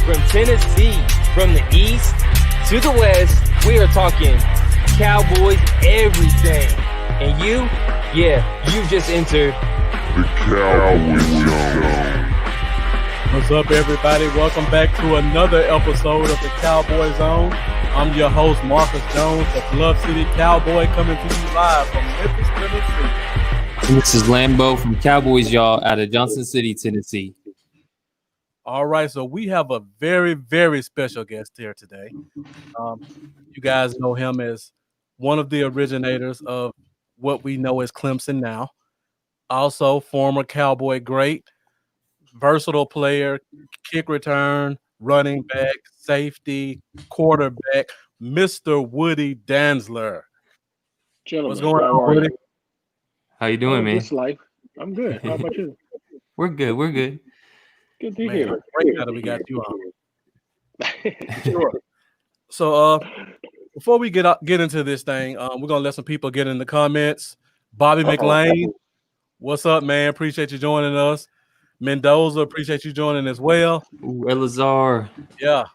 From Tennessee, from the east to the west, we are talking Cowboys everything. And you've just entered the Cowboy Zone. What's up, everybody? Welcome back to another episode of the Cowboy Zone. I'm your host, Marcus Jones, the Bluff City Cowboy, coming to you live from Memphis, Tennessee. And this is Lambeau from Cowboys, y'all, out of Johnson City, Tennessee. All right, so we have a very, very special guest here today. You guys know him as one of the originators of what we know as Clemson now. Also, former Cowboy great, versatile player, kick return, running back, safety, quarterback, Mr. Woody Danzler. Gentlemen, what's going on, Woody? How you doing, man? This life. I'm good. How about you? We're good. Good to hear. Great now that we got you on. Sure. So, before we get into this thing, we're gonna let some people get in the comments. Bobby McLean, what's up, man? Appreciate you joining us. Mendoza, appreciate you joining as well. Ooh, Elazar. Yeah,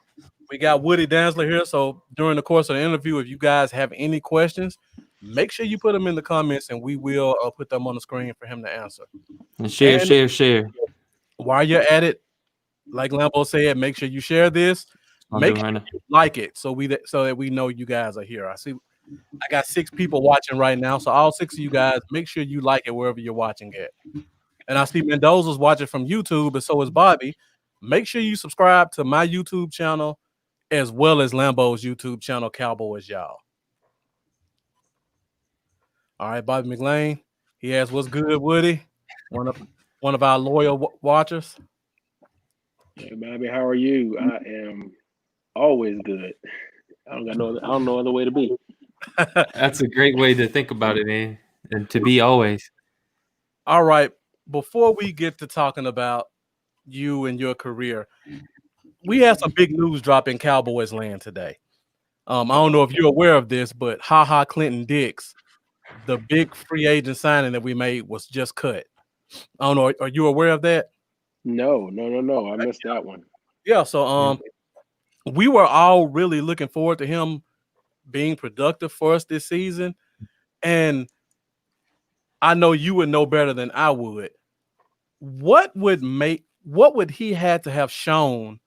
we got Woody Dantzler here. So during the course of the interview, if you guys have any questions, make sure you put them in the comments, and we will put them on the screen for him to answer. And share. While you're at it, like Lambeau said, make sure you share this. Make sure you like it so that we know you guys are here. I got 6 people watching right now, so all 6 of you guys, make sure you like it wherever you're watching it. And I see Mendoza's watching from YouTube, and so is Bobby. Make sure you subscribe to my YouTube channel as well as Lambeau's YouTube channel, Cowboys, y'all. All right, Bobby McLean. He asks, "What's good, Woody?" One of our loyal watchers. Hey, Bobby, how are you? I am always good. I don't know other way to be. That's a great way to think about it, man, and to be always. All right. Before we get to talking about you and your career, we had some big news drop in Cowboys land today. I don't know if you're aware of this, but Clinton Dix, the big free agent signing that we made, was just cut. I don't know. Are you aware of that? No. I missed that one. Yeah. So we were all really looking forward to him being productive for us this season, and I know you would know better than I would. What would he had to have shown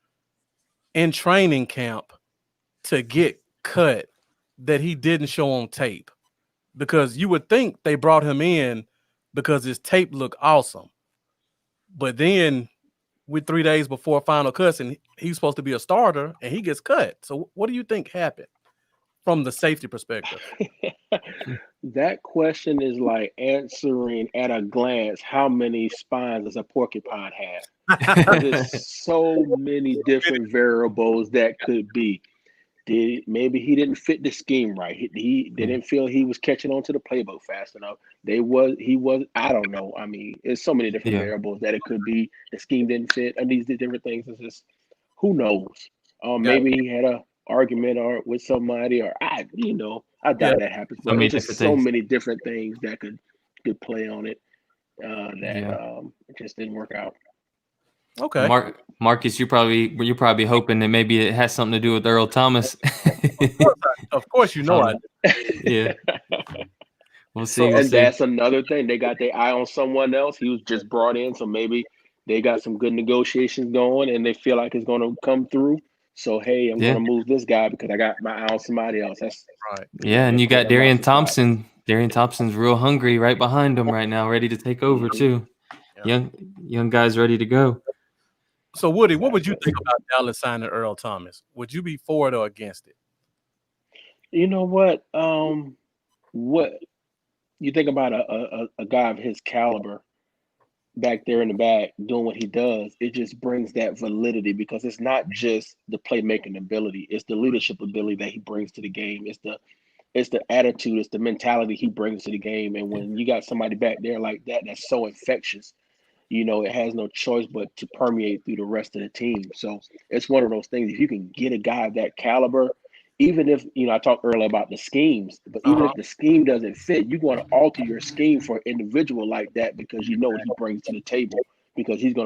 in training camp to get cut that he didn't show on tape? Because you would think they brought him in because his tape looked awesome. But then with 3 days before final cuts, and he's supposed to be a starter, and he gets cut. So what do you think happened from the safety perspective? That question is like answering at a glance how many spines does a porcupine have? There's so many different variables that could be. Maybe he didn't fit the scheme right. He didn't feel he was catching on to the playbook fast enough. He was. I don't know. I mean, there's so many different variables that it could be. The scheme didn't fit, and these different things. It's just who knows. Maybe he had a argument or with somebody, or I doubt that happens. But it's just so many different things that could play on it it just didn't work out. Okay, Marcus, you're probably hoping that maybe it has something to do with Earl Thomas. Of course, you know I do. Yeah. We'll see. That's another thing. They got their eye on someone else. He was just brought in, so maybe they got some good negotiations going, and they feel like it's going to come through. So, hey, I'm going to move this guy because I got my eye on somebody else. That's right. Yeah, and you got Darian Thompson. Darian Thompson's real hungry right behind him right now, ready to take over too. Yeah. Young guys ready to go. So, Woody, what would you think about Dallas signing Earl Thomas? Would you be for it or against it? You know what? What you think about a guy of his caliber back there in the back doing what he does, it just brings that validity because it's not just the playmaking ability, it's the leadership ability that he brings to the game. It's the attitude, it's the mentality he brings to the game. And when you got somebody back there like that, that's so infectious, it has no choice but to permeate through the rest of the team. So it's one of those things. If you can get a guy of that caliber, even if, I talked earlier about the schemes, but even if the scheme doesn't fit, you want to alter your scheme for an individual like that because what he brings to the table, because he's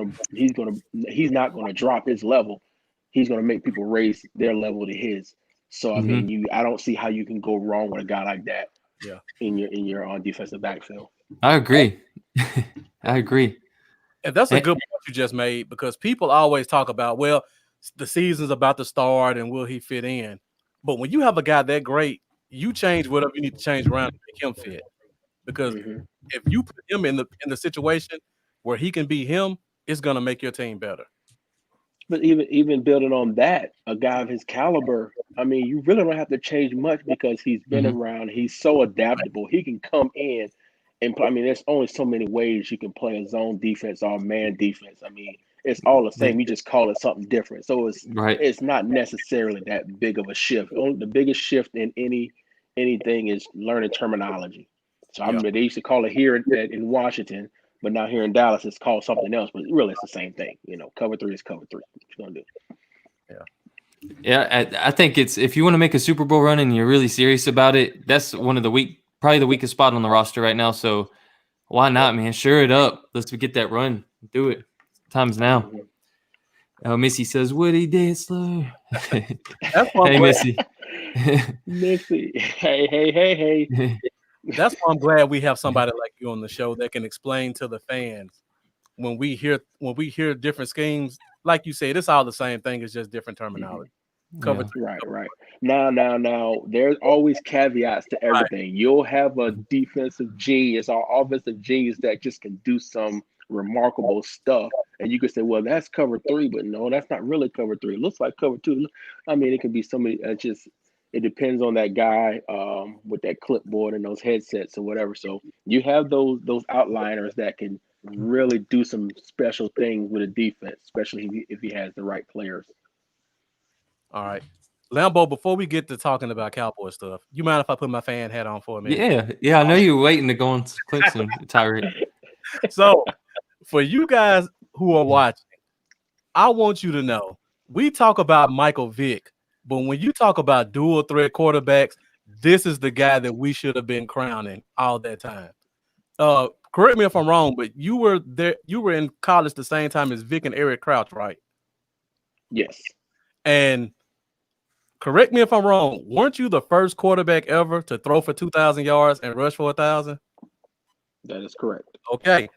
not going to drop his level he's going to make people raise their level to his. So I mean, I don't see how you can go wrong with a guy like that. Yeah. In your on defensive backfield. I agree. I agree. And that's a good point you just made, because people always talk about, well, the season's about to start and will he fit in? But when you have a guy that great, you change whatever you need to change around to make him fit. Because if you put him in the situation where he can be him, it's going to make your team better. But even building on that, a guy of his caliber, I mean, you really don't have to change much because he's been around. He's so adaptable. He can come in and play. I mean, there's only so many ways you can play a zone defense or man defense. I mean, it's all the same. You just call it something different. So it's not necessarily that big of a shift. The biggest shift in anything is learning terminology. So I mean, they used to call it here in Washington, but now here in Dallas, it's called something else. But really, it's the same thing. You know, cover three is cover three. What you gonna do? Yeah, I think it's, if you want to make a Super Bowl run and you're really serious about it, that's one of probably the weakest spot on the roster right now. So why not, man? Sure it up. Let's get that run. Do it. Time's now. Missy says, Woody Dantzler. Hey, Missy. Missy. Hey. That's why I'm glad we have somebody like you on the show that can explain to the fans when we hear different schemes. Like you said, it's all the same thing. It's just different terminology. Right. Now, there's always caveats to everything. Right. You'll have a defensive genius or offensive genius that just can do some remarkable stuff, and you could say, well, that's cover three, but no, that's not really cover three. It looks like cover two. I mean, it could be somebody it depends on that guy with that clipboard and those headsets or whatever. So you have those outliners that can really do some special things with a defense, especially if he has the right players. All right. Lambo, before we get to talking about Cowboy stuff, you mind if I put my fan hat on for a minute? Yeah. I know you were waiting to go on Clemson, Tyree. So for you guys who are watching, I want you to know, we talk about Michael Vick, but when you talk about dual threat quarterbacks, this is the guy that we should have been crowning all that time. Correct me if I'm wrong, but you were in college the same time as Vick and Eric Crouch, right? Yes. And correct me if I'm wrong, weren't you the first quarterback ever to throw for 2,000 yards and rush for 1,000? That is correct. Okay.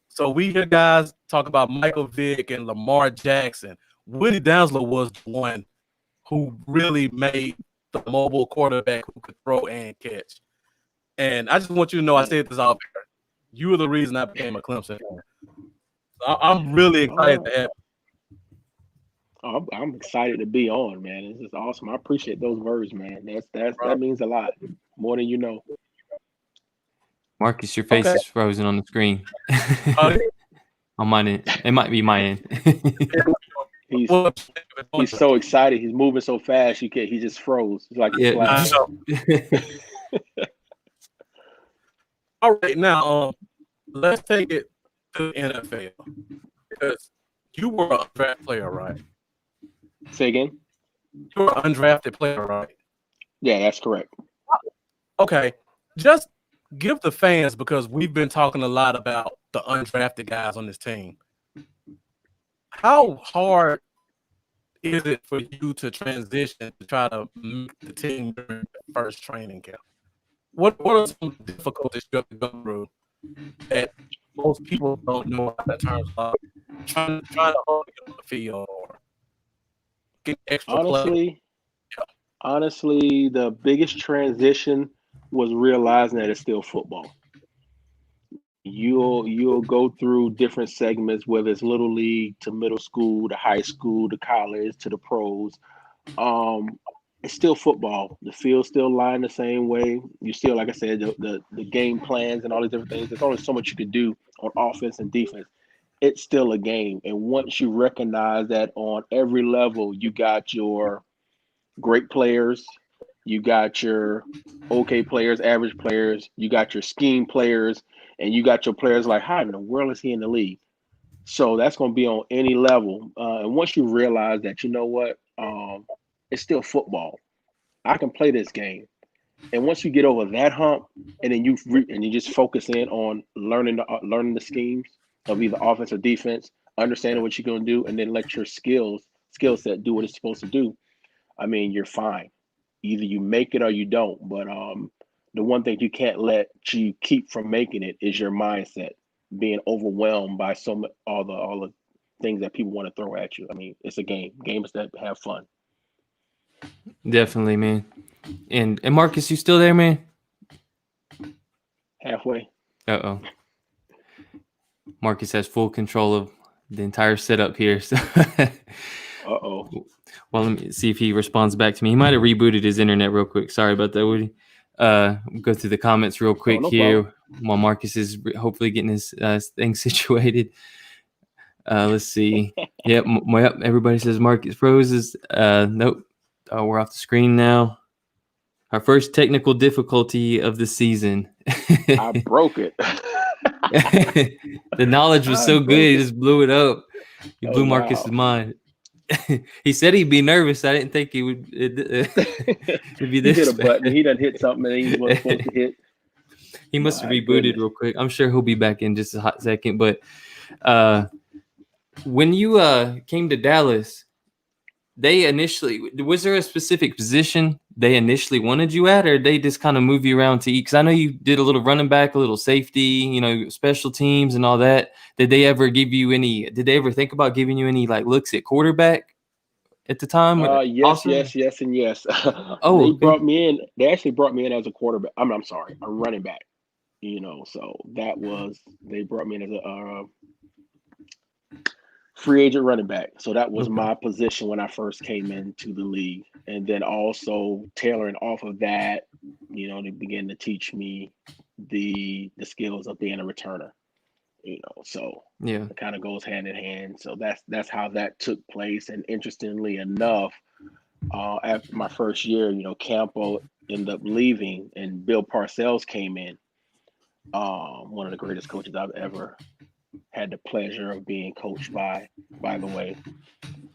So we hear guys talk about Michael Vick and Lamar Jackson. Woody Danzler was the one who really made the mobile quarterback who could throw and catch. And I just want you to know, I said this out there. You were the reason I became a Clemson fan. So I'm really excited to have you. I'm excited to be on, man. This is awesome. I appreciate those words, man. That means a lot, more than you know. Marcus, your face is frozen on the screen. On mine end. It might be my end. He's so excited. He's moving so fast. He just froze. It's like All right, now let's take it to the NFL, because you were an undrafted player, right? Say again? You were an undrafted player, right? Yeah, that's correct. Okay, just give the fans, because we've been talking a lot about the undrafted guys on this team. How hard is it for you to transition to try to make the team during the first training camp? What are some difficulties you have to go through that most people don't know in terms of trying to hold it on the field or get extra play? Honestly, the biggest transition was realizing that it's still football. You'll go through different segments, whether it's little league to middle school to high school to college to the pros. It's still football. The field's still lined the same way. You still, like I said, the game plans and all these different things. There's only so much you can do on offense and defense. It's still a game. And once you recognize that on every level, you got your great players, you got your okay players, average players, you got your scheme players, and you got your players like, how in the world is he in the league? So that's going to be on any level. And once you realize that, you know what, it's still football. I can play this game. And once you get over that hump, and then you just focus in on learning the schemes of either offense or defense, understanding what you're going to do, and then let your skills skill set do what it's supposed to do, I mean, you're fine. Either you make it or you don't. But the one thing you can't let you keep from making it is your mindset, being overwhelmed by all the things that people want to throw at you. I mean, it's a game. Games that have fun. Definitely, man. And Marcus, you still there, man? Halfway. Uh-oh. Marcus has full control of the entire setup here. So Uh-oh. well, let me see if he responds back to me. He might have rebooted his internet real quick. Sorry about that, Woody. Go through the comments real quick no here problem. while Marcus is hopefully getting his thing situated. Let's see. Yep, everybody says Marcus froze. Nope. We're off the screen now. Our first technical difficulty of the season. I broke it. The knowledge was so good, he just blew it up. He blew Marcus's mind. He said he'd be nervous. I didn't think he would. It'd be this. He hit a button. He done hit something that he wasn't supposed to hit. He must have rebooted real quick. I'm sure he'll be back in just a hot second. But when you came to Dallas, was there a specific position they initially wanted you at, or they just kind of move you around to eat? Because I know you did a little running back, a little safety, special teams and all that. Did they ever think about giving you any looks at quarterback at the time? Yes, and yes. Oh, they brought me in. They actually brought me in as a quarterback. I'm sorry, a running back. So they brought me in as a free agent running back. So that was my position when I first came into the league. And then also tailoring off of that, they began to teach me the skills of being a returner. So yeah, it kind of goes hand in hand. So that's how that took place. And interestingly enough, after my first year, Campo ended up leaving and Bill Parcells came in. One of the greatest coaches I've ever had the pleasure of being coached by the way.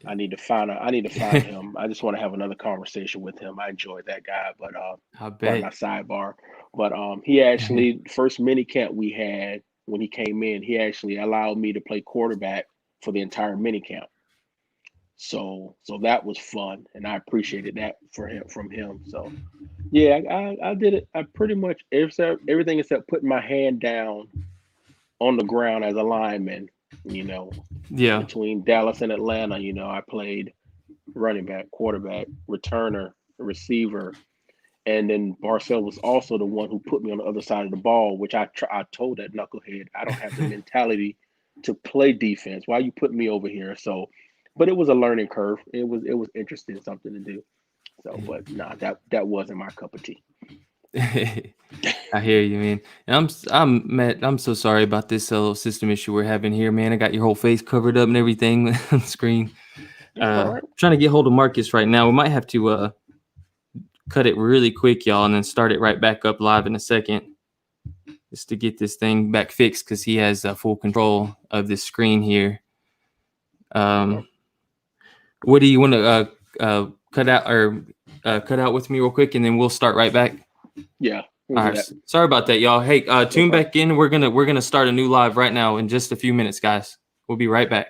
I need to find him. I just want to have another conversation with him. I enjoyed that guy, but I bet. pardon my sidebar. But he actually first mini camp we had when he came in, he actually allowed me to play quarterback for the entire mini camp. So that was fun, and I appreciated that from him. So yeah, I did it. I pretty much everything except putting my hand down on the ground as a lineman. Yeah. Between Dallas and Atlanta, I played running back, quarterback, returner, receiver, and then Barcel was also the one who put me on the other side of the ball, which I told that knucklehead, I don't have the mentality to play defense. Why you putting me over here? So, but it was a learning curve. It was interesting, something to do. So, but nah, that wasn't my cup of tea. I hear you, man. And I'm so sorry about this little system issue we're having here, man. I got your whole face covered up and everything on the screen. Right. Trying to get hold of Marcus right now. We might have to cut it really quick, y'all, and then start it right back up live in a second, just to get this thing back fixed because he has full control of this screen here. What do you want to cut out with me real quick, and then we'll start right back? Yeah. All right. Sorry about that, y'all. Hey, tune back in. We're gonna start a new live right now in just a few minutes, guys. We'll be right back.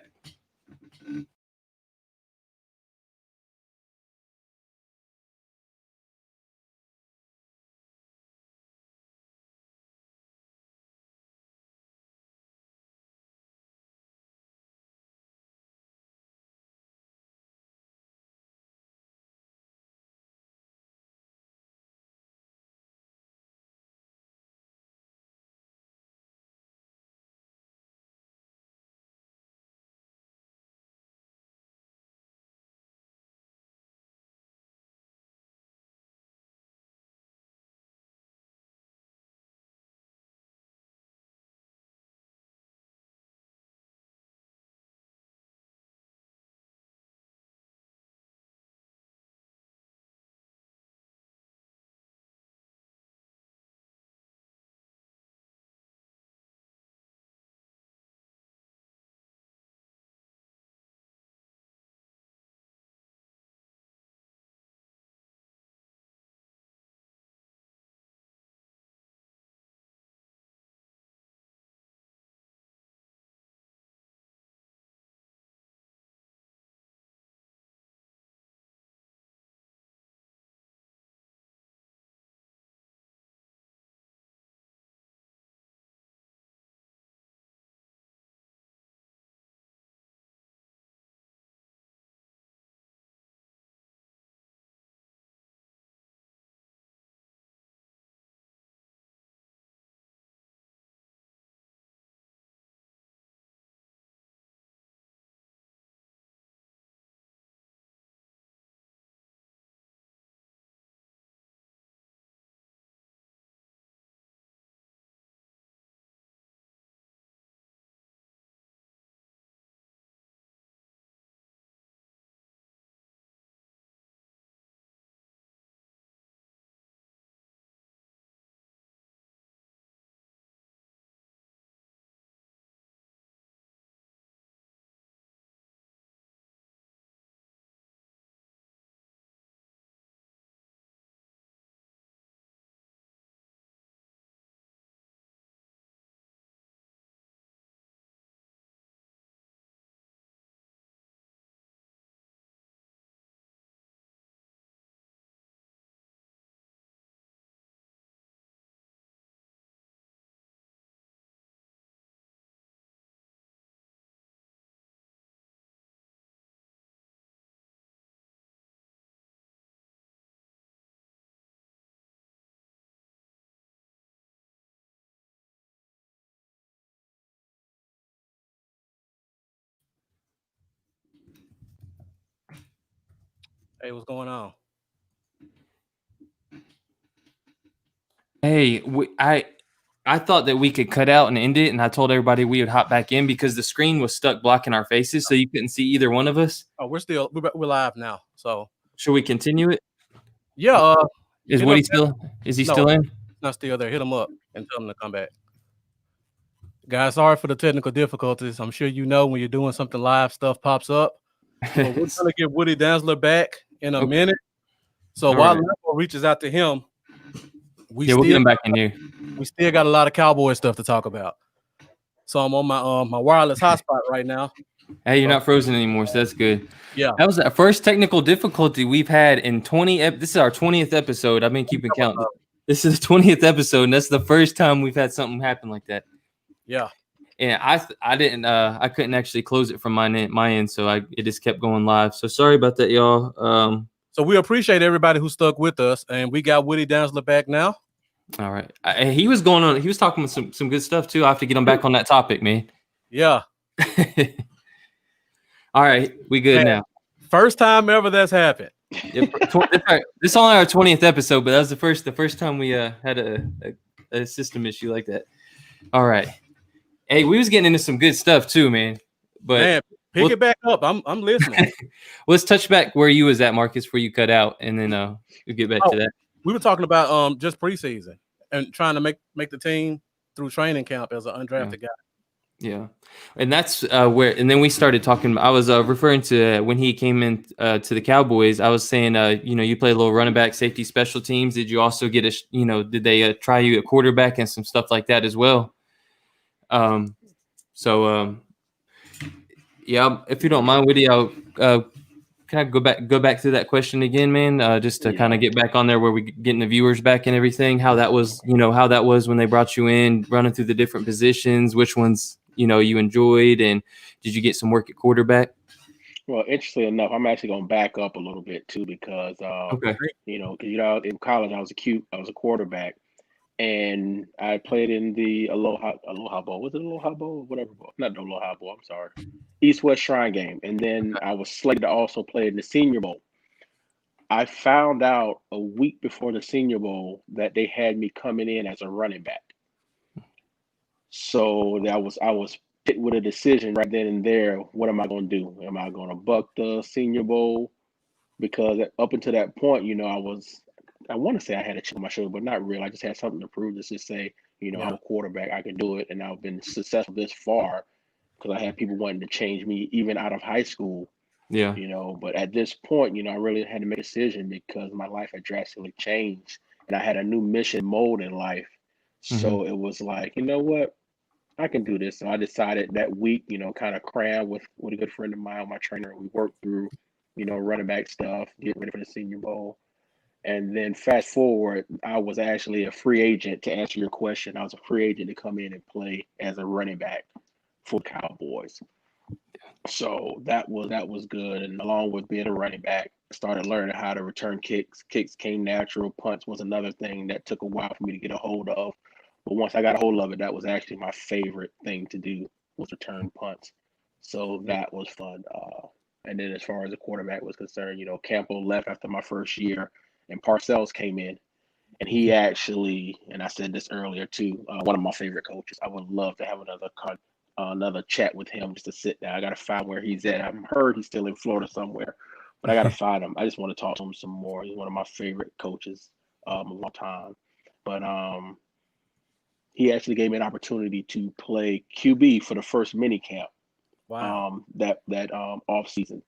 Hey, what's going on? Hey, I thought that we could cut out and end it, and I told everybody we would hop back in because the screen was stuck blocking our faces, so you couldn't see either one of us. Oh, we're live now. So Should we continue it? yeah, Is hit Woody up- still? Is he No. still in? not still there. Hit him up and tell him to come back. Guys, sorry for the technical difficulties. I'm sure you know when you're doing something live, stuff pops up. But we're gonna get Woody Danzler back in a Okay. minute. So All while right. Level reaches out to him, We'll get him back in here. we still got a lot of Cowboy stuff to talk about. So I'm on my wireless hotspot right now. Hey, you're not frozen anymore, so that's good. Yeah. That was the first technical difficulty we've had in 20. This is our 20th episode. I've been keeping count. This is the 20th episode, and that's the first time we've had something happen like that. Yeah. And I couldn't actually close it from my end, so it just kept going live. So sorry about that, y'all. So we appreciate everybody who stuck with us, and we got Woody Danzler back now. All right. He was talking with some good stuff too. I have to get him back on that topic, man. Yeah. All right, we good now. First time ever that's happened. Yep. This is only our 20th episode, but that was the first time we had a system issue like that. All right. Hey, we was getting into some good stuff too, man. But Man, pick it back up. I'm listening. Let's touch back where you was at, Marcus, where you cut out, and then we'll get back to that. We were talking about just preseason and trying to make the team through training camp as an undrafted guy. Yeah, and that's where. And then we started talking. I was referring to when he came in to the Cowboys. I was saying, you play a little running back, safety, special teams. Did you also get did they try you at quarterback and some stuff like that as well? Yeah, if you don't mind, Woody, I'll can I go back to that question again, man? Just to kind of get back on there where we getting the viewers back and everything. How that was, how that was when they brought you in, running through the different positions, which ones you enjoyed, and did you get some work at quarterback? Well, interestingly enough, I'm actually going to back up a little bit too because Okay. in college I was a quarterback, and I played in the Aloha Bowl. Was it Aloha Bowl? Whatever bowl. Not the Aloha Bowl. I'm sorry. East-West Shrine game. And then I was slated to also play in the Senior Bowl. I found out a week before the Senior Bowl that they had me coming in as a running back. So I was hit with a decision right then and there. What am I going to do? Am I going to buck the Senior Bowl? Because up until that point, I want to say I had a chip on my shoulder, but not really. I just had something to prove. Just to say, I'm a quarterback. I can do it, and I've been successful this far because I had people wanting to change me even out of high school. Yeah. But at this point, I really had to make a decision because my life had drastically changed, and I had a new mission mode in life. So it was like, you know what? I can do this. So I decided that week, kind of cram with a good friend of mine, my trainer. We worked through, running back stuff, get ready for the Senior Bowl. And then fast forward, I was actually a free agent. To answer your question, I was a free agent to come in and play as a running back for Cowboys. So that was good. And along with being a running back, I started learning how to return kicks. Kicks came natural. Punts was another thing that took a while for me to get a hold of. But once I got a hold of it, that was actually my favorite thing to do, was return punts. So that was fun. And then as far as the quarterback was concerned, Campo left after my first year, and Parcells came in, and he actually, and I said this earlier too, one of my favorite coaches. I would love to have another chat with him, just to sit down. I got to find where he's at. I've heard he's still in Florida somewhere, but I got to find him. I just want to talk to him some more. He's one of my favorite coaches of all time. But he actually gave me an opportunity to play QB for the first mini camp. Wow. That off season.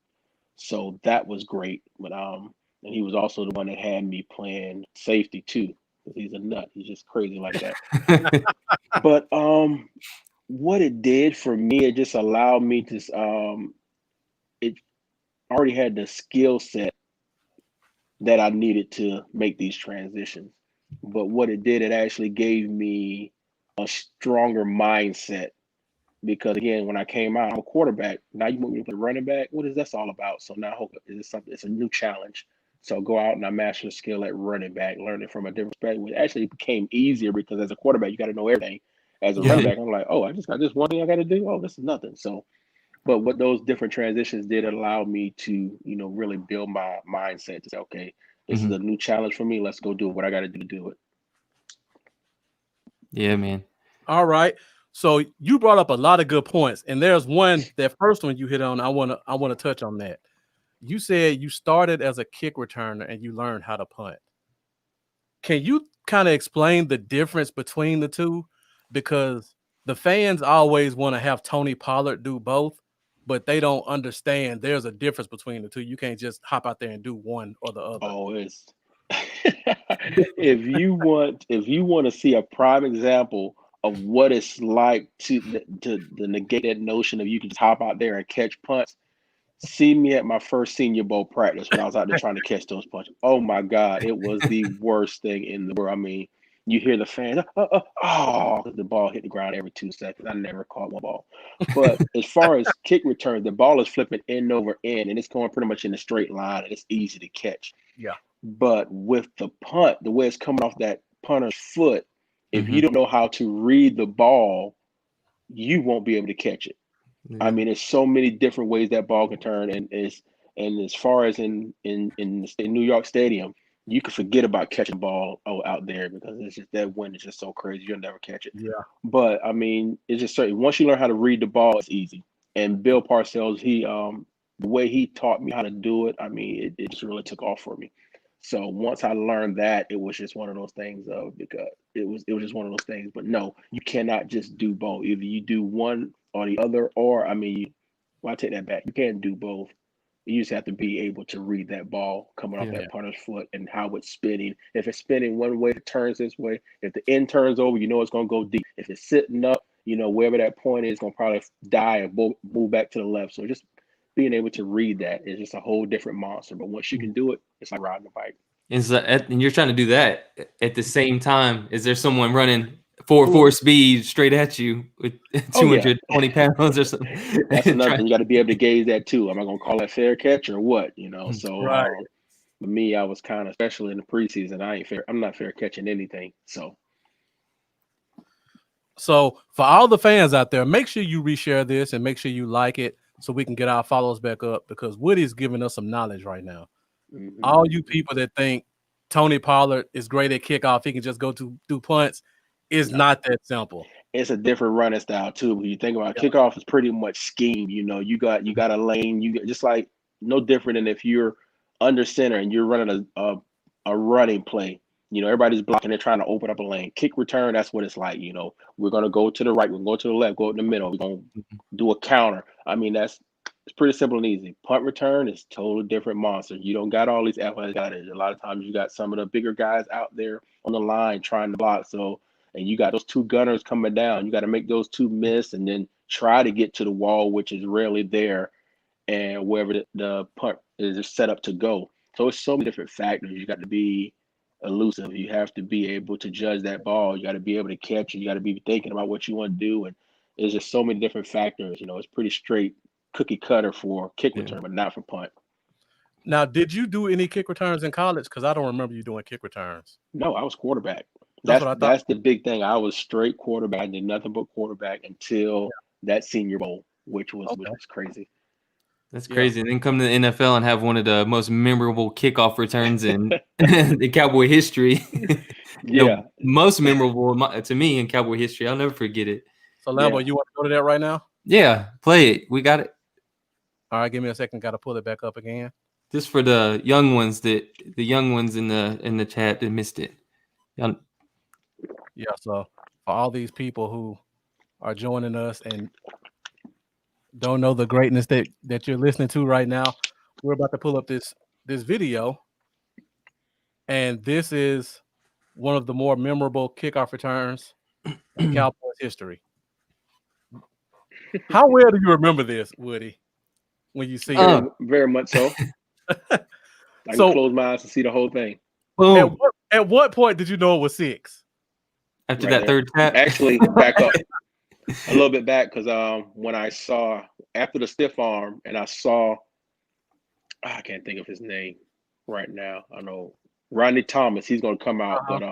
So that was great. But and he was also the one that had me playing safety too. He's a nut. He's just crazy like that. But what it did for me, it just allowed me to it already had the skill set that I needed to make these transitions. But what it did, it actually gave me a stronger mindset. Because again, when I came out, I'm a quarterback. Now you want me to play running back? What is that all about? So now it's a new challenge. So go out and I master the skill at running back, learning from a different perspective. It actually became easier because as a quarterback, you got to know everything. As a running back, I'm like, oh, I just got this one thing I got to do. Oh, this is nothing. So But what those different transitions did allow me to, really build my mindset to say, okay, this is a new challenge for me. Let's go do what I got to do to do it. Yeah, man. All right. So you brought up a lot of good points, and there's one, that first one you hit on. I want to touch on that. You said you started as a kick returner and you learned how to punt. Can you kind of explain the difference between the two? Because the fans always want to have Tony Pollard do both, but they don't understand there's a difference between the two. You can't just hop out there and do one or the other. Oh, it's if you want to see a prime example of what it's like to negate that notion of you can just hop out there and catch punts, see me at my first Senior Bowl practice when I was out there trying to catch those punches. Oh my God, it was the worst thing in the world. I mean, you hear the fans, the ball hit the ground every 2 seconds. I never caught one ball. But as far as kick return, the ball is flipping end over end, and it's going pretty much in a straight line, and it's easy to catch. Yeah. But with the punt, the way it's coming off that punter's foot, if you don't know how to read the ball, you won't be able to catch it. I mean, there's so many different ways that ball can turn, and as far as in New York Stadium, you can forget about catching the ball out there because it's just that wind is just so crazy you'll never catch it. Yeah. But I mean, it's just certain once you learn how to read the ball, it's easy. And Bill Parcells, the way he taught me how to do it, I mean, it just really took off for me. So once I learned that, it was just one of those things because it was just one of those things. But no, you cannot just do both. Either you do one or the other, or I take that back. You can't do both. You just have to be able to read that ball coming off that punter's foot and how it's spinning. If it's spinning one way, it turns this way. If the end turns over, you know it's going to go deep. If it's sitting up, wherever that point is, it's going to probably die and move back to the left. So just being able to read that is just a whole different monster. But once you can do it, it's like riding a bike. And you're trying to do that at the same time. Is there someone running 4 speed straight at you with 220 pounds or something? That's another thing. You got to be able to gauge that too. Am I going to call that fair catch or what? So for me, I was kind of, especially in the preseason, I'm not fair catching anything. So for all the fans out there, make sure you reshare this and make sure you like it so we can get our follows back up, because Woody's giving us some knowledge right now. Mm-hmm. All you people that think Tony Pollard is great at kickoff, he can just go to do punts, is not that simple. It's a different running style too. When you think about kickoff, is pretty much scheme. You got a lane. You just like no different than if you're under center and you're running a running play. Everybody's blocking. They're trying to open up a lane. Kick return, that's what it's like. We're gonna go to the right. We're gonna go to the left. Go in the middle. We're gonna do a counter. I mean, it's pretty simple and easy. Punt return is totally different monster. You don't got all these athletic guys. A lot of times you got some of the bigger guys out there on the line trying to block. And you got those two gunners coming down. You got to make those two miss and then try to get to the wall, which is rarely there, and wherever the punt is set up to go. So it's so many different factors. You got to be elusive. You have to be able to judge that ball. You got to be able to catch it. You got to be thinking about what you want to do. And there's just so many different factors. It's pretty straight cookie cutter for kick return, but not for punt. Now, did you do any kick returns in college? Because I don't remember you doing kick returns. No, I was quarterback. That's what I thought. That's the big thing. I was straight quarterback. I did nothing but quarterback until that Senior Bowl, which was crazy. That's crazy. And then come to the NFL and have one of the most memorable kickoff returns in the Cowboy history. Most memorable to me in Cowboy history. I'll never forget it. So, Lambo, you want to go to that right now? Yeah, play it. We got it. All right, give me a second. Got to pull it back up again. Just for the young ones in the chat that missed it. Yeah, so for all these people who are joining us and don't know the greatness that you're listening to right now, we're about to pull up this video, and this is one of the more memorable kickoff returns in Cowboys history. How well do you remember this, Woody, when you see it? Very much so. I can close my eyes to see the whole thing. Boom. At what point did you know it was 6? After that third tap? Actually, back up a little bit back, because when I saw after the stiff arm and I saw, I can't think of his name right now. I know Rodney Thomas, he's going to come out, but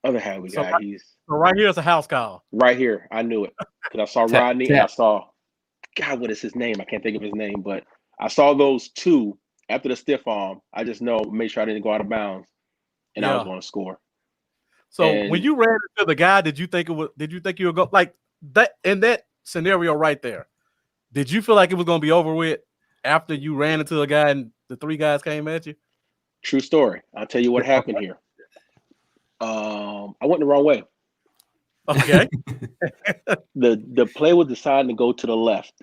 other half we got, right here is a house call. Right here, I knew it because I saw Rodney and I saw God, what is his name? I can't think of his name, but I saw those two after the stiff arm. I just know, make sure I didn't go out of bounds, and I was going to score. So And when you ran into the guy, did you think you would go like that in that scenario right there? Did you feel like it was going to be over with after you ran into a guy and the three guys came at you? True story. I'll tell you what happened here. I went the wrong way. Okay. The play was deciding to go to the left.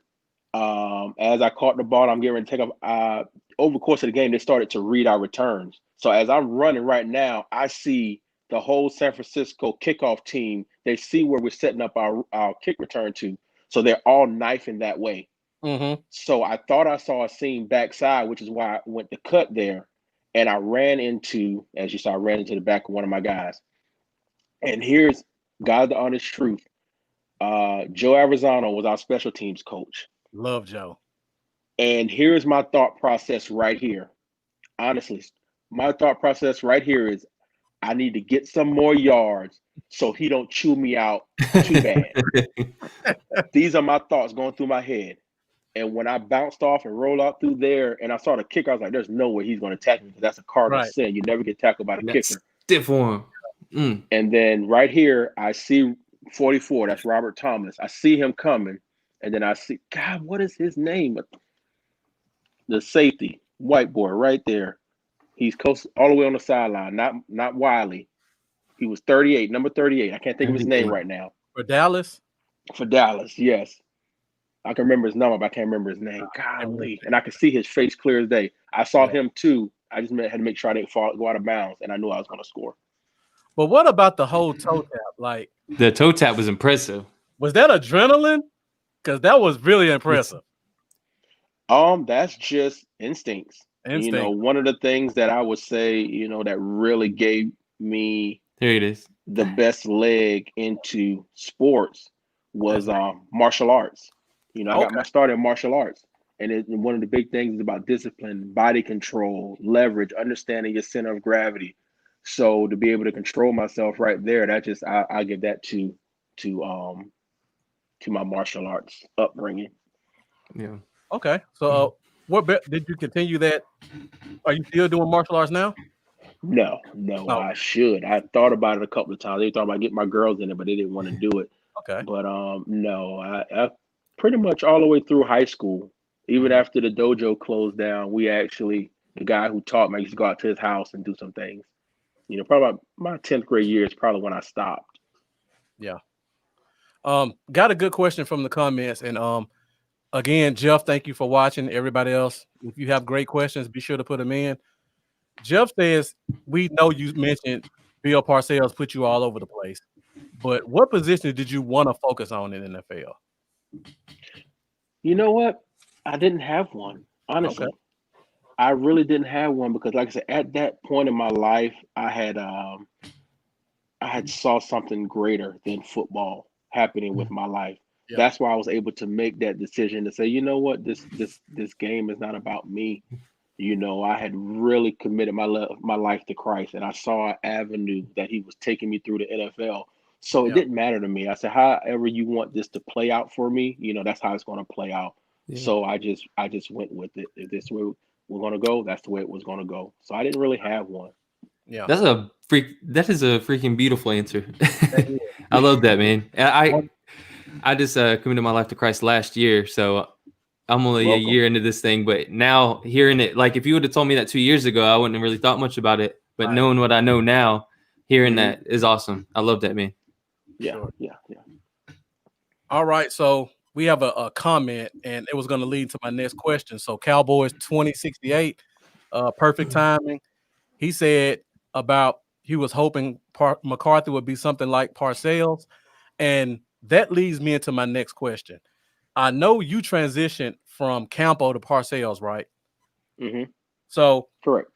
As I caught the ball, I'm getting ready to take off. Over the course of the game, they started to read our returns. So as I'm running right now, I see the whole San Francisco kickoff team. They see where we're setting up our kick return to. So they're all knifing that way. Mm-hmm. So I thought I saw a seam backside, which is why I went to cut there. And I ran into, as you saw, I ran into the back of one of my guys. And here's God, the honest truth. Joe Arizona was our special teams coach. Love Joe. And here's my thought process right here. Honestly, my thought process right here is I need to get some more yards so he don't chew me out too bad. These are my thoughts going through my head. And when I bounced off and rolled out through there and I saw the kicker, I was like, there's no way he's going to tackle me because that's a cardinal sin. You never get tackled by the kicker. Stiff arm. And then right here, I see 44. That's Robert Thomas. I see him coming. And then I see, God, what is his name? The safety, white boy right there. He's close all the way on the sideline, not Wiley. He was 38, number 38. I can't think of his name right now. For Dallas? For Dallas, yes. I can remember his number, but I can't remember his name. Golly. And I could see his face clear as day. I saw him too. I just had to make sure I didn't go out of bounds, and I knew I was going to score. But what about the whole toe tap? Like the toe tap was impressive. Was that adrenaline? Because that was really impressive. That's just instincts. Instinct. You know, one of the things that I would say, you know, that really gave me the best leg into sports was martial arts. You know, I got my start in martial arts. And one of the big things is about discipline, body control, leverage, understanding your center of gravity. So to be able to control myself right there, that just I give that to my martial arts upbringing. Yeah. Okay. So did you continue that? Are you still doing martial arts now? No, I should. I thought about it a couple of times. They thought about getting my girls in it, but they didn't want to do it. Okay. But no, I pretty much all the way through high school, even after the dojo closed down, the guy who taught me, I used to go out to his house and do some things. You know, probably about my 10th grade year is probably when I stopped. Yeah. Got a good question from the comments. And again, Jeff, thank you for watching. Everybody else, if you have great questions, be sure to put them in. Jeff says, we know you mentioned Bill Parcells put you all over the place, but what position did you want to focus on in the NFL? You know what? I didn't have one, honestly. Okay. I really didn't have one because, like I said, at that point in my life, I had saw something greater than football happening with my life. Yeah. That's why I was able to make that decision to say, you know what, this game is not about me. You know, I had really committed my life to Christ, and I saw an avenue that He was taking me through the NFL. So it didn't matter to me. I said, however you want this to play out for me, you know, that's how it's going to play out. Yeah. So I just went with it. If this way we're going to go, that's the way it was going to go. So I didn't really have one. Yeah, that is a freaking beautiful answer. I love that, man. I just committed my life to Christ last year, so I'm only a year into this thing. But now hearing it, like if you would have told me that 2 years ago, I wouldn't have really thought much about it. But knowing what I know now, hearing that is awesome. I love that, man. Yeah. All right, so we have a comment, and it was going to lead to my next question. So Cowboys 2068, perfect timing. He said about he was hoping McCarthy would be something like Parcells, and that leads me into my next question. I know you transitioned from Campo to Parcells, right? Mm-hmm. So correct.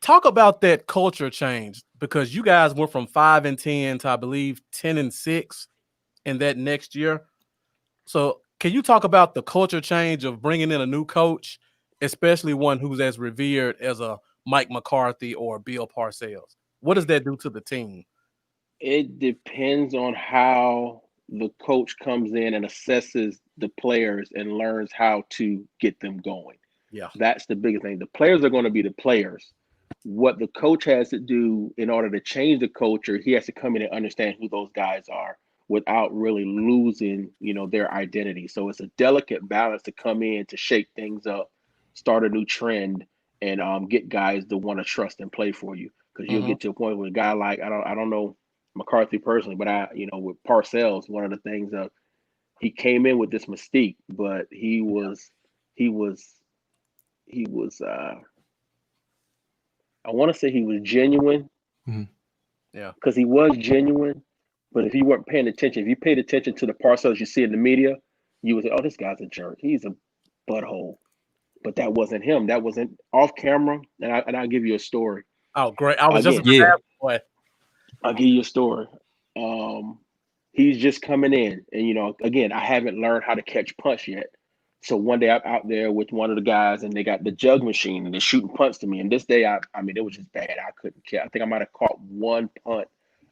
Talk about that culture change, because you guys went from 5-10 to, I believe, 10-6 in that next year. So can you talk about the culture change of bringing in a new coach, especially one who's as revered as a Mike McCarthy or Bill Parcells? What does that do to the team? It depends on how the coach comes in and assesses the players and learns how to get them going. Yeah. That's the biggest thing. The players are going to be the players. What the coach has to do in order to change the culture, he has to come in and understand who those guys are without really losing, their identity. So it's a delicate balance to come in to shake things up, start a new trend, and get guys to want to trust and play for you. Because you'll get to a point with a guy like I don't know McCarthy personally, but with Parcells, one of the things he came in with this mystique, but he was I want to say he was genuine. Yeah. Because he was genuine. But if you weren't paying attention, if you paid attention to the Parcells you see in the media, you would say, "Oh, this guy's a jerk. He's a butthole." But that wasn't him. That wasn't off camera. And I'll give you a story. Oh, great. I was just I'll give you a story. He's just coming in, and again, I haven't learned how to catch punch yet. So one day I'm out there with one of the guys, and they got the jug machine, and they're shooting punts to me. And this day, I mean, it was just bad. I couldn't catch. I think I might have caught one punt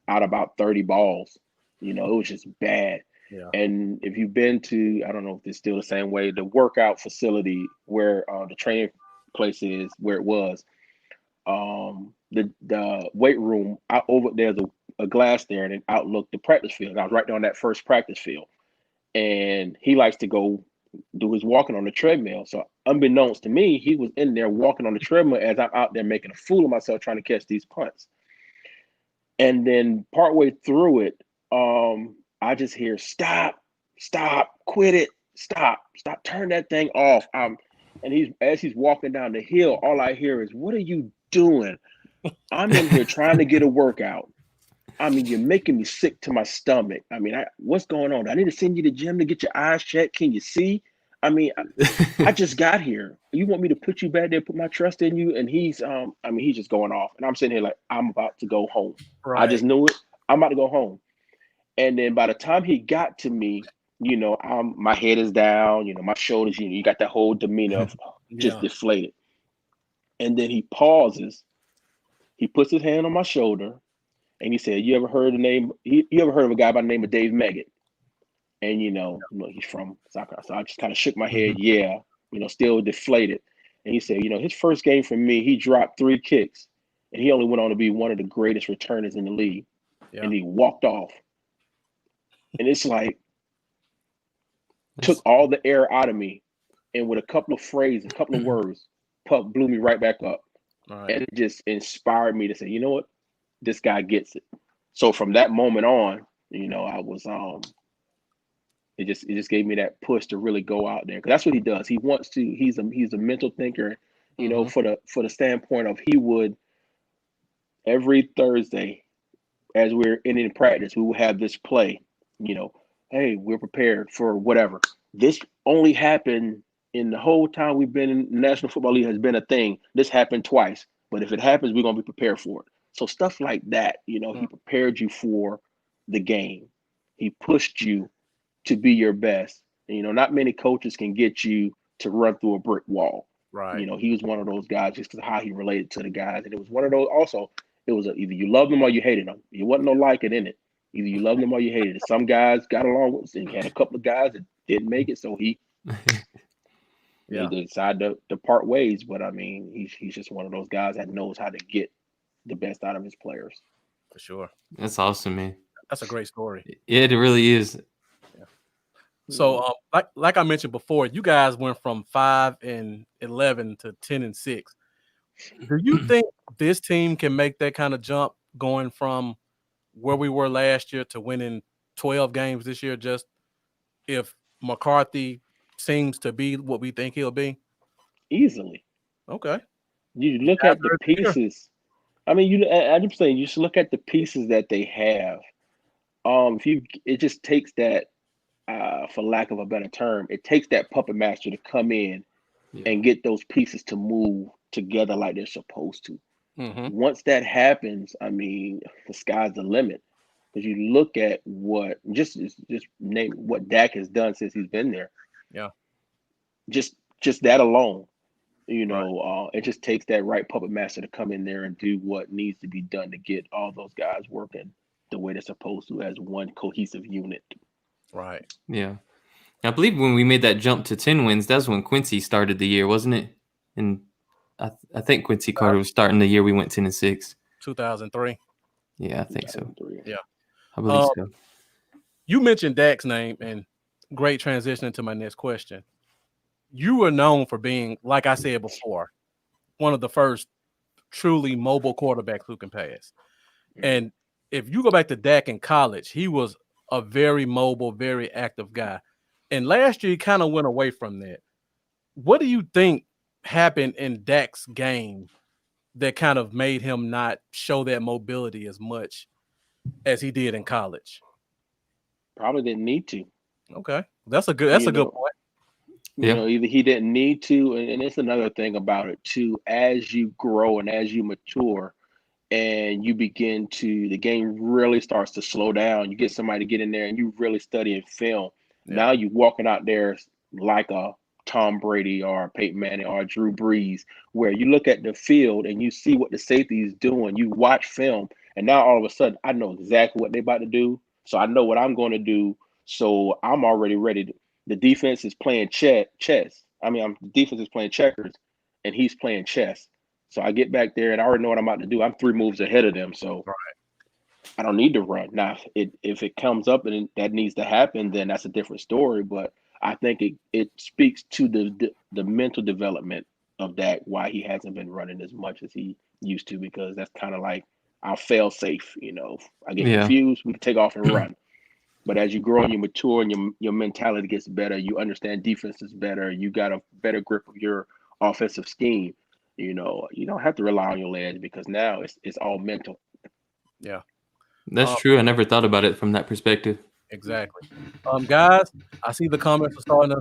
out of about 30 balls. It was just bad. Yeah. And if you've been to, I don't know if it's still the same way, the workout facility where the training place is, where it was, the weight room out over there's a glass there, and it outlooked the practice field. And I was right there on that first practice field, and he likes to go do his walking on the treadmill. So unbeknownst to me, he was in there walking on the treadmill as I'm out there making a fool of myself trying to catch these punts. And then partway through it, I just hear, stop, quit it, stop, turn that thing off. And as he's walking down the hill, all I hear is, "What are you doing? I'm in here trying to get a workout. I mean, you're making me sick to my stomach. I mean, what's going on? I need to send you to the gym to get your eyes checked. Can you see? I mean, I just got here. You want me to put you back there, put my trust in you?" And he's just going off. And I'm sitting here like, I'm about to go home. Right. I just knew it. I'm about to go home. And then by the time he got to me, my head is down, my shoulders, you got that whole demeanor of just deflated. And then he pauses. He puts his hand on my shoulder. And he said, "You ever heard the name? You ever heard of a guy by the name of Dave Meggett?" And he's from soccer. So I just kind of shook my head, yeah, still deflated. And he said, his first game for me, he dropped 3 kicks, and he only went on to be one of the greatest returners in the league. Yeah. And he walked off. And it's like took all the air out of me, and with a couple of phrases, a couple of words, Puff blew me right back up. Right. And it just inspired me to say, you know what? This guy gets it. So from that moment on, I was it just gave me that push to really go out there, because that's what he does. He wants to. He's a mental thinker, for the standpoint of, he would every Thursday as we're in practice, we will have this play. Hey, we're prepared for whatever. This only happened in the whole time we've been in the National Football League, has been a thing. This happened twice, but if it happens, we're gonna be prepared for it. So stuff like that, he prepared you for the game. He pushed you to be your best. And, not many coaches can get you to run through a brick wall. Right. He was one of those guys, just because how he related to the guys. And it was one of those also, it was either you loved them or you hated them. There wasn't no liking in it. Either you loved them or you hated it. Some guys got along with it. He had a couple of guys that didn't make it, so he they decided to part ways. But I mean, he's just one of those guys that knows how to get the best out of his players. For sure. That's awesome, man. That's a great story. Yeah, it really is. Yeah. So, like I mentioned before, you guys went from 5-11 to 10-6. Do you think this team can make that kind of jump, going from where we were last year to winning 12 games this year, just if McCarthy seems to be what we think he'll be? Easily. Okay. You look at the pieces. I mean, I'm saying you should look at the pieces that they have. It just takes that, for lack of a better term, it takes that puppet master to come in and get those pieces to move together like they're supposed to. Mm-hmm. Once that happens, I mean, the sky's the limit. Because you look at what just name what Dak has done since he's been there. Yeah. Just that alone, it just takes that right puppet master to come in there and do what needs to be done to get all those guys working the way they're supposed to as one cohesive unit. Right. Yeah. I believe when we made that jump to 10 wins, that's when Quincy started the year, wasn't it? And I think Quincy Carter was starting the year we went 10-6. 2003. Yeah, I think so. Yeah. I believe so. You mentioned Dak's name, and great transition into my next question. You were known for being, like I said before, one of the first truly mobile quarterbacks who can pass. And if you go back to Dak in college, he was a very mobile, very active guy. And last year, he kind of went away from that. What do you think happened in Dak's game that kind of made him not show that mobility as much as he did in college? Probably didn't need to. Okay. That's a good point. You know, either he didn't need to, and it's another thing about it too. As you grow and as you mature, and you begin to, the game really starts to slow down. You get somebody to get in there, and you really study and film. Yeah. Now you walking out there like a Tom Brady or Peyton Manning or Drew Brees, where you look at the field and you see what the safety is doing. You watch film, and now all of a sudden, I know exactly what they're about to do. So I know what I'm going to do. So I'm already ready. The defense is playing chess. The defense is playing checkers, and he's playing chess. So I get back there, and I already know what I'm about to do. I'm 3 moves ahead of them, so I don't need to run. Now, if it comes up and that needs to happen, then that's a different story. But I think it speaks to the mental development of Dak, why he hasn't been running as much as he used to, because that's kind of like our fail safe. You know, I get confused, we can take off and run. But as you grow and you mature and your mentality gets better, you understand defenses better, you got a better grip of your offensive scheme. You know, you don't have to rely on your legs, because now it's all mental. Yeah. That's true. I never thought about it from that perspective. Exactly. Guys, I see the comments are starting to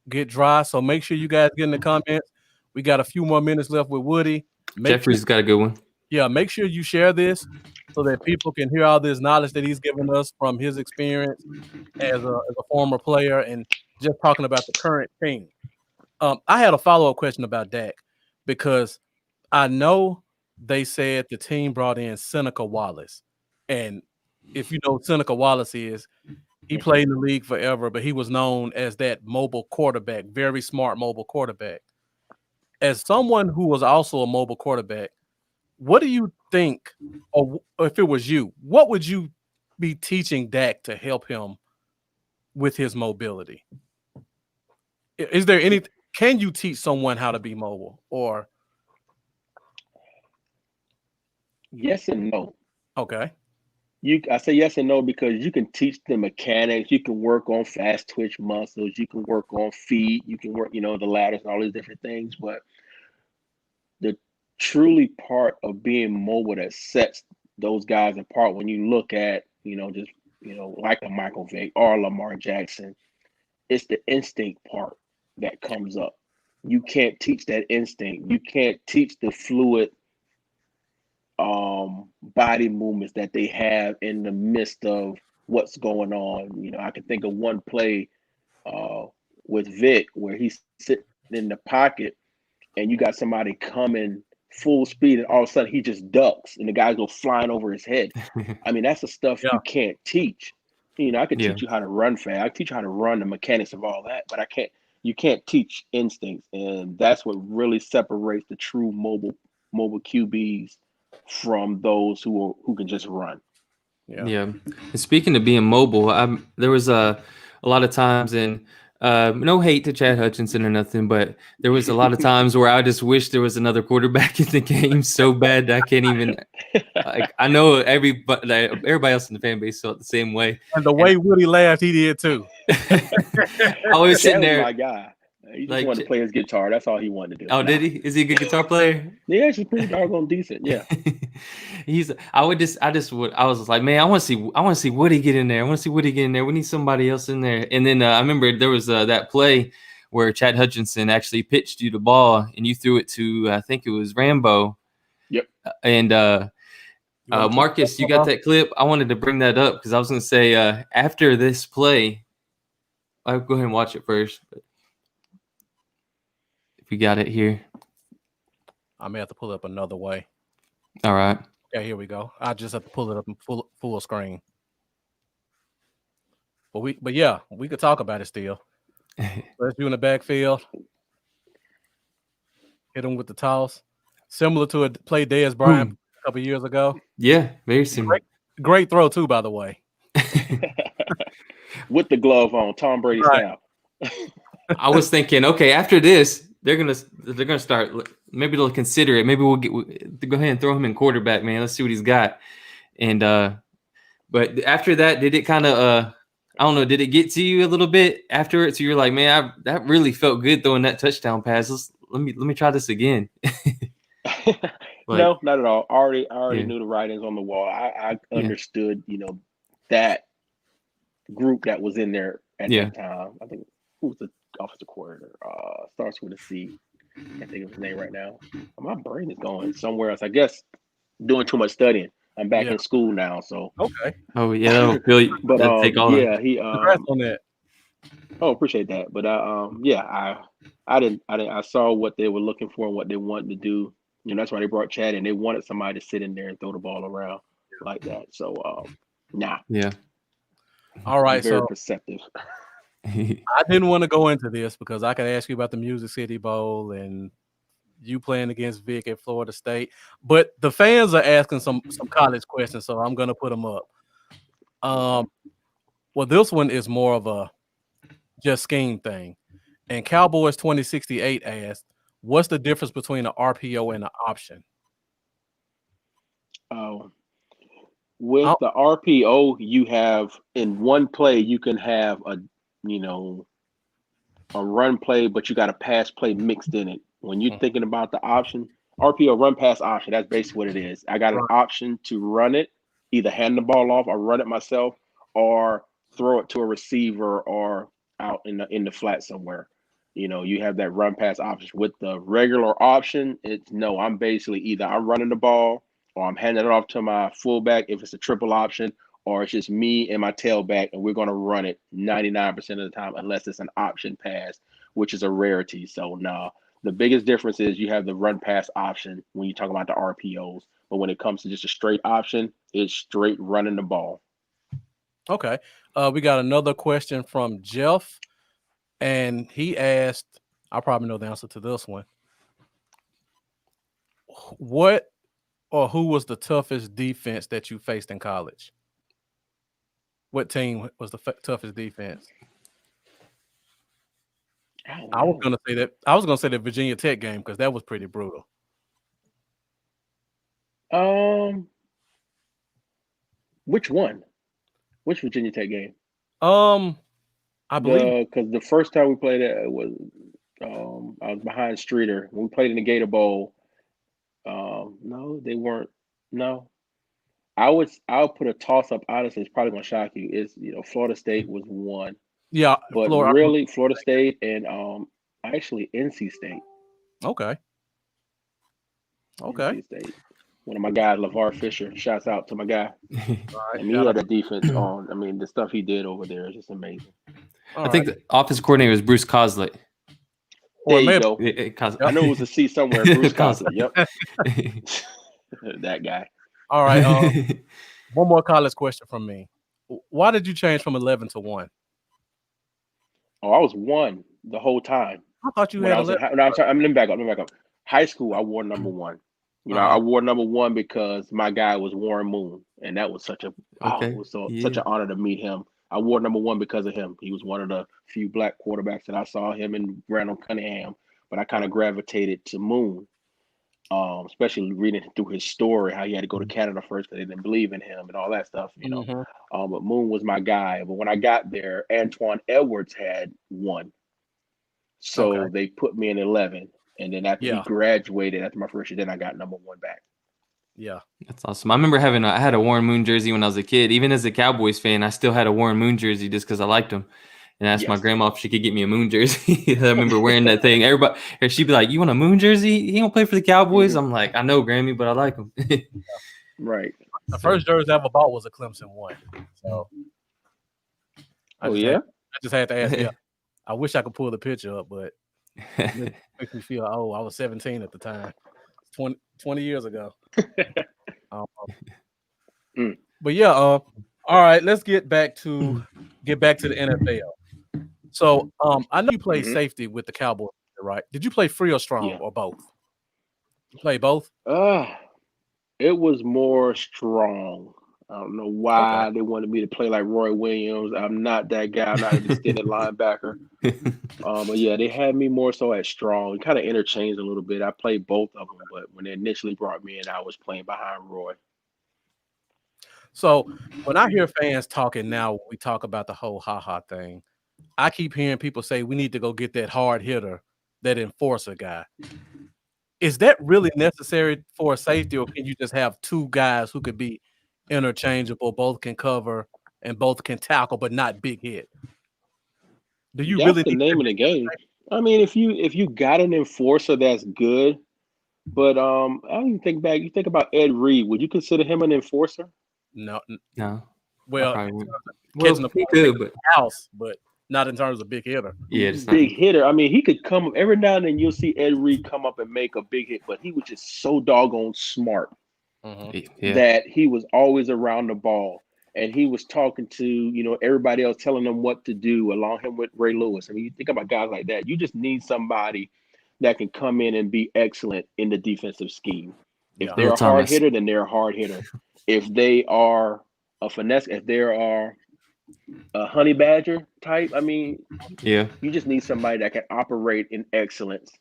get dry, so make sure you guys get in the comments. We got a few more minutes left with Woody. Jeffrey's got a good one. Yeah, make sure you share this so that people can hear all this knowledge that he's given us from his experience as a former player and just talking about the current team. I had a follow-up question about Dak, because I know they said the team brought in Seneca Wallace. And if you know what Seneca Wallace is, he played in the league forever, but he was known as that mobile quarterback, very smart mobile quarterback. As someone who was also a mobile quarterback, what do you think, or if it was you, what would you be teaching Dak to help him with his mobility? Is there any? Can you teach someone how to be mobile? Or yes and no. Okay. I say yes and no because you can teach the mechanics. You can work on fast twitch muscles. You can work on feet. You can work, the ladders and all these different things. But the truly part of being mobile that sets those guys apart, when you look at, like a Michael Vick or Lamar Jackson, it's the instinct part that comes up. You can't teach that instinct. You can't teach the fluid body movements that they have in the midst of what's going on. I can think of one play with Vic where he's sitting in the pocket and you got somebody coming full speed and all of a sudden he just ducks and the guy goes flying over his head. I mean, that's the stuff you can't teach. I can teach you how to run fast. I can teach you how to run, the mechanics of all that, but you can't teach instincts. And that's what really separates the true mobile QBs from those who can just run. Yeah. And speaking of being mobile, there was a lot of times, and no hate to Chad Hutchinson or nothing, but there was a lot of times where I just wish there was another quarterback in the game so bad that I can't even. I know everybody else in the fan base felt the same way. And the way Woody laughed, he did too. I was sitting there. My guy. He just wanted to play his guitar. That's all he wanted to do. Oh, did he? Is he a good guitar player? Yeah, he's pretty doggone decent. Yeah. I was like, man, I want to see Woody get in there. I want to see Woody get in there. We need somebody else in there. And then I remember there was that play where Chad Hutchinson actually pitched you the ball and you threw it to, I think it was Rambo. Yep. And Marcus, you got that clip? I wanted to bring that up because I was going to say after this play, I'll go ahead and watch it first. If you got it here. I may have to pull it up another way. All right. Yeah, here we go. I just have to pull it up in full screen. But yeah, we could talk about it still. Let's you in the backfield. Hit him with the toss. Similar to a play Dez Bryant a couple years ago. Yeah, very similar. Great throw, too, by the way. With the glove on, Tom Brady style. I was thinking, okay, after this, they're gonna start. Maybe they'll consider it. Maybe we'll go ahead and throw him in quarterback, man. Let's see what he's got. And but after that, did it kind of I don't know, did it get to you a little bit afterwards? So you're like, man, that really felt good throwing that touchdown pass. Let me try this again. No, not at all. I already knew the writings on the wall. I understood, that group that was in there at that time. I think who was the offensive coordinator? Starts with a C. Can't think of his name right now. My brain is going somewhere else. I guess doing too much studying. I'm back in school now, so okay. Oh yeah, Bill, but take all he congrats on that. Oh, appreciate that. But I saw what they were looking for and what they wanted to do. That's why they brought Chad in. They wanted somebody to sit in there and throw the ball around like that. So yeah. All right, very perceptive. I didn't want to go into this because I could ask you about the Music City Bowl and you playing against Vic at Florida State, but the fans are asking some college questions, so I'm going to put them up. Well, this one is more of a just scheme thing. And Cowboys 2068 asked, what's the difference between an RPO and an option? With the RPO, you have in one play, you can have a run play, but you got a pass play mixed in it. When you're thinking about the option, RPO, run pass option, that's basically what it is. I got an option to run it, either hand the ball off or run it myself or throw it to a receiver or out in the flat somewhere. You have that run pass option. With the regular option, I'm basically either I'm running the ball or I'm handing it off to my fullback if it's a triple option, or it's just me and my tailback, and we're going to run it 99% of the time unless it's an option pass, which is a rarity. So, the biggest difference is you have the run pass option when you talk about the RPOs. But when it comes to just a straight option, it's straight running the ball. Okay. We got another question from Jeff, and he asked, I probably know the answer to this one. What or who was the toughest defense that you faced in college? What team was the toughest defense? I was gonna say the Virginia Tech game because that was pretty brutal. Which one? Which Virginia Tech game? I believe because the first time we played it was I was behind Streeter when we played in the Gator Bowl. No, they weren't. No, I'll put a toss up. Honestly, it's probably gonna shock you. It's Florida State was one. Yeah, but really Florida State and actually NC State. Okay. NC State. One of my guys, LeVar Fisher. Shouts out to my guy. And he had a defense on. I mean, the stuff he did over there is just amazing. I think the offensive coordinator was Bruce Coslett. There you go. I know it was a C somewhere. Bruce Coslett. Yep. That guy. All right. One more college question from me. Why did you change from 11 to 1? Oh, I was 1 the whole time. I thought you had 11. I'm sorry. Let me back up. High school, I wore number 1. I wore number 1 because my guy was Warren Moon, and that was such an honor to meet him. I wore number 1 because of him. He was one of the few black quarterbacks that I saw, him and Randall Cunningham. But I kind of gravitated to Moon, especially reading through his story, how he had to go to Canada first because they didn't believe in him and all that stuff, But Moon was my guy. But when I got there, Antoine Edwards had 1. So they put me in 11. And then after he graduated, after my first year, then I got number 1 back. Yeah. That's awesome. I remember I had a Warren Moon jersey when I was a kid. Even as a Cowboys fan, I still had a Warren Moon jersey just because I liked him. And I asked my grandma if she could get me a Moon jersey. I remember wearing that thing. Everybody, she'd be like, "You want a Moon jersey? He don't play for the Cowboys." I'm like, "I know, Grammy, but I like him." Right. The first jersey I ever bought was a Clemson 1. So I just had to ask. Yeah. I wish I could pull the picture up, but it makes me feel old. I was 17 at the time. 20 years ago. But yeah, all right, let's get back to the NFL. So I know you played Mhm. safety with the Cowboys, right? Did you play free or strong Yeah. or both? You play both? It was more strong. I don't know Okay. why they wanted me to play like Roy Williams. I'm not that guy. I'm not an extended linebacker. But yeah, they had me more so at strong. Kind of interchanged a little bit. I played both of them, but when they initially brought me in, I was playing behind Roy. So when I hear fans talking now, we talk about the whole ha thing. I keep hearing people say we need to go get that hard hitter, that enforcer guy. Is that really necessary for a safety, or can you just have two guys who could be interchangeable, both can cover and both can tackle, but not big hit? Do you That's really the need name that of the big game. I mean, if you got an enforcer, that's good. But I don't even think back. You think about Ed Reed. Would you consider him an enforcer? no, No, I well, probably wouldn't. catching Well, the he ball could, but house, but not in terms of big hitter. yeah, it's not. Big hitter. I mean, he could come every now and then. You'll see Ed Reed come up and make a big hit, but he was just so doggone smart Mhm. Yeah, that he was always around the ball, and he was talking to everybody else, telling them what to do, along him with Ray Lewis. I mean, you think about guys like that. You just need somebody that can come in and be excellent in the defensive scheme. If Yeah. they're Bill a hard Thomas. hitter, then they're a hard hitter. If they are a finesse, if they are a honey badger type, I mean, Yeah, you just need somebody that can operate in excellence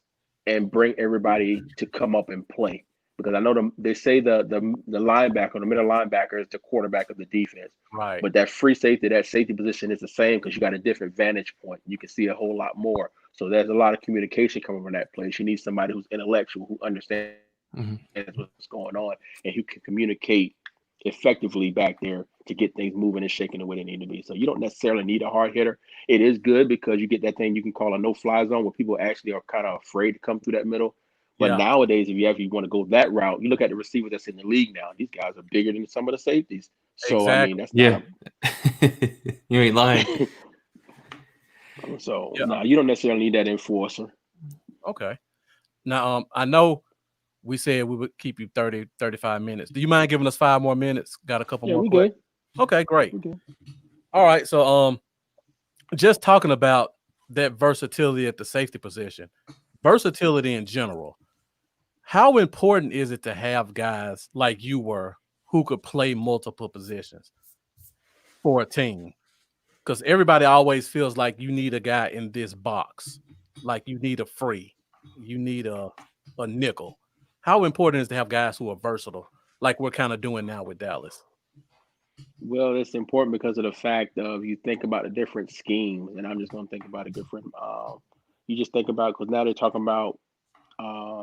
and bring everybody to come up and play. Because I know they say the linebacker, the middle linebacker, is the quarterback of the defense. Right. But that free safety, that safety position is the same because you got a different vantage point. You can see a whole lot more. So there's a lot of communication coming from that place. You need somebody who's intellectual, who understands hmm what's going on, and who can communicate effectively back there to get things moving and shaking the way they need to be. So you don't necessarily need a hard hitter. It is good because you get that thing you can call a no-fly zone where people actually are kind of afraid to come through that middle. But Yeah. nowadays, if you actually want to go that route, you look at the receivers that's in the league now. These guys are bigger than some of the safeties. So I mean, Exactly. that's not yeah. You ain't lying. a so Yeah. no, you don't necessarily need that enforcer. Okay. Now, I know we said we would keep you 30, 35 minutes. Do you mind giving us 5 more minutes? Got a couple Yeah, more we questions. good. Okay, great. We good. All right. So, just talking about that versatility at the safety position, versatility in general. How important is it to have guys like you were who could play multiple positions for a team? Because everybody always feels like you need a guy in this box, like you need a free, you need a nickel. How important is it to have guys who are versatile, like we're kind of doing now with Dallas? Well, it's important because of the fact of you think about the different schemes, and I'm just going to think about a different. You just think about because now they're talking about.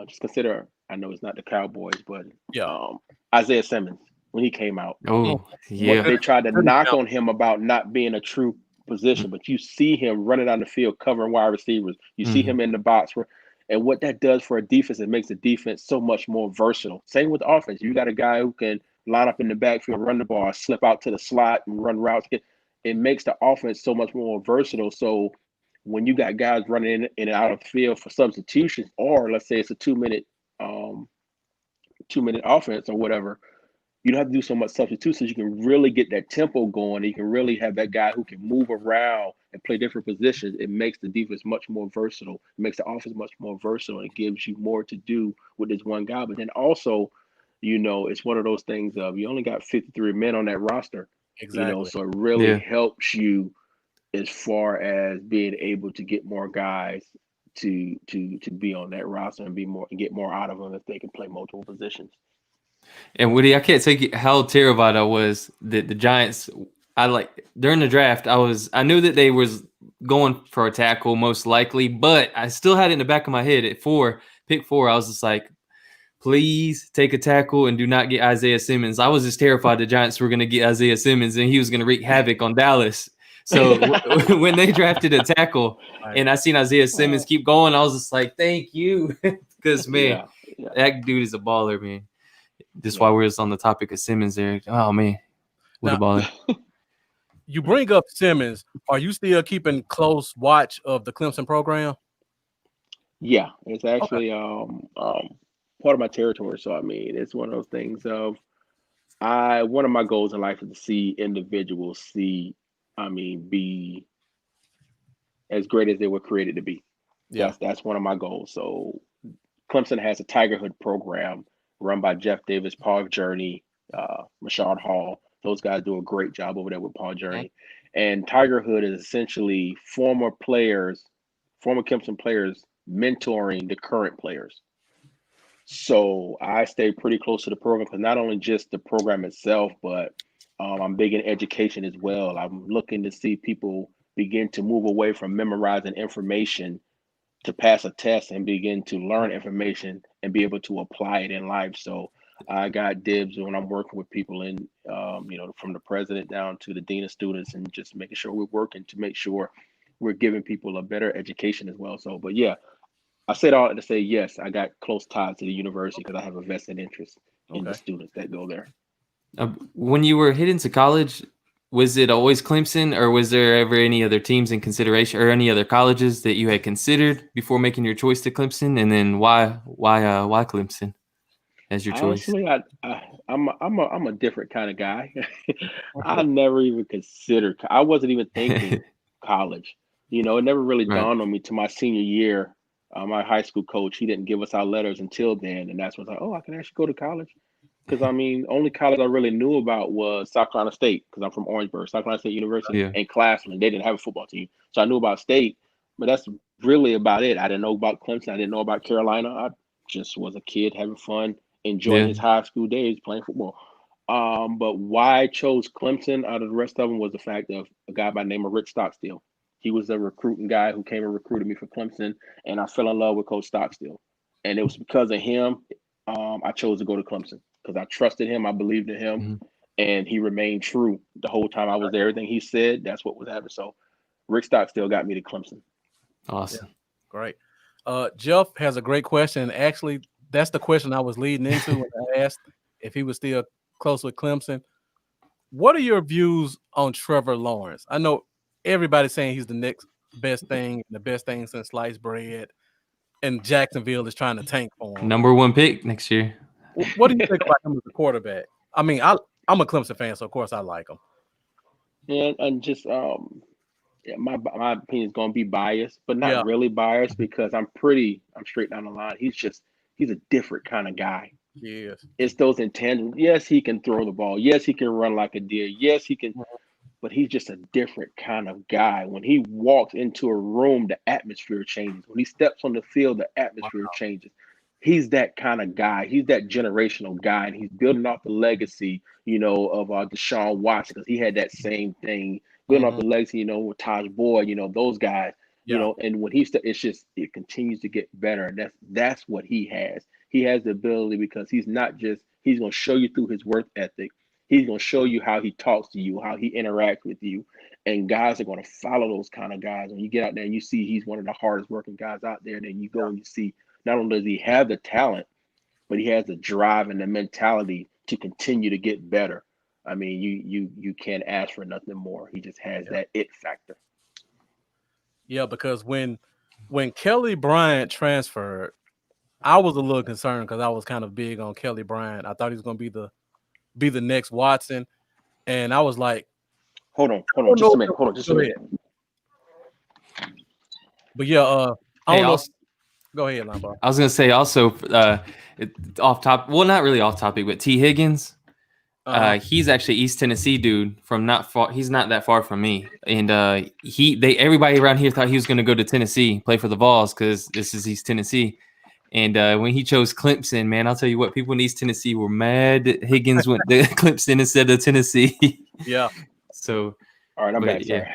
Just consider. I know it's not the Cowboys, but Yeah. um, Isaiah Simmons when he came out. Oh, What yeah. they tried to Good knock example. on him about not being a true position, but you see him running down the field covering wide receivers. You see hmm him in the box, and what that does for a defense, it makes the defense so much more versatile. Same with the offense. You got a guy who can line up in the backfield, run the ball, slip out to the slot, and run routes. It makes the offense so much more versatile. So when you got guys running in and out of the field for substitutions, or let's say it's a um, 2 minute offense or whatever, you don't have to do so much substitutions. You can really get that tempo going. You can really have that guy who can move around and play different positions. It makes the defense much more versatile. It makes the offense much more versatile. It gives you more to do with this one guy. But then also, it's one of those things of you only got 53 men on that roster, Exactly. so it really Yeah. helps you as far as being able to get more guys to be on that roster and be more and get more out of them if they can play multiple positions. And Woody, I can't take it how terrified I was that the Giants. I like during the draft. I knew that they was going for a tackle most likely, but I still had it in the back of my head at pick 4. I was just like, please take a tackle and do not get Isaiah Simmons. I was just terrified the Giants were going to get Isaiah Simmons and he was going to wreak havoc on Dallas. So when they drafted a tackle Right. and I seen Isaiah Simmons keep going, I was just like, thank you, because man, Yeah. that dude is a baller, man. Just Yeah. while we're just on the topic of Simmons there. Oh man, what a Now, baller. you bring up Simmons. Are you still keeping close watch of the Clemson program? Yeah, it's Okay. actually part of my territory. So I mean, it's one of those things of one of my goals in life is to see individuals be as great as they were created to be. Yeah. That's one of my goals. So Clemson has a Tigerhood program run by Jeff Davis, Paul Journey, Rashad Hall. Those guys do a great job over there with Paul Journey. And Tigerhood is essentially former Clemson players mentoring the current players. So I stay pretty close to the program because not only just the program itself, but I'm big in education as well. I'm looking to see people begin to move away from memorizing information to pass a test and begin to learn information and be able to apply it in life. So I got dibs when I'm working with people in, from the president down to the dean of students, and just making sure we're working to make sure we're giving people a better education as well. So, but yeah, I said all to say, yes, I got close ties to the university because I have a vested interest in the students that go there. When you were heading to college, was it always Clemson, or was there ever any other teams in consideration, or any other colleges that you had considered before making your choice to Clemson? And then why Clemson as your choice? Honestly, I'm a different kind of guy. I never even considered. I wasn't even thinking college. It never really dawned on me to my senior year. My high school coach, he didn't give us our letters until then, and that's when I was like, oh, I can actually go to college. Because only college I really knew about was South Carolina State, because I'm from Orangeburg, South Carolina State University, and Claflin. They didn't have a football team, so I knew about State, but that's really about it. I didn't know about Clemson. I didn't know about Carolina. I just was a kid having fun, enjoying his high school days playing football. But why I chose Clemson out of the rest of them was the fact of a guy by the name of Rick Stockstill. He was a recruiting guy who came and recruited me for Clemson, and I fell in love with Coach Stockstill. And it was because of him I chose to go to Clemson, because I trusted him, I believed in him, and he remained true the whole time I was there. Everything he said, that's what was happening. So Rick Stockstill got me to Clemson. Awesome. Yeah, great. Jeff has a great question. Actually, that's the question I was leading into when I asked if he was still close with Clemson. What are your views on Trevor Lawrence? I know everybody's saying he's the next best thing, the best thing since sliced bread, and Jacksonville is trying to tank for him. Number 1 pick next year. What do you think about him as a quarterback? I'm a Clemson fan, so of course I like him. And just my opinion is going to be biased, but not really biased, because I'm straight down the line. He's a different kind of guy. Yes. It's those intangibles. Yes, he can throw the ball. Yes, he can run like a deer. Yes, he can. But he's just a different kind of guy. When he walks into a room, the atmosphere changes. When he steps on the field, the atmosphere changes. He's that kind of guy. He's that generational guy, and he's building off the legacy, of Deshaun Watson, because he had that same thing. Building off the legacy, with Taj Boyd, those guys, and when it continues to get better. And that's what he has. He has the ability, because he's going to show you through his work ethic. He's going to show you how he talks to you, how he interacts with you. And guys are going to follow those kind of guys. When you get out there and you see he's one of the hardest working guys out there, then you go and you see not only does he have the talent, but he has the drive and the mentality to continue to get better. You can't ask for nothing more. He just has that it factor. Yeah, because when Kelly Bryant transferred, I was a little concerned, because I was kind of big on Kelly Bryant. I thought he was going to be the next Watson, and I was like, hold on just a minute. Go ahead. But yeah, I don't know. Go ahead, Lamar. I was gonna say also, off topic. Well, not really off topic, but T. Higgins. He's actually East Tennessee dude from not far. He's not that far from me, and everybody around here thought he was gonna go to Tennessee, play for the Vols, because this is East Tennessee. And when he chose Clemson, man, I'll tell you what, people in East Tennessee were mad that Higgins went to Clemson instead of Tennessee. Yeah. So, all right, I'm back. Sorry.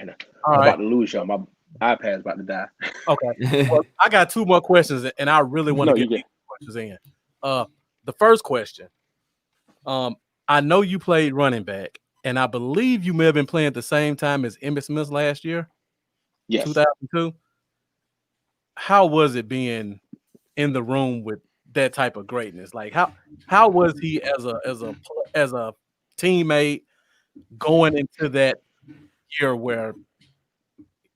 I'm about to lose y'all. My iPad's about to die. Okay. Well, I got 2 more questions, and I really want to get these questions in. The first question, I know you played running back, and I believe you may have been playing at the same time as Emmitt Smith last year. Yes. 2002. How was it being in the room with that type of greatness? Like how was he as a teammate going into that year where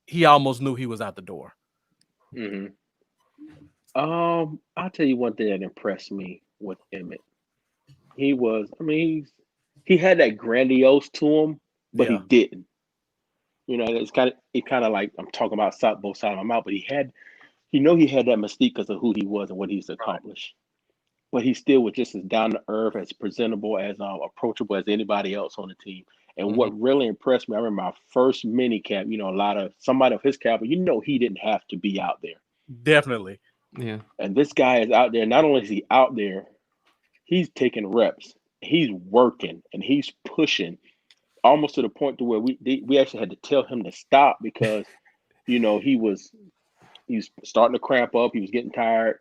he almost knew he was out the door? I'll tell you one thing that impressed me with Emmitt. He had that grandiose to him, but he didn't. it's kind of like I'm talking about both sides of my mouth, but he had that mystique because of who he was and what he's accomplished. But he still was just as down to earth, as presentable, as approachable as anybody else on the team. And what really impressed me, I remember my first mini camp. Somebody of his caliber, he didn't have to be out there. Definitely. Yeah. And this guy is out there. Not only is he out there, he's taking reps, he's working, and he's pushing almost to the point to where we actually had to tell him to stop because, he was starting to cramp up. He was getting tired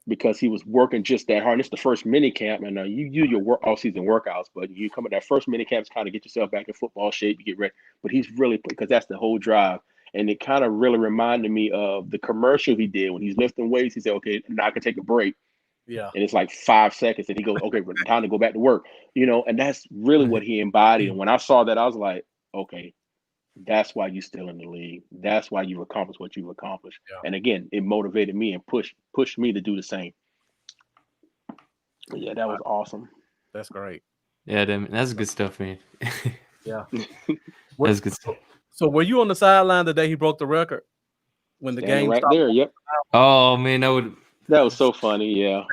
because he was working just that hard. And it's the first mini camp, and you do your all-season workouts, but you come at that first mini camp to kind of get yourself back in football shape, you get ready. But he's really, because that's the whole drive. And it kind of really reminded me of the commercial he did when he's lifting weights. He said, okay, now I can take a break. Yeah. And it's like 5 seconds, and he goes, okay, time to go back to work. And that's really what he embodied. And when I saw that, I was like, okay, that's why you're still in the league. That's why you've accomplished what you've accomplished. Yeah. And again, it motivated me and pushed me to do the same. But yeah, that was awesome. That's great. Yeah, that's good stuff, man. Yeah. That's good stuff. So were you on the sideline the day he broke the record? When the game right stopped? there, yep. Oh man, that was so funny, yeah.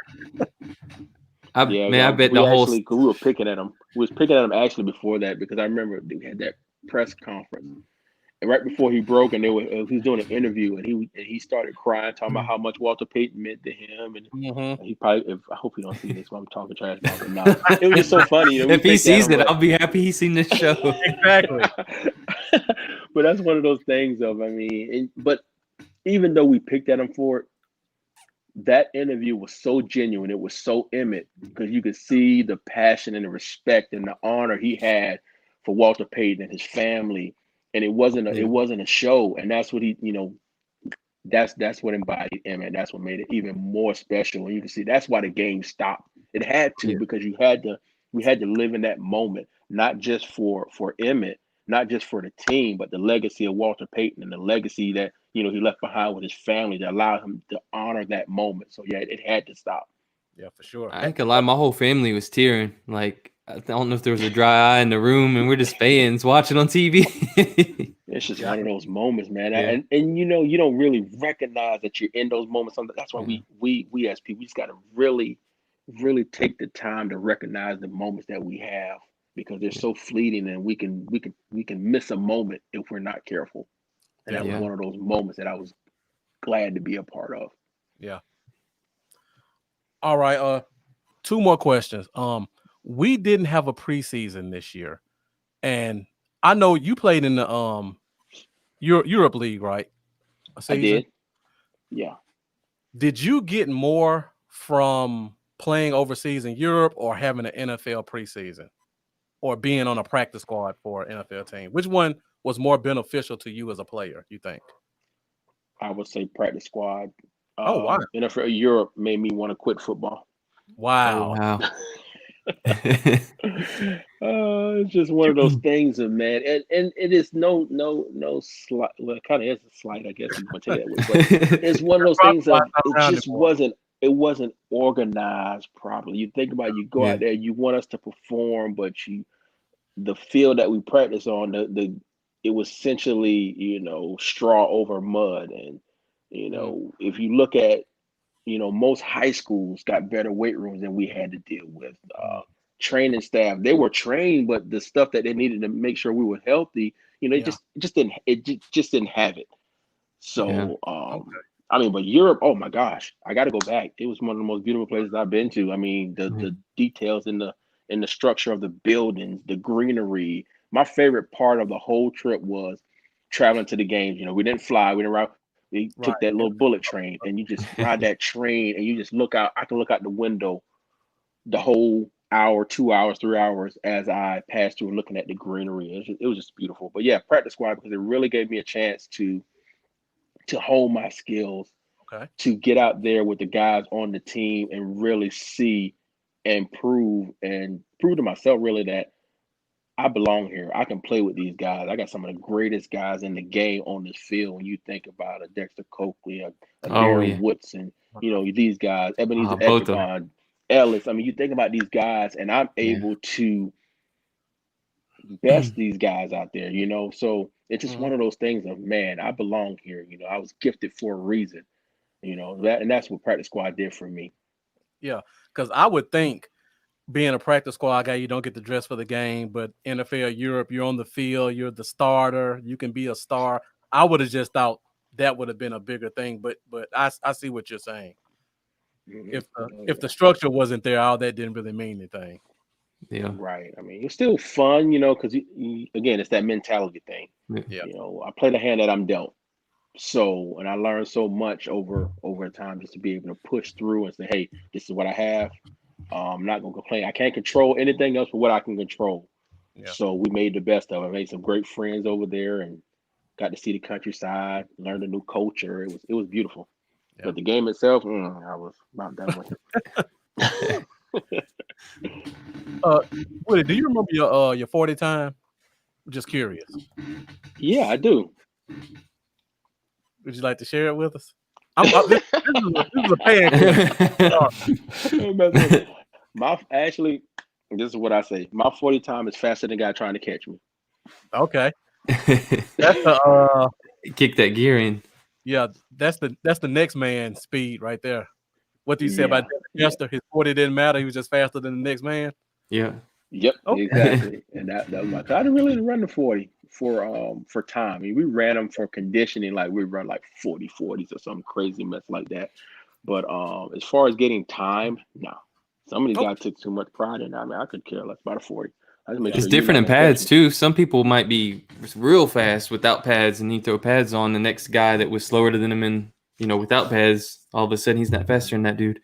I bet the whole we were picking at him. We was picking at him actually before that because I remember we had that press conference. And right before he broke, and he was doing an interview, and he started crying, talking about how much Walter Payton meant to him, and he probably. I hope he don't see this. While I'm talking trash about him now. It was just so funny. If he sees it, I'll be happy he's seen this show. Exactly. But that's one of those things but even though we picked at him for it, that interview was so genuine. It was so Emmett because you could see the passion and the respect and the honor he had for Walter Payton and his family. And it wasn't a show, and that's what that's what embodied Emmett. That's what made it even more special. And you can see that's why the game stopped. It had to because we had to live in that moment, not just for Emmett, not just for the team, but the legacy of Walter Payton and the legacy that he left behind with his family that allowed him to honor that moment. So yeah, it had to stop. Yeah, for sure. I ain't gonna lie, my whole family was tearing. Like, I don't know if there was a dry eye in the room, and we're just fans watching on TV. It's just one of those moments, man. Yeah. And you don't really recognize that you're in those moments. That's why we as people, we just got to really, really take the time to recognize the moments that we have because they're so fleeting, and we can miss a moment if we're not careful. And that was one of those moments that I was glad to be a part of. Yeah. All right. 2 more questions. We didn't have a preseason this year, and I know you played in the Europe League, right? I did. Yeah. Did you get more from playing overseas in Europe or having an NFL preseason, or being on a practice squad for an NFL team? Which one was more beneficial to you as a player, you think? I would say practice squad. Oh, wow. NFL Europe made me want to quit football. Wow. Oh, wow. It's just one of those things, man. And it is no slight. Well, it kind of is a slight, I guess you want to take that way. But it's one of those things that it wasn't organized properly. You think about it, you go out there, you want us to perform, but the field that we practice on, it was essentially, straw over mud. And, if you look at, most high schools got better weight rooms than we had to deal with. Training staff, they were trained, but the stuff that they needed to make sure we were healthy, it just didn't have it. So, but Europe, oh my gosh, I got to go back. It was one of the most beautiful places I've been to. I mean, the details in the structure of the buildings, the greenery. My favorite part of the whole trip was traveling to the games. We didn't fly, we didn't ride. We took that little bullet train, and you just ride that train, and you just look out. I can look out the window the whole hour, 2 hours, 3 hours as I passed through looking at the greenery. It was just beautiful. But yeah, practice squad, because it really gave me a chance to hone my skills, to get out there with the guys on the team and really see and prove to myself really that I belong here. I can play with these guys. I got some of the greatest guys in the game on this field. When you think about a Dexter Coakley, a Darren Woodson, these guys, Ebenezer Echelon, Ellis. I mean, you think about these guys, and I'm able to best these guys out there, So It's just one of those things of, man, I belong here. I was gifted for a reason. That's what practice squad did for me. Yeah, because I would think being a practice squad guy, you don't get to dress for the game, but NFL Europe, you're on the field, you're the starter, you can be a star. I would have just thought that would have been a bigger thing, but I see what you're saying. If the structure wasn't there, all that didn't really mean anything. Yeah. Right. I mean, it's still fun, because again, it's that mentality thing. Yeah. I play the hand that I'm dealt. So, and I learned so much over time just to be able to push through and say, hey, this is what I have. I'm not going to complain. I can't control anything else but what I can control. Yeah. So we made the best of it. I made some great friends over there and got to see the countryside, learned a new culture. It was beautiful. Yeah. But the game itself, I was about done with it. Woody, do you remember your 40 time? Just curious. Yeah, I do. Would you like to share it with us? This is a pan. Actually, this is what I say. My 40 time is faster than a guy trying to catch me. Okay. That's kick that gear in. Yeah, that's the next man's speed right there. What do you say about Dantzler? His 40 didn't matter. He was just faster than the next man. Yeah. Yep. Okay. Exactly. And that was my. I didn't really run the 40 for time. I mean, we ran them for conditioning, like we run like 40s or some crazy mess like that. But as far as getting time, no. Some of these guys took too much pride in that. I mean, I could care less about a 40. It's different in pads too. Some people might be real fast without pads, and you throw pads on the next guy that was slower than him, and without pads, all of a sudden he's not faster than that dude.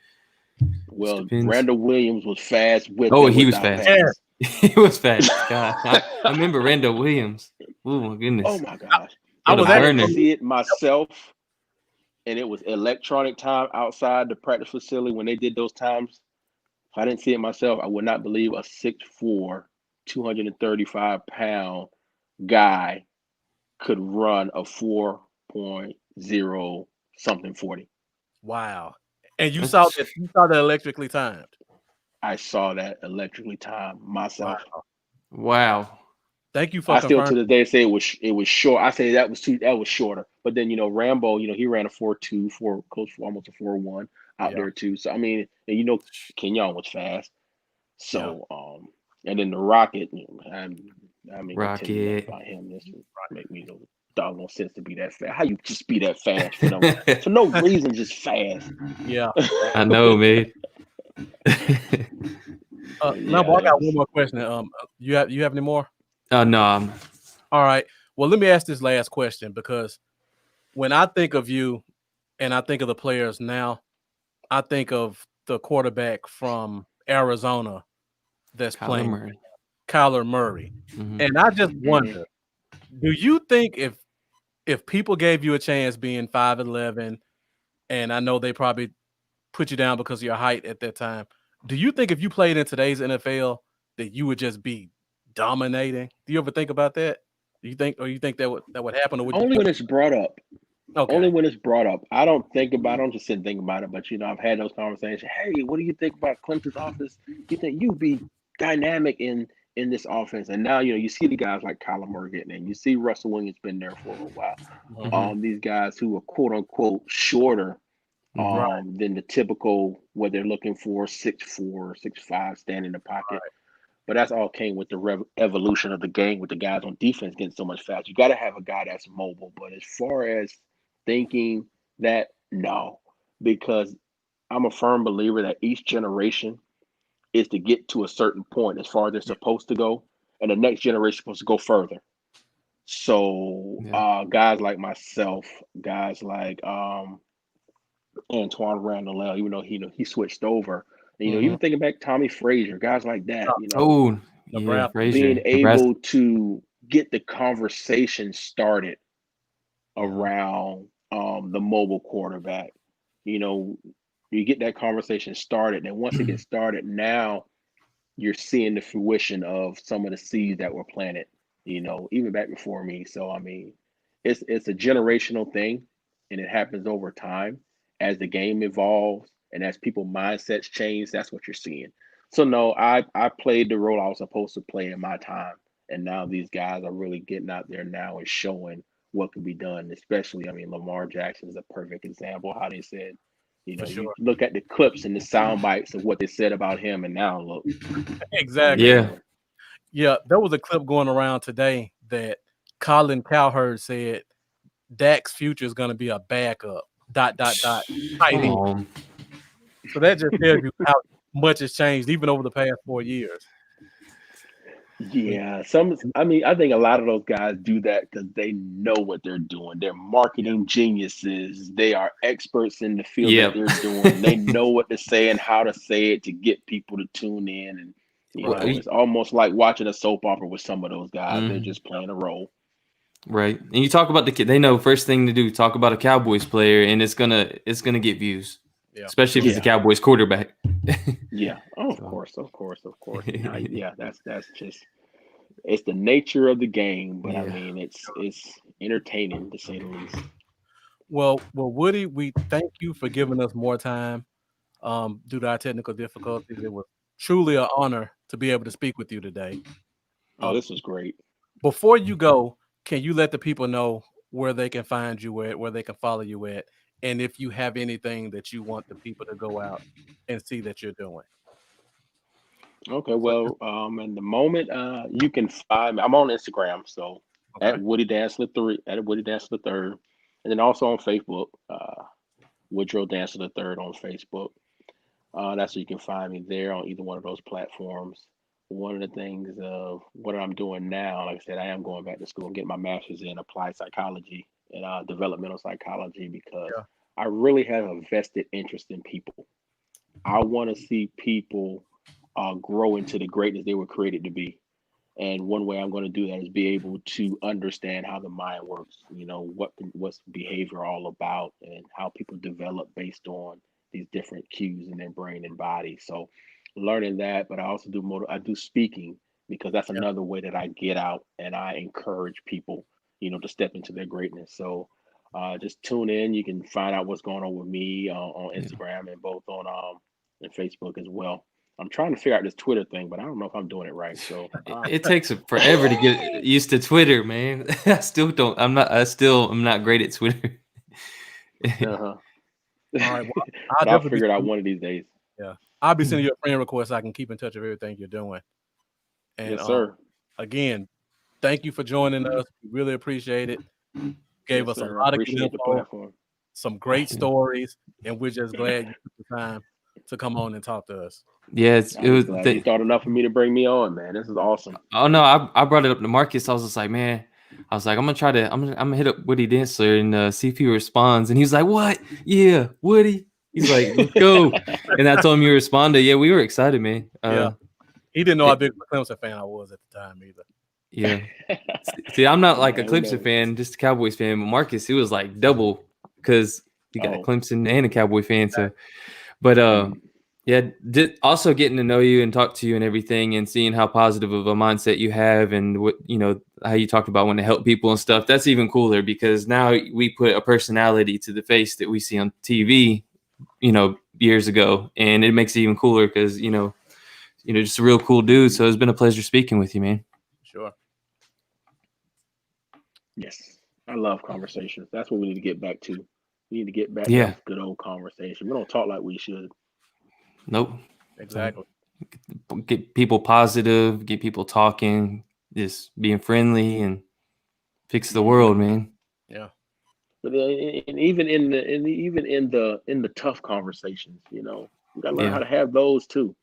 Well, Randall Williams was fast with. Oh, he was fast. Yeah. He was fast. God, I remember Randall Williams. Oh my goodness. Oh my gosh. I didn't see it myself, and it was electronic time outside the practice facility when they did those times. If I didn't see it myself, I would not believe a 6'4", 235-pound guy could run a 4.0 something 40. Wow. And you saw that electrically timed. I saw that electrically timed myself. Wow. Thank you for I still to this day say it was short. I say that was shorter. But then Rambo, he ran a 4.2, close to almost a 4.1 out there too. So I mean, and Kenyon was fast. So and then the Rocket, I mean Rocket about him. This would make me no doggone sense to be that fast. How you just be that fast for no reason, just fast? Yeah, I know, man. Lambo, I got one more question. You have any more? No. All right. Well, let me ask this last question, because when I think of you and I think of the players now, I think of the quarterback from Arizona that's playing, Kyler Murray. Mm-hmm. And I just wonder, do you think if people gave you a chance being 5'11", and I know they probably put you down because of your height at that time, do you think if you played in today's NFL that you would just be dominating? Do you ever think about that? Do you think that would happen? Or would only when it's brought up? Okay. Only when it's brought up. I don't just sit and think about it, but I've had those conversations. Hey, what do you think about Clemson's offense? You think you'd be dynamic in this offense? And now you see the guys like Kyler Murray getting in. You see Russell Williams been there for a while. Mm-hmm. These guys who are quote unquote shorter than the typical, what they're looking for, 6'4", 6'5", stand in the pocket. Right. But that's all came with the evolution of the game, with the guys on defense getting so much faster. You got to have a guy that's mobile. But as far as thinking that, no, because I'm a firm believer that each generation is to get to a certain point as far as they're supposed to go, and the next generation is supposed to go further. So guys like myself, guys like Antoine Randall, even though he switched over, even thinking back Tommy Frazier, guys like that, being able to get the conversation started around the mobile quarterback. You get that conversation started, and once it gets started, now you're seeing the fruition of some of the seeds that were planted, even back before me. So I mean, it's a generational thing, and it happens over time as the game evolves and as people's mindsets change. That's what you're seeing. So no, I played the role I was supposed to play in my time, And now these guys are really getting out there now and showing what can be done. Especially, I mean, Lamar Jackson is a perfect example. How they said, For you sure. look at the clips and the sound bites of what they said about him, and now look. Exactly. Yeah. Yeah, there was a clip going around today that Colin Cowherd said Dak's future is going to be a backup. ... Tight Come end. on. So that just tells you how much has changed even over the past 4 years. Yeah, I think a lot of those guys do that because they know what they're doing. They're marketing geniuses. They are experts in the field that Yep. they're doing. They know what to say and how to say it to get people to tune in. And it's almost like watching a soap opera with some of those guys. They're just playing a role. Right. And you talk about the kid, they know first thing to do, talk about a Cowboys player, and it's gonna get views. Yeah. Especially if he's a Cowboys quarterback. Yeah. Oh, of course. Yeah, that's just it's the nature of the game, but I mean it's entertaining to say the least. Well, Woody, we thank you for giving us more time due to our technical difficulties. It was truly an honor to be able to speak with you today. Oh, this was great. Before you go, can you let the people know where they can find you at, where they can follow you at, and if you have anything that you want the people to go out and see that you're doing? Okay, well, in the moment, you can find me. I'm on Instagram, so at Woody Dantzler 3, at Woody Dantzler 3rd, and then also on Facebook, Woodrow Dantzler 3rd on Facebook. That's where you can find me there on either one of those platforms. One of the things of what I'm doing now, like I said, I am going back to school and getting my master's in applied psychology and developmental psychology because I really have a vested interest in people. I want to see people grow into the greatness they were created to be. And one way I'm going to do that is be able to understand how the mind works, what's behavior all about and how people develop based on these different cues in their brain and body. So learning that, but I also I do speaking because that's another way that I get out and I encourage people, to step into their greatness. So just tune in. You can find out what's going on with me on Instagram and both on and Facebook as well. I'm trying to figure out this Twitter thing, but I don't know if I'm doing it right. So it takes forever to get used to Twitter, man. I still don't. I'm not great at Twitter. All right, well, I'll figure it out one of these days. Yeah, I'll be sending you a friend request so I can keep in touch with everything you're doing. And yes, sir. Again, thank you for joining us. We really appreciate it. Gave us a lot of good info, some great stories, and we're just glad you took the time to come on and talk to us. Yeah, you thought enough for me to bring me on, man. This is awesome. Oh no, I brought it up to Marcus. I was just like, man, I'm gonna hit up Woody Dantzler and see if he responds. And he's like, what? Yeah, Woody. He's like, let's go. And I told him you responded. Yeah, we were excited, man. He didn't know how big of a Clemson fan I was at the time either. Yeah. See, I'm not like a Clemson fan, just a Cowboys fan. But Marcus, he was like double because he got a Clemson and a Cowboy fan. So, but yeah, also getting to know you and talk to you and everything and seeing how positive of a mindset you have and what, how you talked about wanting to help people and stuff. That's even cooler because now we put a personality to the face that we see on TV, years ago. And it makes it even cooler because, just a real cool dude. So it's been a pleasure speaking with you, man. Sure. Yes. I love conversations. That's what we need to get back to. We need to get back to good old conversation. We don't talk like we should. Nope. Exactly. Get people positive, get people talking, just being friendly and fix the world, man. Yeah. But even in the tough conversations, we gotta learn how to have those too.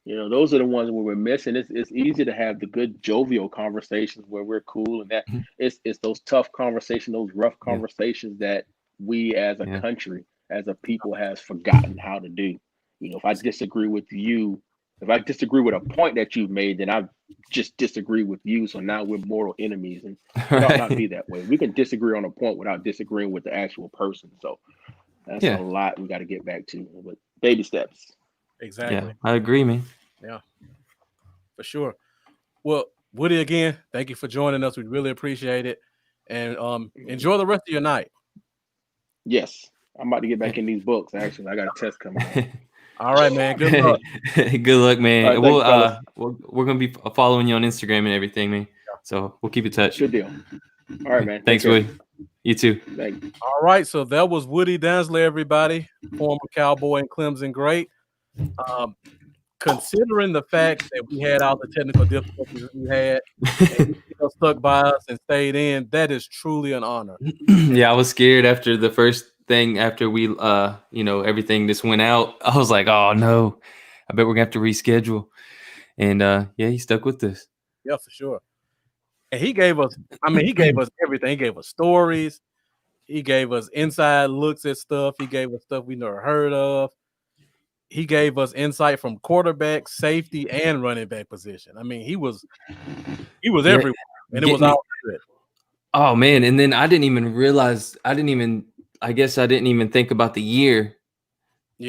Those are the ones where we're missing. It's easy to have the good jovial conversations where we're cool and that it's those tough conversations, those rough conversations that we as a country, as a people has forgotten how to do. If I disagree with you, if I disagree with a point that you've made, then I just disagree with you. So now we're mortal enemies, and it ought not be that way. We can disagree on a point without disagreeing with the actual person. So that's a lot we got to get back to, but baby steps. Exactly. Yeah, I agree, man. Yeah, for sure. Well, Woody, again, thank you for joining us. We really appreciate it, and enjoy the rest of your night. Yes, I'm about to get back in these books. Actually, I got a test coming up. All right, man. Good luck. Good luck, man. All right, thanks, fellas. We're gonna be following you on Instagram and everything, man. So we'll keep in touch. Good deal. All right, man. Thanks, Take care. Woody. You too. Thank you. All right, so that was Woody Danzler, everybody, former Cowboy and Clemson great. Considering the fact that we had all the technical difficulties that we had, and he still stuck by us and stayed in, that is truly an honor. Yeah, I was scared after the first thing after we everything just went out. I was like, oh no, I bet we're gonna have to reschedule. And yeah, he stuck with us. Yeah, for sure. And he gave us everything. He gave us stories. He gave us inside looks at stuff. He gave us stuff we never heard of. He gave us insight from quarterback, safety, and running back position. I mean, he was everywhere, and it was all good. Oh man, and then I didn't even think about the year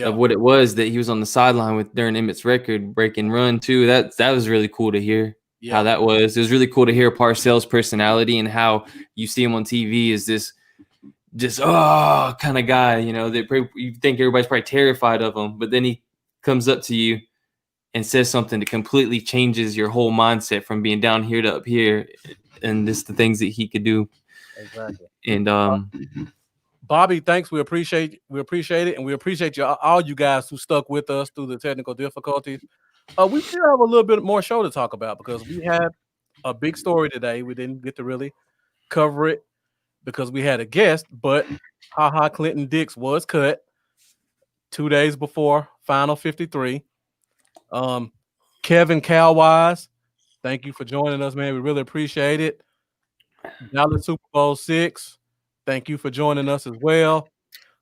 of what it was that he was on the sideline with during Emmett's record breaking run too. That was really cool to hear how that was. It was really cool to hear Parcells' personality and how you see him on TV as this just kind of guy, that you think everybody's probably terrified of him, but then he comes up to you and says something that completely changes your whole mindset from being down here to up here, and just the things that he could do. Exactly. And Bobby, thanks. We appreciate it, and we appreciate all you guys who stuck with us through the technical difficulties. We still have a little bit more show to talk about because we had a big story today. We didn't get to really cover it because we had a guest, but Clinton Dix was cut 2 days before Final 53. Kevin Cowboys, thank you for joining us, man. We really appreciate it. Dallas Super Bowl 6, thank you for joining us as well.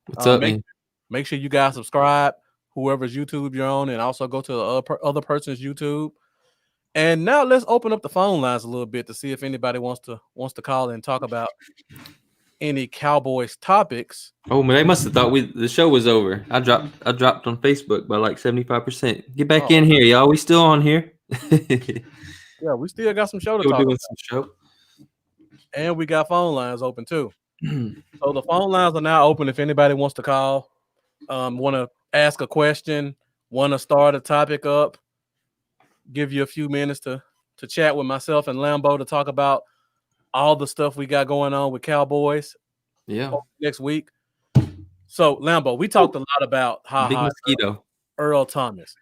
What's up, man? Make sure you guys subscribe, whoever's YouTube you're on, and also go to the other person's YouTube. And now let's open up the phone lines a little bit to see if anybody wants to call and talk about any Cowboys topics. Oh, man, they must have thought the show was over. I dropped on Facebook by like 75%. Get back in here, y'all. We still on here. Yeah, we still got some show to talk about. Some show. And we got phone lines open too. So the phone lines are now open if anybody wants to call, want to ask a question, want to start a topic up, give you a few minutes to chat with myself and Lambo to talk about all the stuff we got going on with Cowboys. Yeah. Next week. So Lambo, we talked a lot about Big mosquito. Earl Thomas.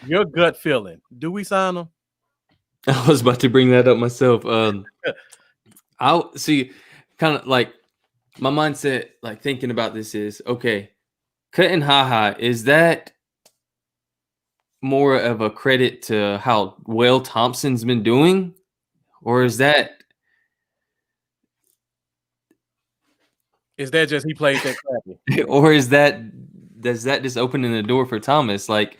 Your gut feeling. Do we sign him? I was about to bring that up myself. I'll see kind of like my mindset, like thinking about this is okay, cutting is that more of a credit to how well Thompson's been doing, or is that just he played that crappy? Or does that just opening the door for Thomas? Like,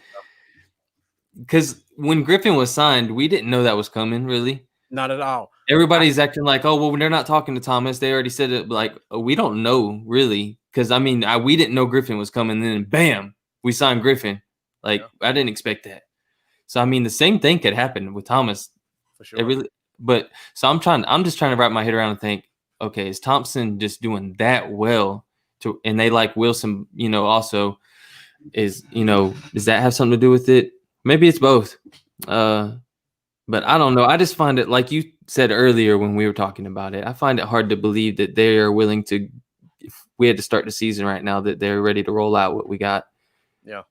because when Griffin was signed, we didn't know that was coming, really. Not at all. Everybody's acting like, oh, well, they're not talking to Thomas. They already said it. Like, we don't know, really. Because, I mean, we didn't know Griffin was coming. Then, bam, we signed Griffin. Like, I didn't expect that. So, I mean, the same thing could happen with Thomas. For sure. So I'm just trying to wrap my head around and think, okay, is Thompson just doing that well? And they like Wilson, also does that have something to do with it? Maybe it's both. But I don't know. I just find it, like you said earlier when we were talking about it, I find it hard to believe that they are willing to, if we had to start the season right now, that they're ready to roll out what we got. Yeah.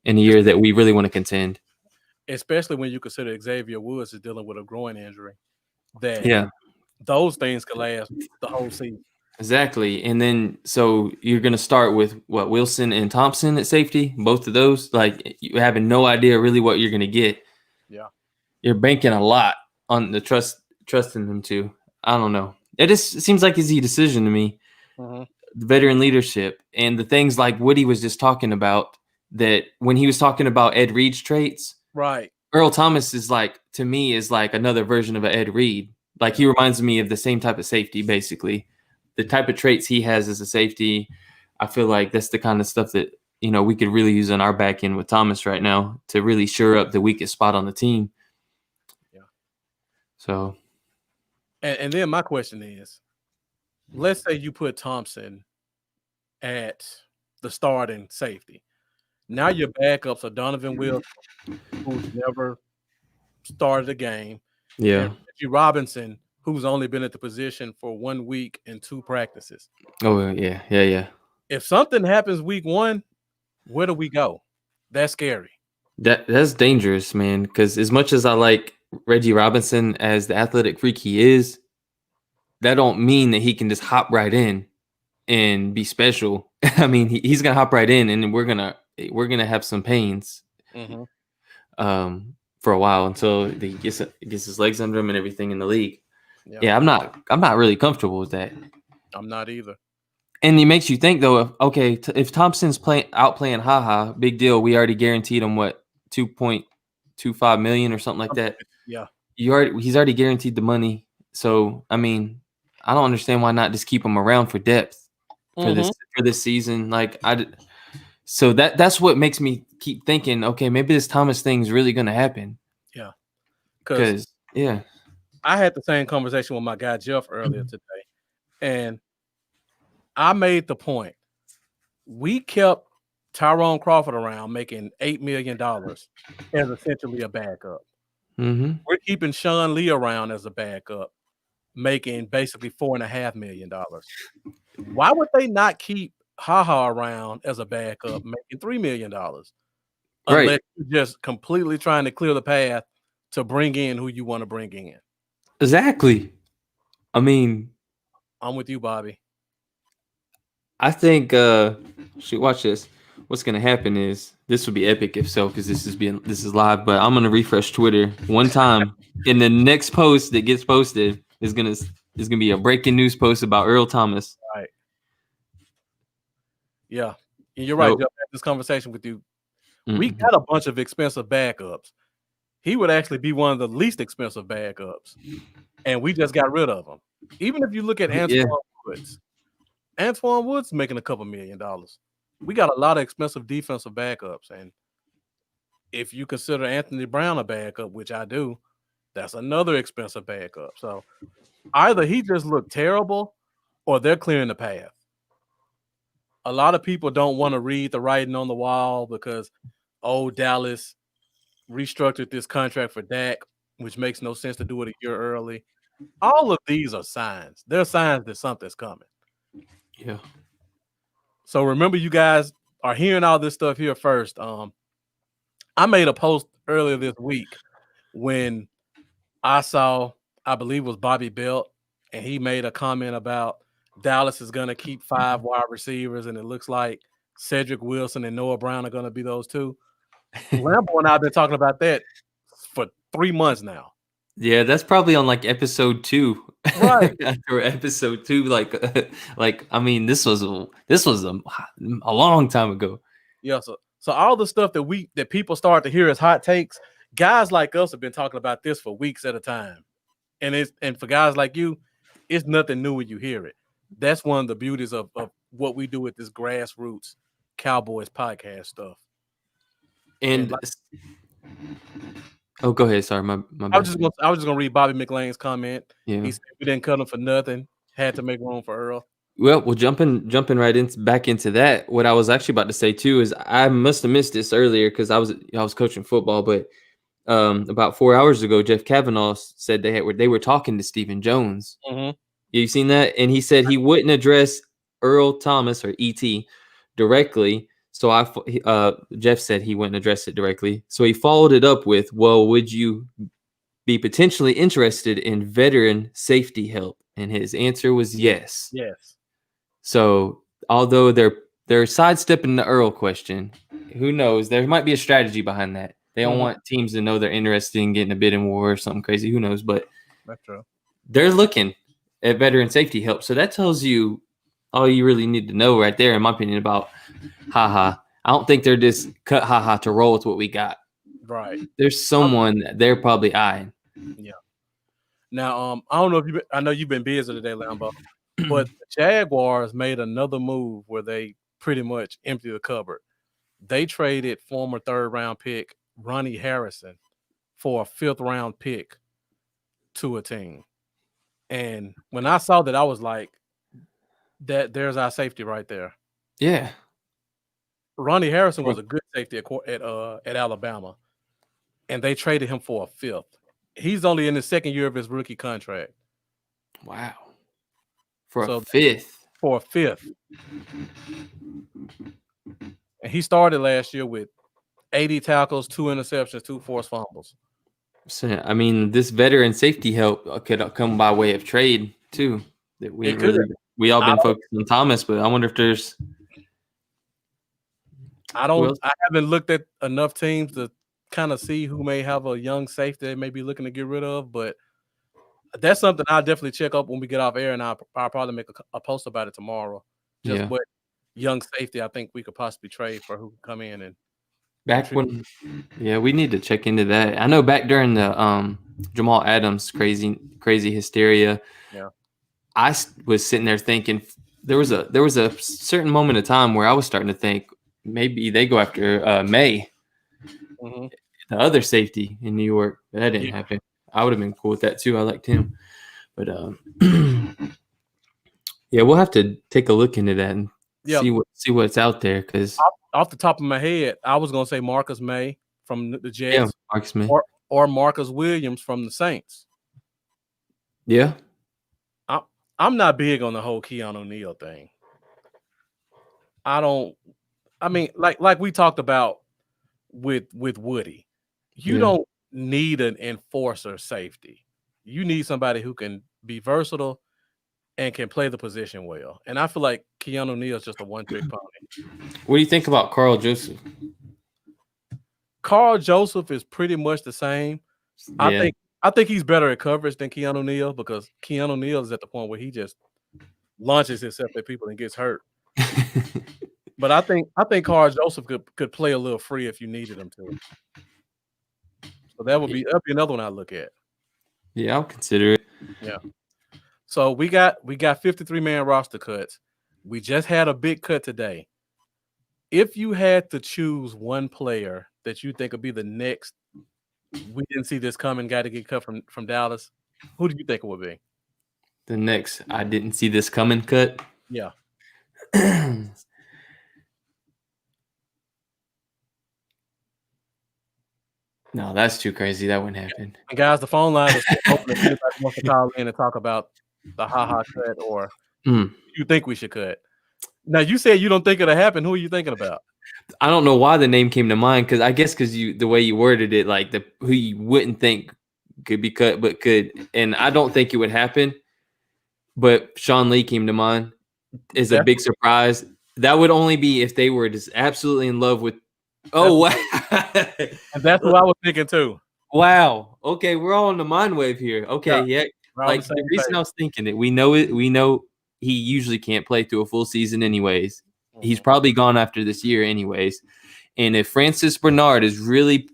In a year that we really want to contend. Especially when you consider Xavier Woods is dealing with a groin injury. Those things could last the whole season. Exactly. And then, so you're going to start with Wilson and Thompson at safety, both of those, like you having no idea really what you're going to get. Yeah. You're banking a lot on the trusting them to. I don't know. It seems like easy decision to me. Mm-hmm. The veteran leadership and the things like Woody was just talking about, that when he was talking about Ed Reed's traits, right? Earl Thomas is like, to me, is like another version of an Ed Reed. Like he reminds me of the same type of safety, basically. The type of traits he has as a safety, I feel like that's the kind of stuff that, we could really use on our back end with Thomas right now to really shore up the weakest spot on the team. Yeah. So. And then my question is, let's say you put Thompson at the starting safety. Now your backups are Donovan Wilson, who's never started a game, Yeah. and Reggie Robinson, who's only been at the position for 1 week and 2 practices. Oh yeah. If something happens week 1, where do we go? That's scary. That's dangerous, man. Because as much as I like Reggie Robinson as the athletic freak he is, that don't mean that he can just hop right in and be special. I mean, he's gonna hop right in, and we're gonna have some pains for a while until he gets his legs under him and everything in the league. Yeah, I'm not really comfortable with that. I'm not either. And it makes you think though, if Thompson's playing haha, big deal. We already guaranteed him what 2.25 million or something like that. Yeah, He's already guaranteed the money. So I mean, I don't understand why not just keep him around for depth for this season. So that's what makes me keep thinking, okay, maybe this Thomas thing is really going to happen. Yeah, because I had the same conversation with my guy Jeff earlier today, and I made the point. We kept Tyrone Crawford around making $8 million as essentially a backup. Mm-hmm. We're keeping Sean Lee around as a backup, making basically $4.5 million. Why would they not keep Haha around as a backup, making $3 million? Unless you're just completely trying to clear the path to bring in who you want to bring in. Exactly. I mean, I'm with you, Bobby. I think watch this. What's gonna happen is this will be epic if so, because this is live, but I'm gonna refresh Twitter one time and the next post that gets posted is gonna be a breaking news post about Earl Thomas. Right. Yeah. And you're right, Jeff. I had this conversation with you. We got a bunch of expensive backups. He would actually be one of the least expensive backups. And we just got rid of him. Even if you look at Antoine Woods making a couple $1 million. We got a lot of expensive defensive backups. And if you consider Anthony Brown a backup, which I do, that's another expensive backup. So either he just looked terrible or they're clearing the path. A lot of people don't want to read the writing on the wall because, Dallas restructured this contract for Dak, which makes no sense to do it a year early. All of these are signs. They're signs that something's coming. Yeah. So remember, you guys are hearing all this stuff here first. I made a post earlier this week when I saw, I believe it was Bobby Belt, and he made a comment about Dallas is going to keep 5 wide receivers, and it looks like Cedric Wilson and Noah Brown are going to be those 2. Lambo and I have been talking about that for 3 months now. Yeah, that's probably on like episode 2, right? Or episode 2, like I mean, this was a long time ago. Yeah, so all the stuff that people start to hear as hot takes, guys like us have been talking about this for weeks at a time, and for guys like you, it's nothing new when you hear it. That's one of the beauties of what we do with this grassroots Cowboys podcast stuff. And oh, go ahead. Sorry, my bad. I was just gonna read Bobby McLean's comment. Yeah. He said we didn't cut him for nothing. Had to make room for Earl. Well, jumping right back into that. What I was actually about to say too is I must have missed this earlier because I was coaching football, but about 4 hours ago, Jeff Kavanaugh said they were talking to Stephen Jones. Mm-hmm. You seen that? And he said he wouldn't address Earl Thomas or ET directly. So Jeff said he wouldn't address it directly. So he followed it up with, well, would you be potentially interested in veteran safety help? And his answer was yes. Yes. So although they're sidestepping the Earl question, who knows? There might be a strategy behind that. They don't want teams to know they're interested in getting a bidding war or something crazy. Who knows? But that's true. They're looking at veteran safety help. So that tells you all you really need to know right there, in my opinion, about haha. I don't think they're just cut haha to roll with what we got. Right. There's someone that they're probably eyeing. Yeah. Now, I don't know if I know you've been busy today, Lambo, but the Jaguars made another move where they pretty much emptied the cupboard. They traded former 3rd round pick Ronnie Harrison for a 5th round pick to a team. And when I saw that, I was like, there's our safety right there. Yeah. Ronnie Harrison was a good safety at Alabama, and they traded him for a fifth. He's only in the second year of his rookie contract. Wow. For a fifth. For a fifth. And he started last year with 80 tackles, 2 interceptions, 2 forced fumbles. So, I mean, this veteran safety help could come by way of trade too. That we all been focused on Thomas, but I wonder if there's. I haven't looked at enough teams to kind of see who may have a young safety they may be looking to get rid of, but that's something I'll definitely check up when we get off air, and I'll probably make a post about it tomorrow. What young safety I think we could possibly trade for who can come in and we need to check into that. I know back during the Jamal Adams crazy hysteria, I was sitting there thinking there was a certain moment of time where I was starting to think maybe they go after May, the other safety in New York. But that didn't happen. I would have been cool with that too. I liked him, but we'll have to take a look into that and see what's out there. Because off the top of my head, I was gonna say Marcus May from the Jets, Marcus May, or Marcus Williams from the Saints. Yeah, I'm not big on the whole Keanu Neal thing. I mean, like we talked about with Woody, you don't need an enforcer safety. You need somebody who can be versatile and can play the position well. And I feel like Keanu Neal is just a one-trick pony. What do you think about Carl Joseph? Carl Joseph is pretty much the same. I think he's better at coverage than Keanu Neal, because Keanu Neal is at the point where he just launches himself at people and gets hurt. But I think Carl Joseph could play a little free if you needed him to. So that'd be another one I look at. Yeah, I'll consider it. Yeah. So we got 53-man roster cuts. We just had a big cut today. If you had to choose one player that you think would be the next, we didn't see this coming, got to get cut from Dallas, who do you think it would be? The next, I didn't see this coming cut? Yeah. No, that's too crazy. That wouldn't happen. And guys, the phone line is open if anybody wants to call in and talk about the ha-ha cut, or you think we should cut. Now, you said you don't think it'll happen. Who are you thinking about? I don't know why the name came to mind, because I guess the way you worded it, like who you wouldn't think could be cut but could, and I don't think it would happen. But Sean Lee came to mind is a big surprise. That would only be if they were just absolutely in love with. Oh, wow. And that's what I was thinking too. Wow. Okay, we're all on the mind wave here. Okay, yeah. Like the reason I was thinking it, we know he usually can't play through a full season anyways. He's probably gone after this year anyways. And if Francis Bernard is really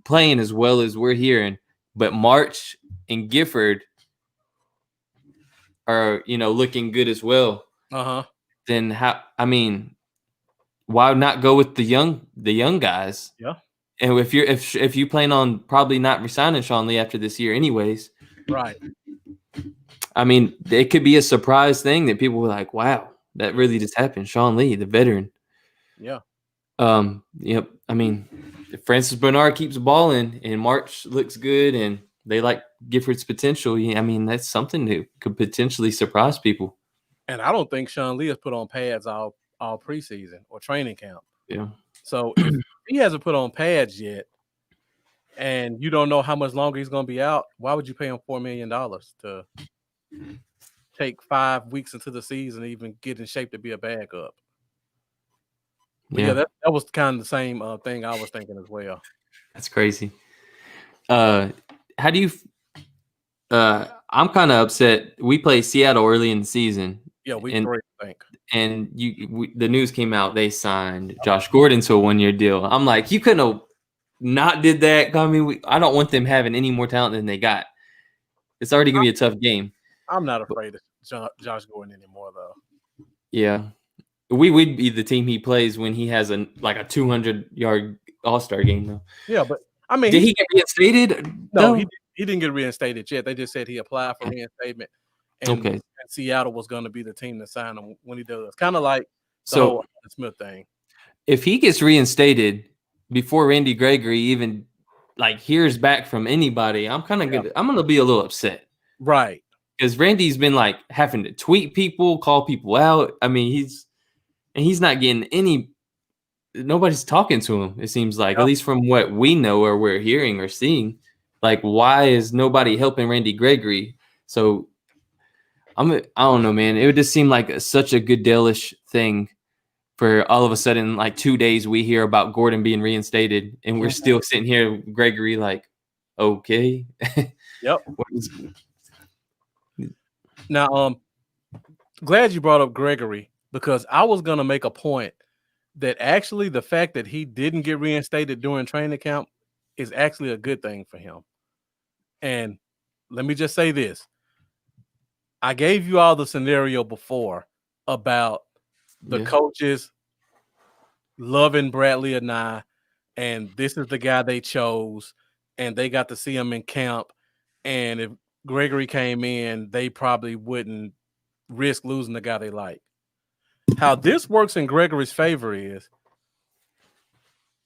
playing as well as we're hearing, but March and Gifford are, looking good as well, then why not go with the young guys? Yeah. And if you plan on probably not resigning Sean Lee after this year anyways. Right. I mean, it could be a surprise thing that people were like, wow, that really just happened. Sean Lee, the veteran. Yeah. Yep. I mean, if Francis Bernard keeps balling and March looks good and they like Gifford's potential, I mean, that's something that could potentially surprise people. And I don't think Sean Lee has put on pads all preseason or training camp. Yeah. So if he hasn't put on pads yet, and you don't know how much longer he's going to be out, why would you pay him $4 million to take 5 weeks into the season to even get in shape to be a backup? But yeah, that was kind of the same thing I was thinking as well. That's crazy. How do you? I'm kind of upset. We play Seattle early in the season. Yeah, we three, I think. And the news came out. They signed Josh Gordon to a 1-year deal. I'm like, you couldn't have not did that. I mean, I don't want them having any more talent than they got. It's already gonna be a tough game. I'm not afraid of Josh Gordon anymore, though. Yeah, we'd be the team he plays when he has a 200-yard All-Star game, though. Yeah, but I mean, did he get reinstated? No, he didn't get reinstated yet. They just said he applied for reinstatement, and Seattle was going to be the team to sign him when he does. Kind of like the whole Smith thing. if he gets reinstated before Randy Gregory even like hears back from anybody, I'm gonna be a little upset. Right. Because Randy's been like having to tweet people, call people out. I mean, he's not getting nobody's talking to him, it seems like, at least from what we know or we're hearing or seeing. Like, why is nobody helping Randy Gregory? So I don't know, man. It would just seem like such a Goodell-ish thing for all of a sudden, like 2 days, we hear about Gordon being reinstated, and we're still sitting here, Gregory, like, okay. Yep. Now, glad you brought up Gregory, because I was gonna make a point that actually the fact that he didn't get reinstated during training camp is actually a good thing for him. And let me just say this. I gave you all the scenario before about the coaches loving Bradley and I, and this is the guy they chose, and they got to see him in camp. And if Gregory came in, they probably wouldn't risk losing the guy they like. How this works in Gregory's favor is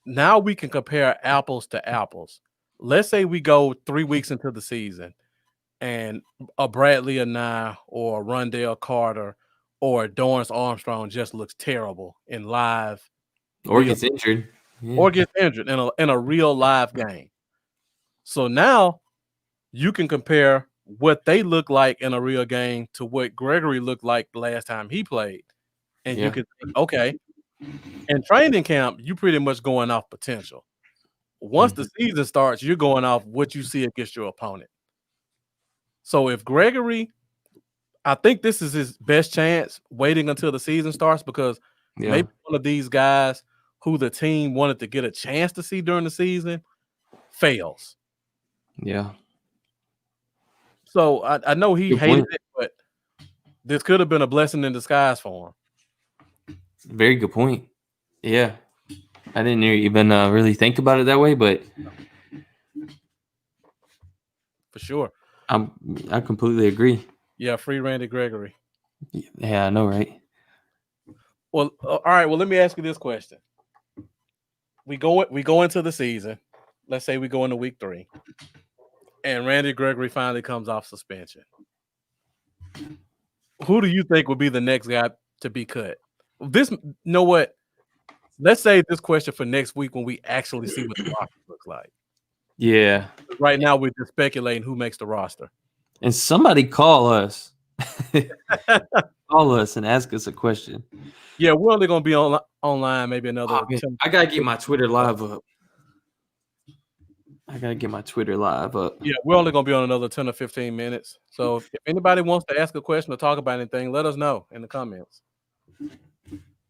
now we can compare apples to apples. Let's say we go 3 weeks into the season and a Bradley and I or a Rondell Carter or a Dorrance Armstrong just looks terrible in live. Or gets injured. Yeah. Or gets injured in a real live game. So now you can compare what they look like in a real game to what Gregory looked like the last time he played. And you can think, okay, in training camp, you pretty much going off potential. Once the season starts, you're going off what you see against your opponent. So if Gregory, I think this is his best chance waiting until the season starts, because maybe one of these guys who the team wanted to get a chance to see during the season fails. Yeah. So I know he hated it, but this could have been a blessing in disguise for him. Very good point. Yeah. I didn't even really think about it that way, but for sure. I completely agree. Yeah, free Randy Gregory. Yeah, I know, right? Well, all right. Well, let me ask you this question. We go into the season. Let's say we go into week 3, and Randy Gregory finally comes off suspension. Who do you think would be the next guy to be cut? You know what? Let's save this question for next week when we actually see what the roster looks like. Yeah. Right now, we're just speculating who makes the roster. And somebody call us. Call us and ask us a question. Yeah, we're only going to be online maybe another 10. I got to get my Twitter live up. Yeah, we're only going to be on another 10 or 15 minutes. So if anybody wants to ask a question or talk about anything, let us know in the comments.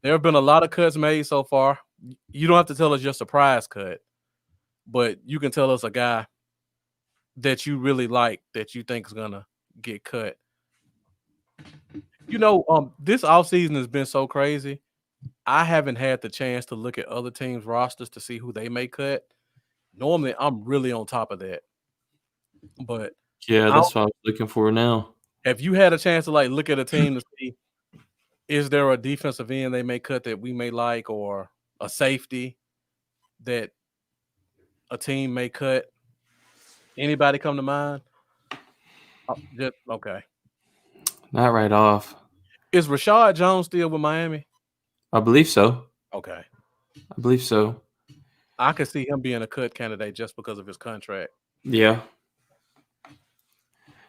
There have been a lot of cuts made so far. You don't have to tell us your surprise cut, but you can tell us a guy that you really like that you think is going to get cut. You know, this offseason has been so crazy. I haven't had the chance to look at other teams' rosters to see who they may cut. Normally, I'm really on top of that. But yeah, that's what I was looking for now. Have you had a chance to look at a team to see, is there a defensive end they may cut that we may like, or a safety that a team may cut? Anybody come to mind? Okay. Not right off. Is Rashad Jones still with Miami? I believe so. Okay. I believe so. I could see him being a cut candidate just because of his contract. Yeah.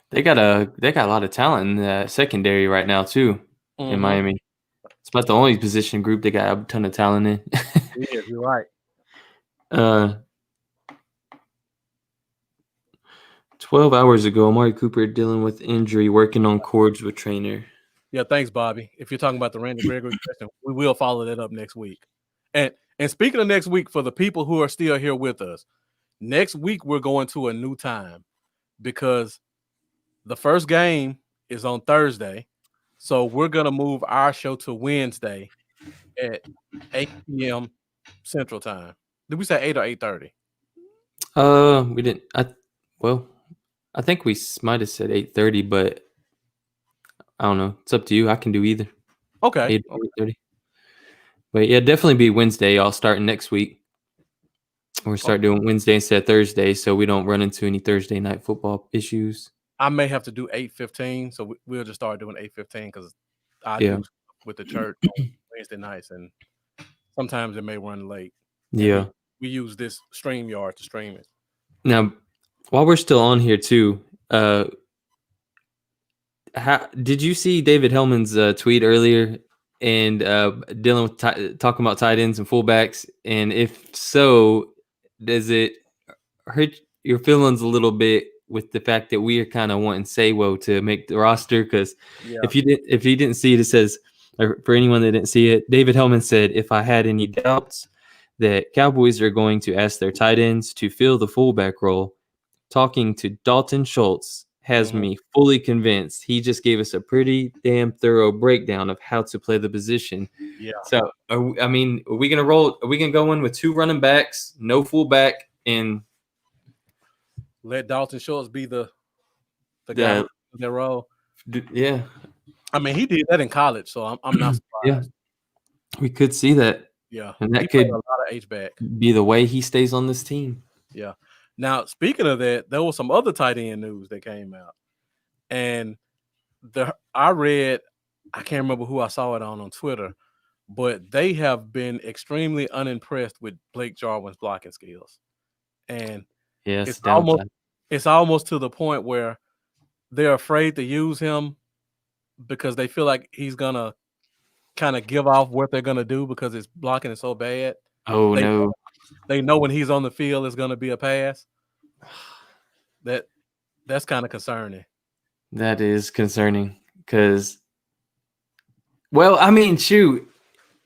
They got a lot of talent in the secondary right now too in Miami. It's about the only position group they got a ton of talent in. Yeah, you're right. 12 hours ago, Amari Cooper dealing with injury, working on cords with trainer. Yeah, thanks, Bobby. If you're talking about the Randy Gregory question, we will follow that up next week. And speaking of next week, for the people who are still here with us, next week we're going to a new time because the first game is on Thursday. So we're going to move our show to Wednesday at 8 p.m. Central Time. Did we say 8 or 8:30? We didn't. I think we might have said 8:30, but I don't know. It's up to you. I can do either. Okay. 8 or 8:30. But yeah, definitely be Wednesday. I'll start next week. We'll start doing Wednesday instead of Thursday, so we don't run into any Thursday night football issues. I may have to do 8:15, so we'll just start doing 8:15 because I Yeah. do stuff with the church on Wednesday nights, and sometimes it may run late. And Yeah. we use this StreamYard to stream it. Now, while we're still on here too, did you see David Hellman's tweet earlier and dealing with talking about tight ends and fullbacks? And if so, does it hurt your feelings a little bit with the fact that we are kind of wanting Sawo to make the roster? Because if you didn't see it, it says, or for anyone that didn't see it, David Hellman said, if I had any doubts that Cowboys are going to ask their tight ends to fill the fullback role, talking to Dalton Schultz has me fully convinced. He just gave us a pretty damn thorough breakdown of how to play the position. Yeah. So, are we going to roll? Are we going to go in with 2 running backs, no fullback, and let Dalton Schultz be the guy in that role? Yeah. I mean, he did that in college, so I'm not surprised. Yeah. We could see that. Yeah. And that he could a lot of H-back. be the way he stays on this team. Yeah. Now, speaking of that, there was some other tight end news that came out. And I can't remember who I saw it on Twitter, but they have been extremely unimpressed with Blake Jarwin's blocking skills. And yes, it's almost to the point where they're afraid to use him because they feel like he's going to kind of give off what they're going to do because his blocking is so bad. Oh, no. They know when he's on the field, it's going to be a pass. That's kind of concerning. That is concerning because, well, I mean, shoot,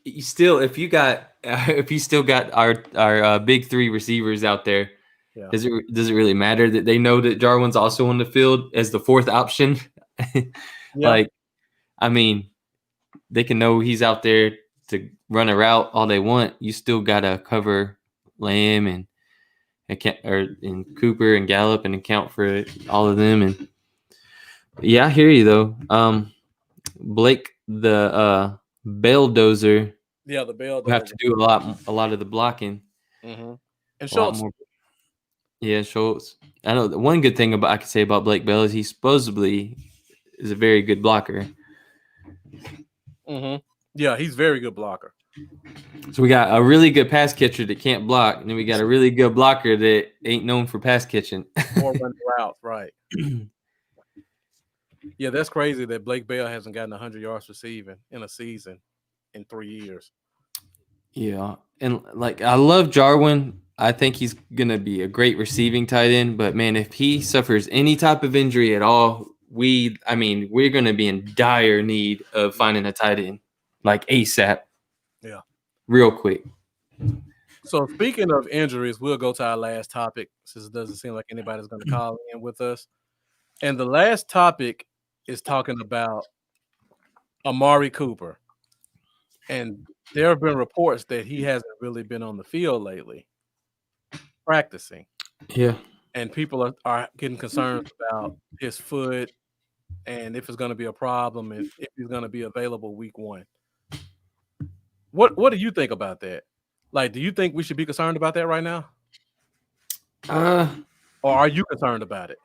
if you still got our big 3 receivers out there, does it really matter that they know that Jarwin's also on the field as the 4th option? Like, I mean, they can know he's out there to run a route all they want. You still gotta cover Lamb and Cooper and Gallup and account for all of them. And yeah, I hear you though. Blake, the Belldozer. Yeah, the Belldozer will have to do a lot of the blocking. Mm-hmm. And Schultz. Yeah, Schultz. I know the one good thing I could say about Blake Bell is he supposedly is a very good blocker. Mm-hmm. Yeah, he's a very good blocker. So we got a really good pass catcher that can't block, and then we got a really good blocker that ain't known for pass catching. Or running routes, right. Yeah, that's crazy that Blake Bell hasn't gotten 100 yards receiving in a season in 3 years. Yeah, and like I love Jarwin. I think he's going to be a great receiving tight end, but man, if he suffers any type of injury at all, we're going to be in dire need of finding a tight end like ASAP. Yeah. Real quick. So speaking of injuries, we'll go to our last topic since it doesn't seem like anybody's going to call in with us. And the last topic is talking about Amari Cooper. And there have been reports that he hasn't really been on the field lately practicing. Yeah. And people are getting concerned about his foot and if it's going to be a problem and if he's going to be available week 1. What do you think about that? Like, do you think we should be concerned about that right now? Or are you concerned about it?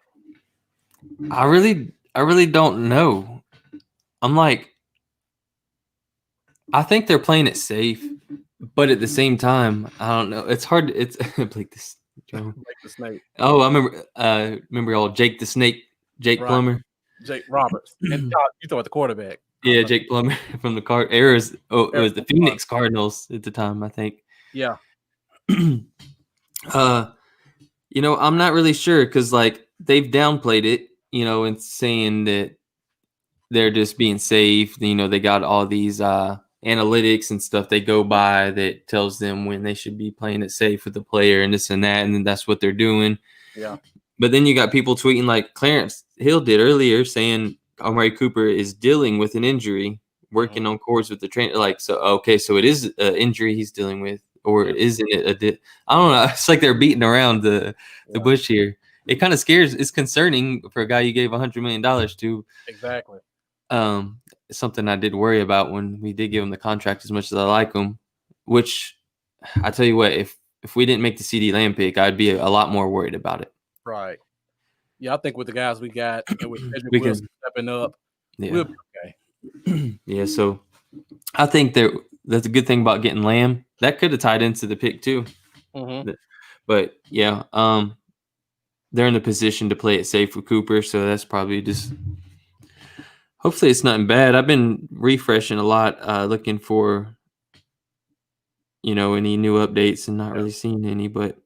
I really don't know. I'm like, I think they're playing it safe, but at the same time, I don't know. It's hard. It's Blake the Snake. Oh, I remember old Jake the Snake, Jake right. Plummer, Jake Roberts, and you thought the quarterback. Yeah, Jake Plummer from the it was the Phoenix Cardinals at the time, I think. Yeah. I'm not really sure because like they've downplayed it, and saying that they're just being safe. They got all these analytics and stuff they go by that tells them when they should be playing it safe with the player and this and that, and then that's what they're doing. Yeah. But then you got people tweeting like Clarence Hill did earlier saying Amari Cooper is dealing with an injury, working on course with the trainer. Like, so it is an injury he's dealing with, or isn't it? I don't know. It's like they're beating around the bush here. It kind of scares. It's concerning for a guy you gave $100 million to. Exactly. Something I did worry about when we did give him the contract as much as I like him. which I tell you what, if we didn't make the CD Lamb pick, I'd be a lot more worried about it. Right. Yeah, I think with the guys we got and with Cedric We Wilson stepping up, Yeah. we'll be okay. Yeah, so I think that's a good thing about getting Lamb. That could have tied into the pick too. Mm-hmm. But yeah, they're in the position to play it safe with Cooper, so that's probably just hopefully it's nothing bad. I've been refreshing a lot, looking for any new updates and not really seeing any, but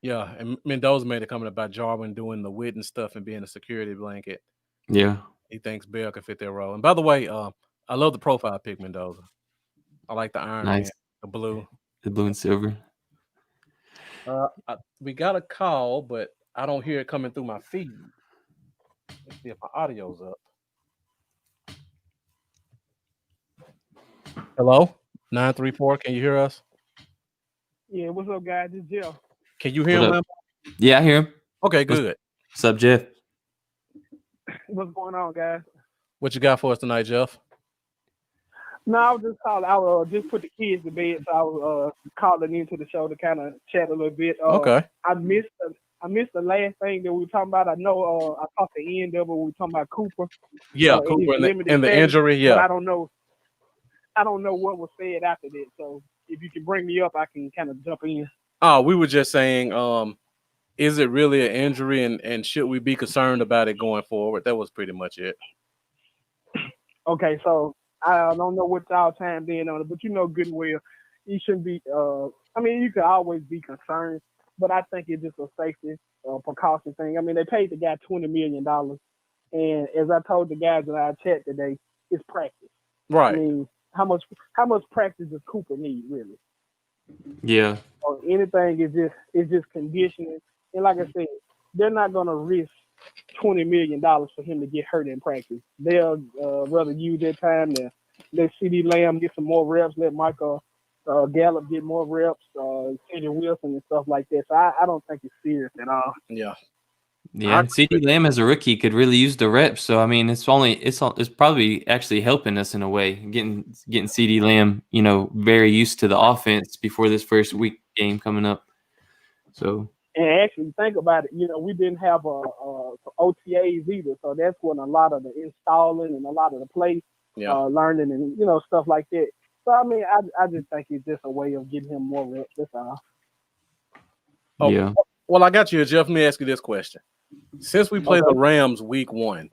Yeah, and Mendoza made a comment about Jarwin doing the Witten stuff and being a security blanket. yeah. He thinks Bell can fit that role. And by the way, I love the profile pick, Mendoza. I like the Iron Man, Nice. the blue. The blue and silver. We got a call, but I don't hear it coming through my feed. Let's see if my audio's up. Hello? 934, can you hear us? Yeah, what's up, guys? It's Jeff. Can you hear What him? up? Yeah, I hear him. Okay, good. What's up, Jeff? What's going on, guys? What you got for us tonight, Jeff? No, I was just calling. I was just put the kids to bed, so I was calling into the show to kind of chat a little bit. Okay. I missed the last thing that we were talking about. I know I caught the end of it. We were talking about Cooper. Yeah, and Cooper his limited and the status, injury. but Yeah. I don't know what was said after that. So if you can bring me up, I can kind of jump in. Oh, we were just saying, is it really an injury and should we be concerned about it going forward? That was pretty much it. Okay, so I don't know what y'all time in on it, but good and well, you shouldn't be. You could always be concerned, but I think it's just a safety precaution thing. I mean, they paid the guy $20 million, and as I told the guys in our chat today, it's practice. Right. I mean, how much practice does Cooper need, really? Yeah. Or anything is just conditioning, and like I said, they're not gonna risk $20 million for him to get hurt in practice. They'll rather use their time to let CD Lamb get some more reps, let Michael Gallup get more reps, Cedric Wilson and stuff like that. So I don't think it's serious at all. Yeah. Yeah, CD Lamb as a rookie could really use the reps. So I mean, it's probably actually helping us in a way, getting CD Lamb, very used to the offense before this first week game coming up. So and actually think about it, we didn't have OTAs either, so that's when a lot of the installing and a lot of the play learning and stuff like that. So I mean, I just think it's just a way of getting him more reps. That's all. Oh, yeah. Well, I got you, Jeff. Let me ask you this question. Since we play the Rams week 1,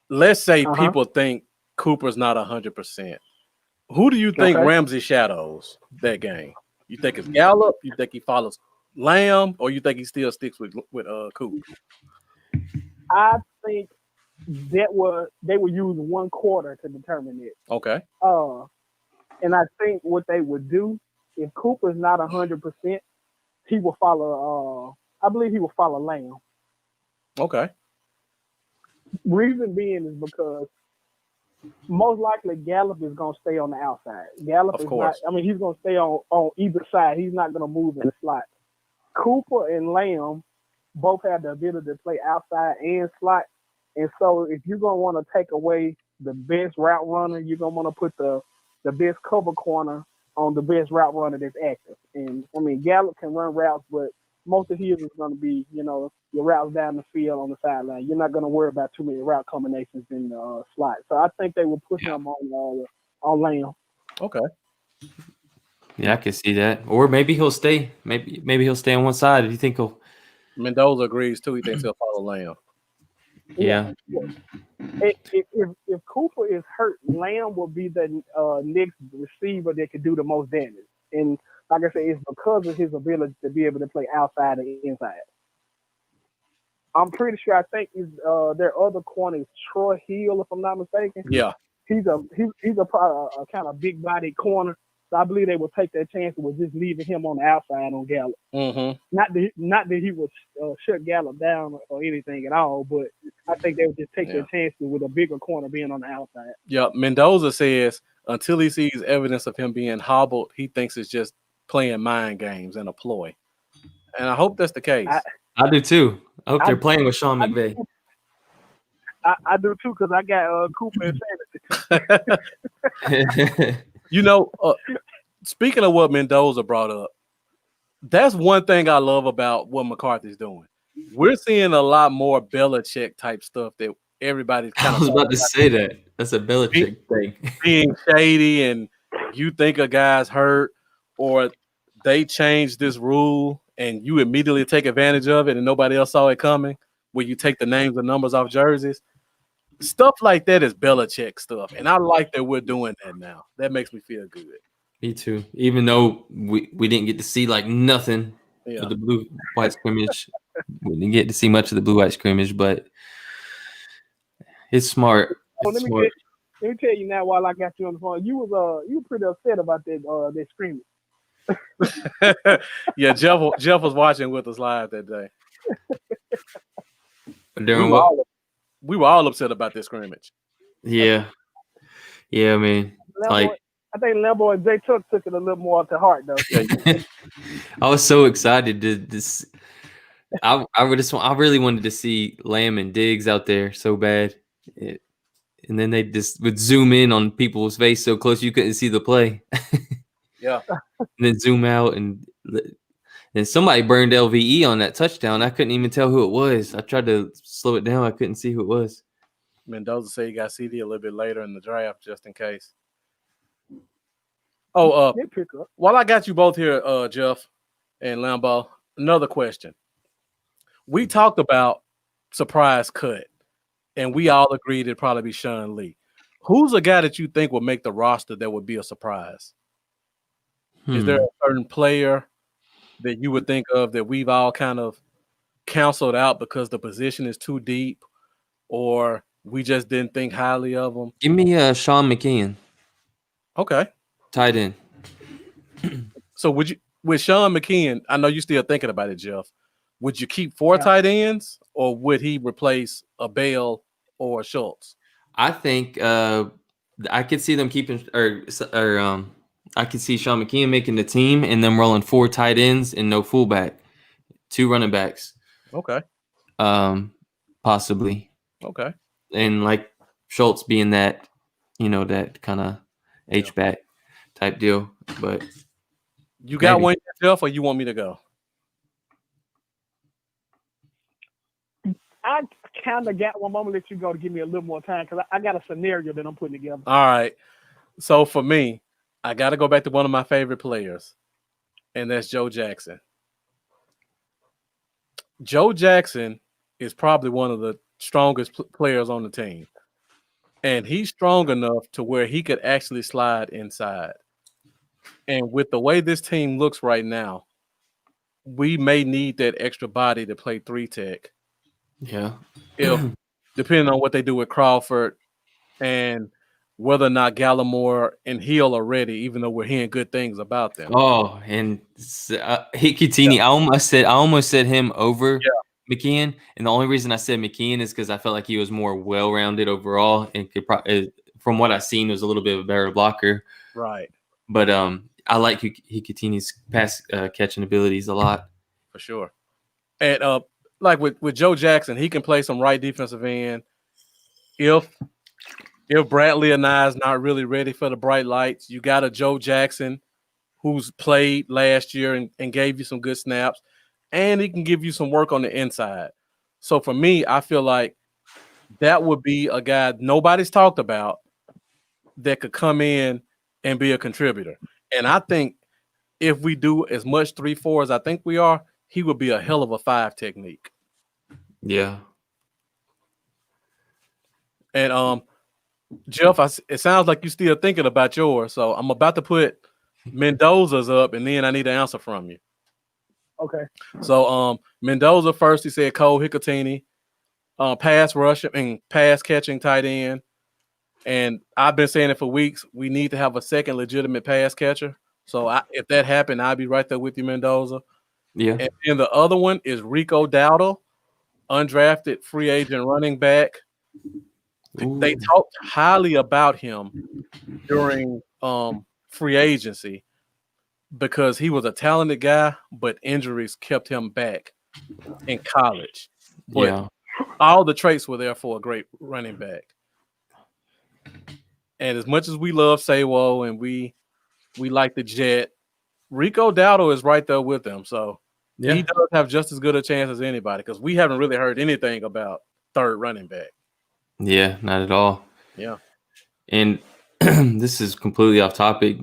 let's say people think Cooper's not 100%. Who do you think Ramsey shadows that game? You think it's Gallup? You think he follows Lamb? Or you think he still sticks with Cooper? I think they were using one quarter to determine it. Okay. And I think what they would do, if Cooper's not 100%, he will follow. I believe he will follow Lamb. Okay. Reason being is because most likely Gallup is going to stay on the outside. Gallup Of is course. not. I mean, he's going to stay on either side. He's not going to move in the slot. Cooper and Lamb both have the ability to play outside and slot. And so if you're going to want to take away the best route runner, you're going to want to put the best cover corner on the best route runner that's active. And, I mean, Gallup can run routes, but most of his is going to be, your routes down the field on the sideline. You're not going to worry about too many route combinations in the slot. So I think they will put him on Lamb. Okay. Yeah, I can see that. Or maybe he'll stay. Maybe he'll stay on one side. Do you think he'll? Mendoza agrees too. He thinks he'll follow Lamb. Yeah. If Cooper is hurt, Lamb will be the next receiver that could do the most damage. And like I said, it's because of his ability to be able to play outside and inside. I'm pretty sure. I think their other corner is Troy Hill, if I'm not mistaken. Yeah. He's a kind of big bodied corner. So I believe they will take their chances with just leaving him on the outside on Gallup. Mm-hmm. Not that he would shut Gallup down or anything at all, but I think they would just take their chances with a bigger corner being on the outside. Yeah. Mendoza says until he sees evidence of him being hobbled, he thinks it's just playing mind games and a ploy. And I hope that's the case. I do too. I hope they're playing with Sean McVay. I do too, because I got Cooper and Sanderson. speaking of what Mendoza brought up, that's one thing I love about what McCarthy's doing. We're seeing a lot more Belichick type stuff that everybody's kind I of was about to say that. That's a Belichick thing. being shady, and you think a guy's hurt, or they changed this rule and you immediately take advantage of it and nobody else saw it coming, where you take the names and numbers off jerseys. Stuff like that is Belichick stuff. And I like that we're doing that now. That makes me feel good. Me too. Even though we didn't get to see like nothing Yeah. with the blue-white scrimmage. We didn't get to see much of the blue-white scrimmage, but it's smart. So It's let smart. me tell you now while I got you on the phone. You were pretty upset about that scrimmage. Yeah, Jeff was watching with us live that day. During what? We were all upset about this scrimmage. Yeah, man. Like, I think Lambo and Jay took it a little more to heart though. I was so excited to this. I really wanted to see Lamb and Diggs out there so bad, and then they just would zoom in on people's face so close you couldn't see the play. Yeah, and then zoom out, and somebody burned LVE on that touchdown. I couldn't even tell who it was. I tried to slow it down. I couldn't see who it was. Mendoza said he got CD a little bit later in the draft just in case. Oh, while I got you both here, Jeff and Lambo, another question. We talked about surprise cut, and we all agreed it'd probably be Sean Lee. Who's a guy that you think would make the roster that would be a surprise? Is there a certain player that you would think of that we've all kind of canceled out because the position is too deep, or we just didn't think highly of him? Give me Sean McKeon. Okay. Tight end. So with Sean McKeon, I know you're still thinking about it, Jeff. Would you keep four tight ends, or would he replace a Bell or a Schultz? I think I could see them keeping I could see Sean McKeon making the team and them rolling 4 tight ends and no fullback, 2 running backs. Okay. Possibly. Okay. And like Schultz being that, that kind of H-back type deal. But you got maybe. one yourself, or you want me to go? I kind of got one. I'm gonna let you go to give me a little more time because I got a scenario that I'm putting together. All right. So for me, I got to go back to one of my favorite players, and that's Joe Jackson. Joe Jackson is probably one of the strongest players on the team, and he's strong enough to where he could actually slide inside. And with the way this team looks right now, we may need that extra body to play 3-tech. Yeah. Depending on what they do with Crawford and whether or not Gallimore and Hill are ready, even though we're hearing good things about them. Oh, and Hikutini, I almost said him over McKeon, and the only reason I said McKeon is because I felt like he was more well-rounded overall, and could from what I've seen, was a little bit of a better blocker. Right. But I like Hikutini's pass catching abilities a lot. For sure. And like with Joe Jackson, he can play some right defensive end. If Bradley and I is not really ready for the bright lights, you got a Joe Jackson who's played last year and gave you some good snaps, and he can give you some work on the inside. So for me, I feel like that would be a guy nobody's talked about that could come in and be a contributor. And I think if we do as much 3-4 as I think we are, he would be a hell of a 5 technique. Yeah. And Jeff, it sounds like you're still thinking about yours, so I'm about to put Mendoza's up, and then I need an answer from you. Okay. So Mendoza first, he said Cole Hikutini, pass rush and pass catching tight end. And I've been saying it for weeks. We need to have a second legitimate pass catcher. So if that happened, I'd be right there with you, Mendoza. Yeah. And then the other one is Rico Dowdle, undrafted free agent running back. Ooh. They talked highly about him during free agency because he was a talented guy, but injuries kept him back in college. But all the traits were there for a great running back. And as much as we love Sawo and we We like the jet. Rico Dowdle is right there with them, so Yeah. he does have just as good a chance as anybody because we haven't really heard anything about third running back. Yeah, not at all. Yeah. And this is completely off topic.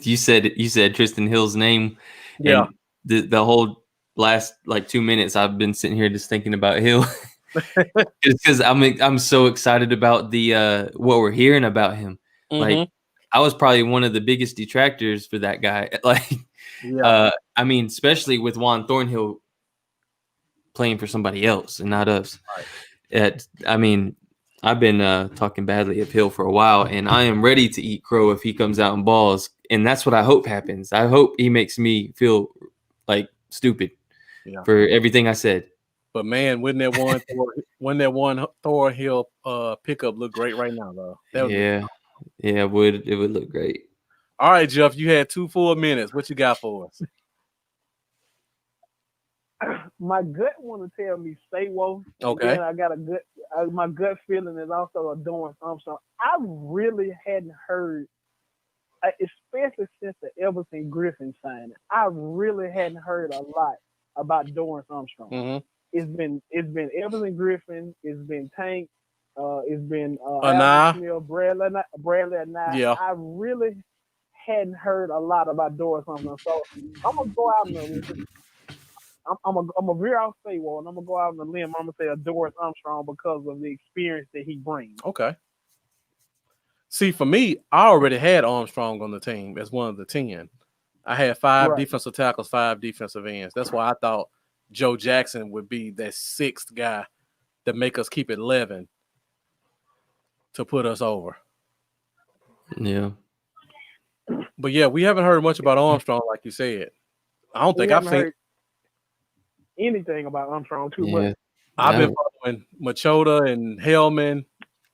you said Tristan Hill's name, Yeah. and the whole last like 2 minutes I've been sitting here just thinking about Hill. Because I'm so excited about the what we're hearing about him. Like I was probably one of the biggest detractors for that guy. Like I mean, especially with Juan Thornhill playing for somebody else and not us. Right. I mean, I've been talking badly of Hill for a while, and I am ready to eat crow if he comes out and balls. And that's what I hope happens. I hope he makes me feel like stupid for everything I said. But man, wouldn't that one Thornhill pickup look great right now, though? It would look great. All right, Jeff, you had 2 full minutes. What you got for us? My gut want to tell me stay woke. Okay. I got my gut feeling is also a Dorrance Armstrong. I really hadn't heard, especially since the Everson Griffin signing, I really hadn't heard a lot about Dorrance Armstrong. Mm-hmm. It's been Everson Griffin, it's been Tank, it's been Anai. Smith, Bradley Anai. Yeah. I really hadn't heard a lot about Dorrance Armstrong. So I'm gonna go out and I'm a veer off Saywall, and I'm gonna go out on a limb. I'm gonna say a Dorrance Armstrong because of the experience that he brings. Okay. See, for me, I already had Armstrong on the team as one of the 10. I had 5 defensive tackles, 5 defensive ends. That's why I thought Joe Jackson would be that 6th guy that make us keep 11 to put us over. Yeah. But yeah, we haven't heard much about Armstrong, like you said. I don't think I've seen anything about Armstrong too much. I've been following Machota and Hellman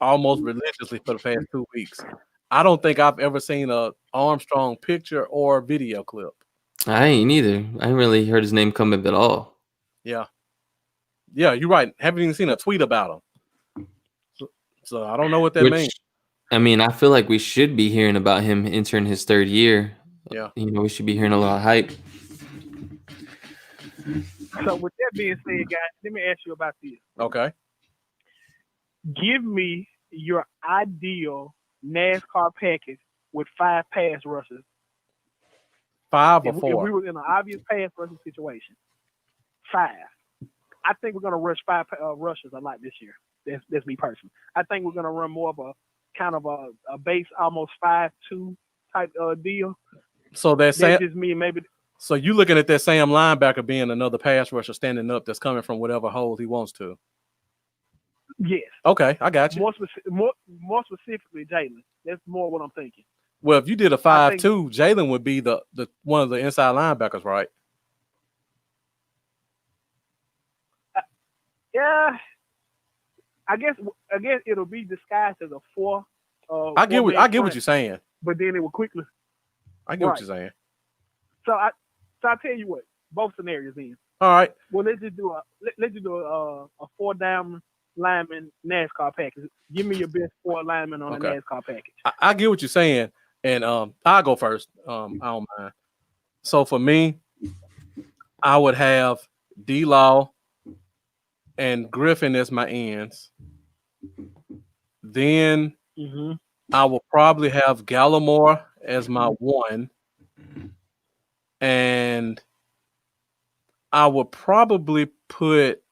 almost religiously for the past 2 weeks. I don't think I've ever seen a Armstrong picture or video clip. I ain't either. I ain't really heard his name come up at all. Yeah. Yeah, you're right. Haven't even seen a tweet about him. So I don't know what that means. I mean, I feel like we should be hearing about him entering his 3rd year. Yeah. You know, we should be hearing a lot of hype. So with that being said, guys, let me ask you about this. Okay. Give me your ideal NASCAR package with 5 pass rushes. 5 or 4? If we were in an obvious pass rushing situation, 5. I think we're going to rush 5 rushes a lot this year. That's me personally. I think we're going to run more of a kind of a base, almost 5-2 type deal. So that's just me, maybe. So you looking at that Sam linebacker being another pass rusher standing up that's coming from whatever hole he wants to? Yes. Okay, I got you. More specifically, Jalen. That's more what I'm thinking. Well, if you did a 5-2, Jalen would be the one of the inside linebackers, right? Yeah. I guess it'll be disguised as a 4. I get what you're saying. But then it will quickly. I get what you're saying. So I'll tell you what, both scenarios in. All right. Well, let's just do a 4 down lineman NASCAR package. Give me your best 4 linemen on a NASCAR package. I get what you're saying, and I'll go first. I don't mind. So for me, I would have D-Law and Griffin as my ends. Then I will probably have Gallimore as my 1. And I would probably put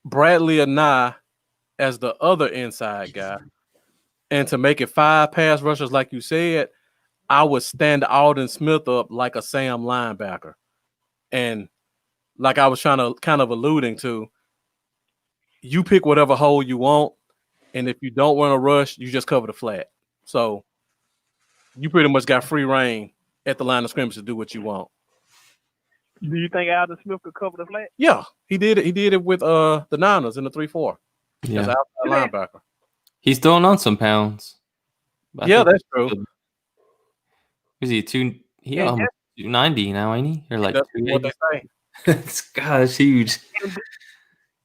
Bradley Anai as the other inside guy. And to make it 5 pass rushers, like you said, I would stand Alden Smith up like a Sam linebacker. And like I was trying to kind of alluding to, you pick whatever hole you want. And if you don't want to rush, you just cover the flat. So you pretty much got free reign at the line of scrimmage to do what you want. Do you think Alden Smith could cover the flat? Yeah, he did it. He did it with the Niners in the 3-4. Yeah, as outside linebacker. He's throwing on some pounds. That's true. Is he 290 now, ain't he? Or like that's what they say. God, that's huge.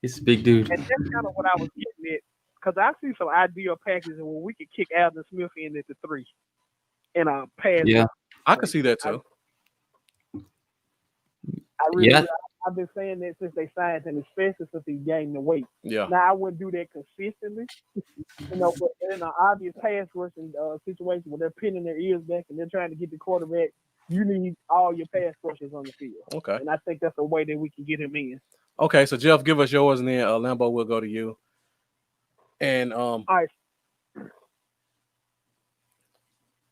He's a big dude. And that's kind of what I was getting at, because I see some ideal packages where we could kick Alden Smith in at the 3. in a pass. Yeah. I can see that too. Yeah. I've been saying that since they signed him, especially since he gained the weight. Yeah. Now I wouldn't do that consistently, but in an obvious pass rushing situation where they're pinning their ears back and they're trying to get the quarterback, you need all your pass rushers on the field. Okay. And I think that's a way that we can get him in. Okay, so Jeff, give us yours, and then Lambo will go to you. And All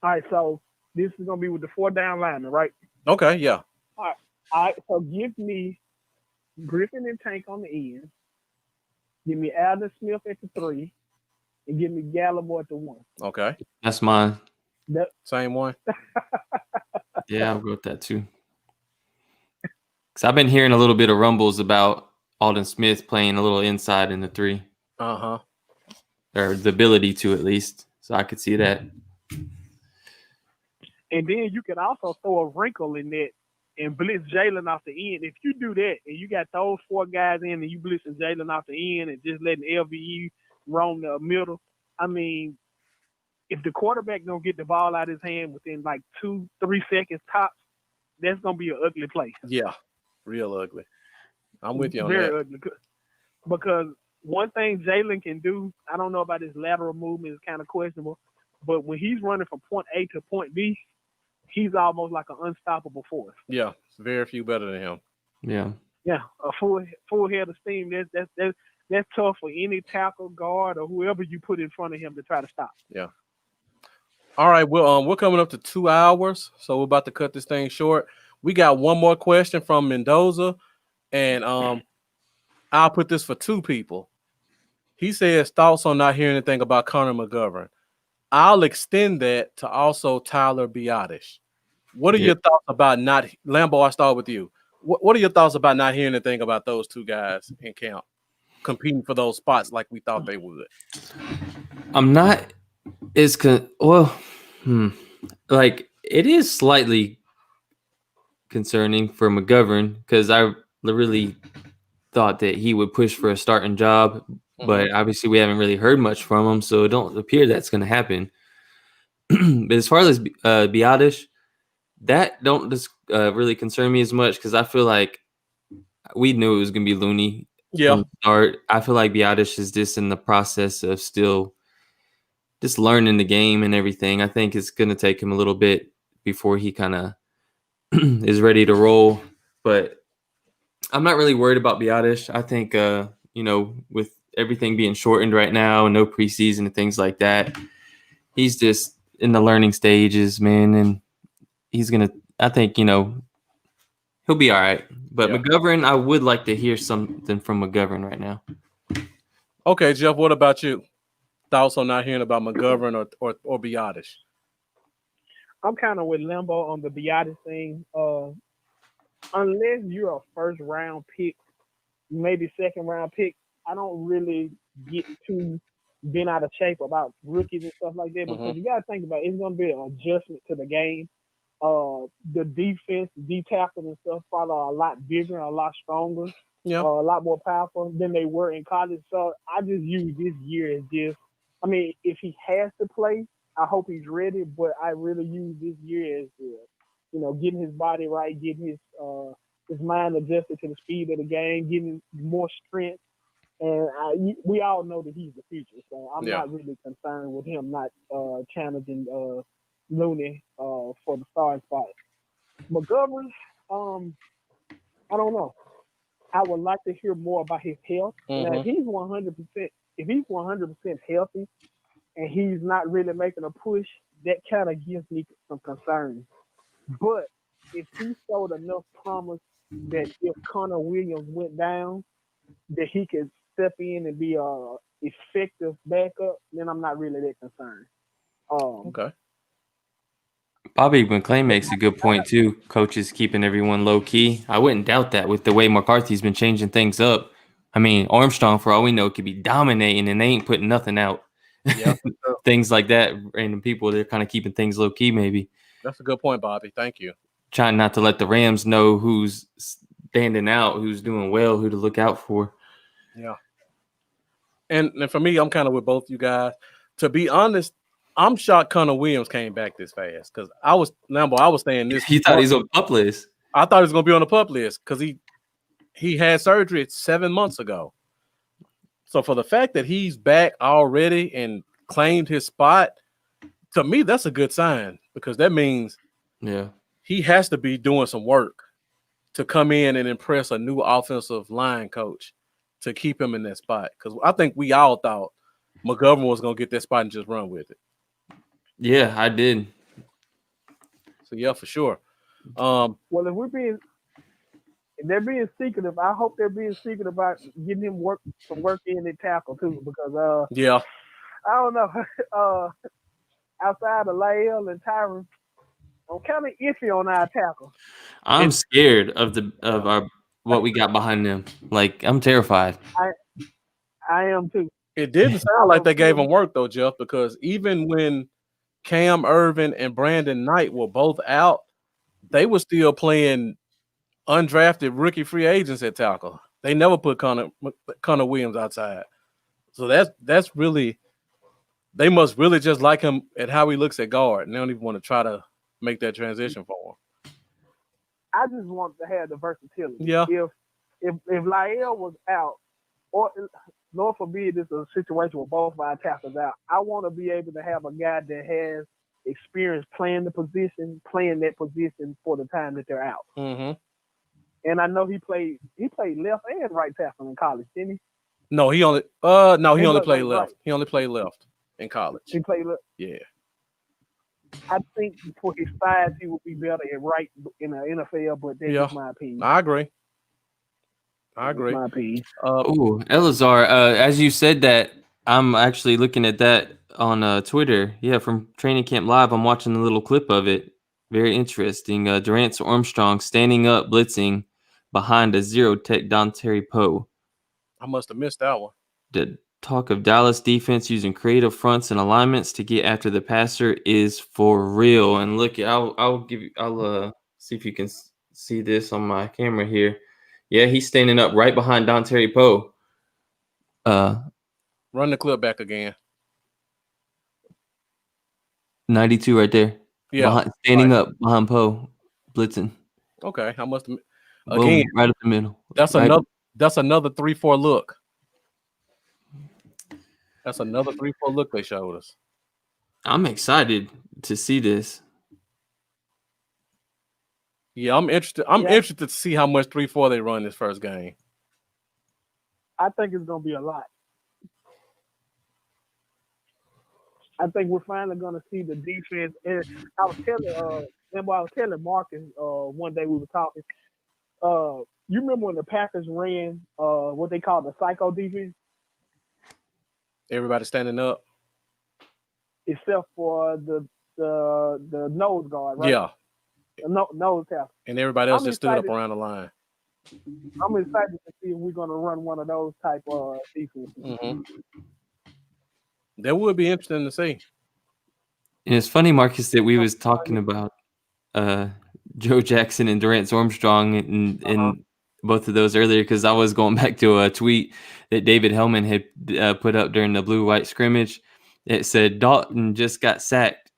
right. So this is gonna be with the 4 down lineman, right? okay, yeah. All right. So give me Griffin and Tank on the end. Give me Alden Smith at the 3, and give me Gallimore at the 1. Okay. That's mine. Same one. Yeah, I'll go with that too. Because I've been hearing a little bit of rumbles about Alden Smith playing a little inside in the 3. Uh-huh. Or the ability to, at least. So I could see that. And then you can also throw a wrinkle in that and blitz Jalen off the end. If you do that and you got those 4 guys in and you blitzing Jalen off the end and just letting LVE roam the middle, I mean, if the quarterback don't get the ball out of his hand within like 2-3 seconds tops, that's gonna be an ugly play. Yeah, real ugly. I'm with you on Very that. ugly. Because one thing Jalen can do, I don't know about his lateral movement, is kind of questionable, but when he's running from point A to point B, he's almost like an unstoppable force. Yeah, very few better than him. Yeah. Yeah, a full head of steam. That's tough for any tackle, guard, or whoever you put in front of him to try to stop. Yeah. All right, well, we're coming up to 2 hours, so we're about to cut this thing short. We got one more question from Mendoza, and I'll put this for 2 people. He says thoughts on not hearing anything about Connor McGovern. I'll extend that to also Tyler Biadasz. What are your thoughts about not Lambo? I start with you. What are your thoughts about not hearing anything about those 2 guys in camp competing for those spots like we thought they would? I'm not like it is slightly concerning for McGovern because I really thought that he would push for a starting job, but obviously we haven't really heard much from him, so it don't appear that's going to happen. But as far as Biadasz, that don't just really concern me as much because I feel like we knew it was going to be Looney from the start. I feel like Biadasz is just in the process of still just learning the game and everything. I think it's going to take him a little bit before he kind of is ready to roll. But I'm not really worried about Biadasz. I think, with everything being shortened right now and no preseason and things like that, he's just in the learning stages, man. And he's going to, I think, he'll be all right. But McGovern, I would like to hear something from McGovern right now. Okay, Jeff, what about you? Thoughts on not hearing about McGovern or Biadasz? I'm kind of with Lambo on the Biadasz thing. Unless you're a first-round pick, maybe second-round pick, I don't really get too bent out of shape about rookies and stuff like that because you got to think about it. It's going to be an adjustment to the game. The defense, D-tackles and stuff are a lot bigger, a lot stronger, a lot more powerful than they were in college. So I just use this year as just, if he has to play, I hope he's ready, but I really use this year as, getting his body right, getting his mind adjusted to the speed of the game, getting more strength. And we all know that he's the future. So I'm not really concerned with him not challenging Looney for the starting spot. McGovern, I don't know. I would like to hear more about his health. Now, if he's 100% healthy and he's not really making a push, that kind of gives me some concern. But if he showed enough promise that if Connor Williams went down, that he could step in and be a effective backup, then I'm not really that concerned. Okay. Bobby McClain makes a good point too. Coaches keeping everyone low key. I wouldn't doubt that with the way McCarthy's been changing things up. Armstrong, for all we know, could be dominating and they ain't putting nothing out. Yeah. Things like that. Random people, they're kind of keeping things low key, maybe. That's a good point, Bobby. Thank you. Trying not to let the Rams know who's standing out, who's doing well, who to look out for. Yeah. And for me, I'm kind of with both you guys. To be honest, I'm shocked Connor Williams came back this fast because I was saying this. He thought he was on pup list. I thought he was going to be on the pup list because he had surgery 7 months ago. So for the fact that he's back already and claimed his spot, to me, that's a good sign because that means he has to be doing some work to come in and impress a new offensive line coach to keep him in that spot. Because I think we all thought McGovern was going to get that spot and just run with it. Yeah, I did. So, yeah, for sure. Well, if they're being secretive, I hope they're being secretive about getting him some work in at tackle too, because I don't know. Outside of Lael and Tyron, I'm kind of iffy on our tackle. I'm scared of what we got behind them. Like, I'm terrified. I am too. It didn't sound like they gave him work though, Jeff, because even when Cam Irvin and Brandon Knight were both out, they were still playing undrafted rookie free agents at tackle. They never put Connor Williams outside. So that's really, they must really just like him at how he looks at guard, and they don't even want to try to make that transition for him. I just want to have the versatility. Yeah. If Lael was out, or Lord forbid it's a situation where both of our tackles out, I want to be able to have a guy that has experience playing that position for the time that they're out. Mm-hmm. And I know he played left and right tackle in college, didn't he? No, he only played left. Right. He only played left in college. He played left. Yeah. I think for his size, he would be better at right in the NFL, but that's just my opinion. I agree. That's my opinion. Elazar, as you said that, I'm actually looking at that on Twitter. Yeah, from Training Camp Live, I'm watching a little clip of it. Very interesting. Durant Armstrong standing up, blitzing behind a zero tech Dontari Poe. I must have missed that one. The talk of Dallas defense using creative fronts and alignments to get after the passer is for real. And look, I'll see if you can see this on my camera here. Yeah, he's standing up right behind Dontari Poe. Run the clip back again. 92 right there. Yeah, standing up behind Poe, blitzing. Okay, I must have Boom, right up the middle. That's another 3-4 look. That's another 3-4 look they showed us. I'm excited to see this. Yeah, I'm interested. I'm interested to see how much 3-4 they run this first game. I think it's going to be a lot. I think we're finally going to see the defense. And I was telling Marcus one day we were talking. You remember when the Packers ran what they call the psycho defense? Everybody standing up, except for the nose guard, right? Yeah, nose tackle. And everybody else just stood up around the line. I'm excited to see if we're going to run one of those type of defenses. Mm-hmm. That would be interesting to see. And it's funny, Marcus, that we was talking about Joe Jackson and Durant Armstrong and both of those earlier, because I was going back to a tweet that David Hellman had put up during the blue-white scrimmage. It said Dalton just got sacked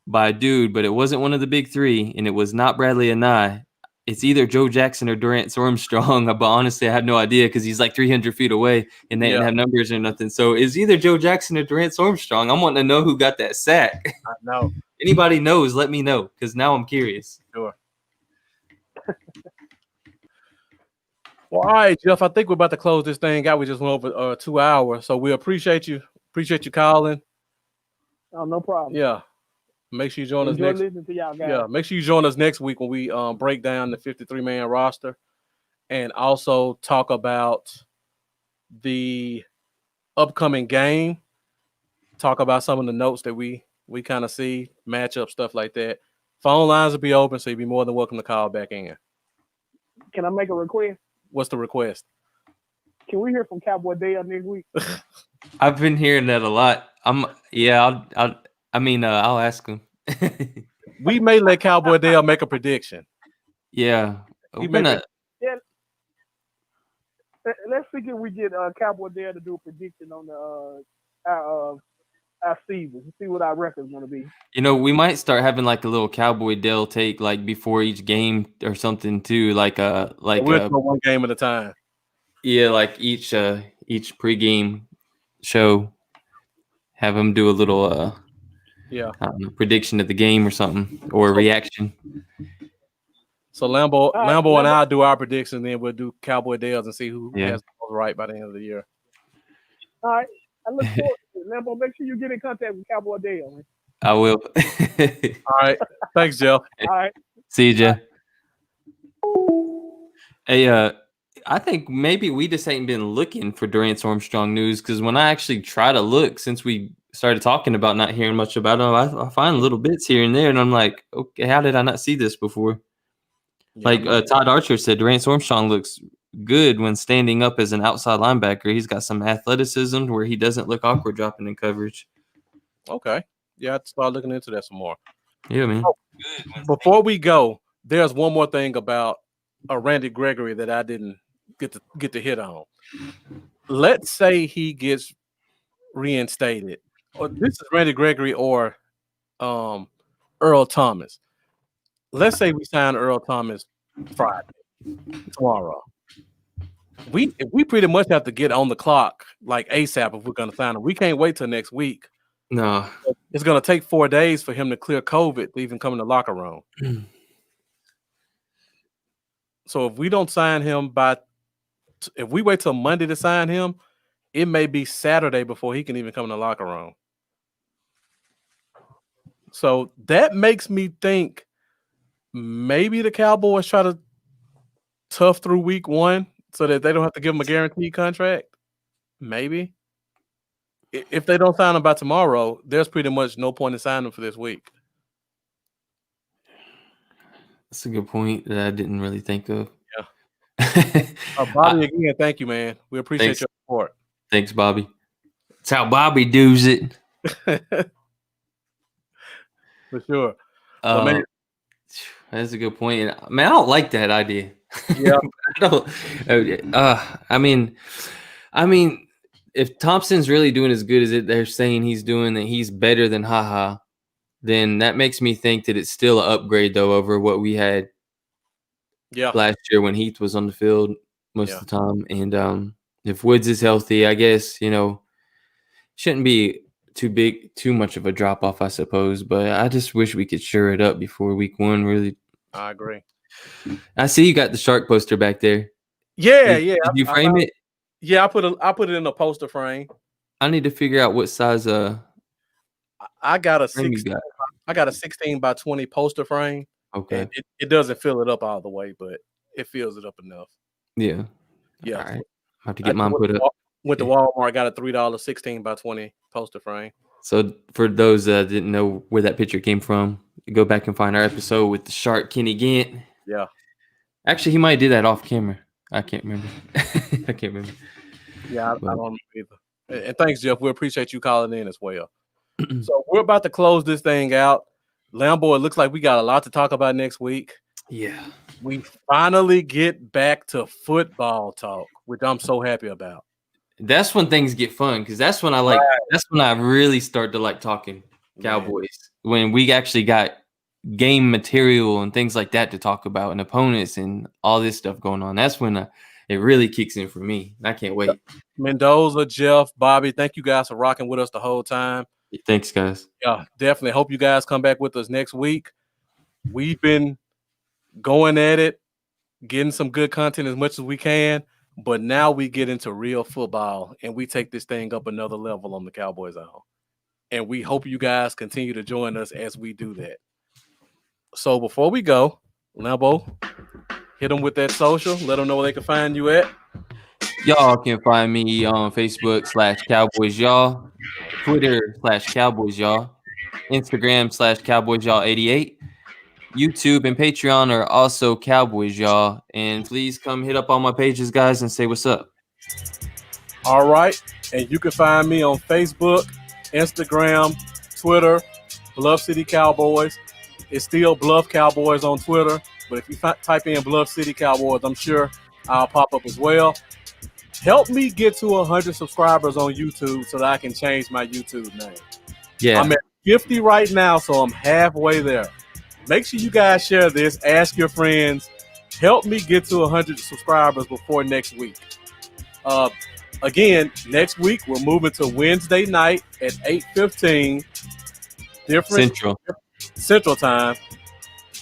by a dude, but it wasn't one of the big three, and it was not Bradley and I. It's either Joe Jackson or Durant Armstrong, but honestly, I have no idea because he's like 300 feet away and they didn't have numbers or nothing. So it's either Joe Jackson or Durant Armstrong. I'm wanting to know who got that sack. I know. Anybody knows, let me know, because now I'm curious. Sure. Well, all right, Jeff, I think we're about to close this thing out. We just went over 2 hours, so we appreciate you. Appreciate you calling. Oh, no problem. Yeah. Make sure you join us next. Listening to y'all guys. Yeah, make sure you join us next week when we break down the 53-man roster and also talk about the upcoming game. Talk about some of the notes that we kind of see, matchup stuff like that. Phone lines will be open, so you'll be more than welcome to call back in. Can I make a request? What's the request? Can we hear from Cowboy Dale next week? I've been hearing that a lot. I'll ask him. We may let Cowboy Dale make a prediction. Yeah. Let's see if we get Cowboy Dale to do a prediction on our season. See what our record's gonna be. You know, we might start having like a little Cowboy Dale take like before each game or something too. Like We'll go one game at a time. yeah, like each pregame show, have them do a little prediction of the game or something or a reaction. So Lambo Lambo. and I do our predictions, then we'll do Cowboy Dales and see who has the most right by the end of the year. All right. I look forward to it. Lambo, make sure you get in contact with Cowboy Dale, man. I will. All right. Thanks, Jeff. All right. See you, Jeff. Hey, I think maybe we just ain't been looking for Durant Armstrong news, because when I actually try to look, since we started talking about not hearing much about him, I find little bits here and there, and I'm like, okay, how did I not see this before? Yeah, Todd Archer said, Durant Armstrong looks good when standing up as an outside linebacker. He's got some athleticism where he doesn't look awkward dropping in coverage. Okay. Yeah, I have to start looking into that some more. Yeah, man. Before we go, there's one more thing about Randy Gregory that I didn't get to hit on. Let's say he gets reinstated. Or this is Randy Gregory or Earl Thomas. Let's say we sign Earl Thomas Friday, tomorrow. We pretty much have to get on the clock like ASAP if we're going to sign him. We can't wait till next week. No. It's going to take 4 days for him to clear COVID to even come in the locker room. So if we don't sign him if we wait till Monday to sign him, it may be Saturday before he can even come in the locker room. So that makes me think maybe the Cowboys try to tough through week 1 so that they don't have to give him a guaranteed contract. Maybe. If they don't sign him by tomorrow, there's pretty much no point in signing him for this week. That's a good point that I didn't really think of. Yeah. Bobby, again, thank you, man. We appreciate your support. Thanks, Bobby. That's how Bobby does it. For sure. That's a good point. Man, I don't like that idea. Yeah. I mean, if Thompson's really doing as good as they're saying he's doing, that he's better than Haha, then that makes me think that it's still an upgrade, though, over what we had last year when Heath was on the field most of the time. And if Woods is healthy, I guess, shouldn't be too much of a drop off, I suppose. But I just wish we could sure it up before week 1, really. I agree. I see you got the shark poster back there. Yeah. Did you frame it? Yeah, I put it in a poster frame. I need to figure out what size I got a 16 by 20 poster frame. Okay. It doesn't fill it up all the way, but it fills it up enough. Yeah. Yeah. All right. I have to get mine put up. Went to Walmart, got a $3 16 by 20 poster frame. So for those that didn't know where that picture came from, go back and find our episode with the shark Kenny Gant. Yeah. Actually, he might do that off camera. I can't remember. Yeah, I don't know either. And thanks, Jeff. We appreciate you calling in as well. So we're about to close this thing out. Lambo, it looks like we got a lot to talk about next week. Yeah. We finally get back to football talk, which I'm so happy about. That's when things get fun, because that's when that's when I really start to like talking Cowboys. When we actually got game material and things like that to talk about, and opponents and all this stuff going on. That's when it really kicks in for me. I can't wait. Mendoza, Jeff, Bobby, thank you guys for rocking with us the whole time. Thanks, guys. Yeah, definitely. Hope you guys come back with us next week. We've been going at it, getting some good content as much as we can, but now we get into real football and we take this thing up another level on the Cowboys Zone. And we hope you guys continue to join us as we do that. So before we go, Lambo, hit them with that social. Let them know where they can find you at. Y'all can find me on Facebook /Cowboys Y'all, Twitter /Cowboys Y'all, Instagram /Cowboys Y'all 88. YouTube and Patreon are also Cowboys Y'all. And please come hit up all my pages, guys, and say what's up. All right. And you can find me on Facebook, Instagram, Twitter, Bluff City Cowboys. It's still Bluff Cowboys on Twitter. But if you type in Bluff City Cowboys, I'm sure I'll pop up as well. Help me get to 100 subscribers on YouTube so that I can change my YouTube name. Yeah. I'm at 50 right now, so I'm halfway there. Make sure you guys share this. Ask your friends. Help me get to 100 subscribers before next week. Again, next week we're moving to Wednesday night at 8:15. Different Central Time.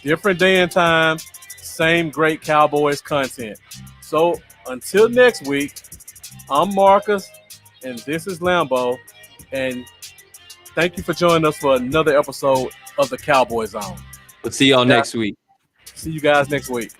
Different day and time. Same great Cowboys content. So until next week, I'm Marcus, and this is Lambo. And thank you for joining us for another episode of the Cowboy Zone. We'll see y'all next week. See you guys next week.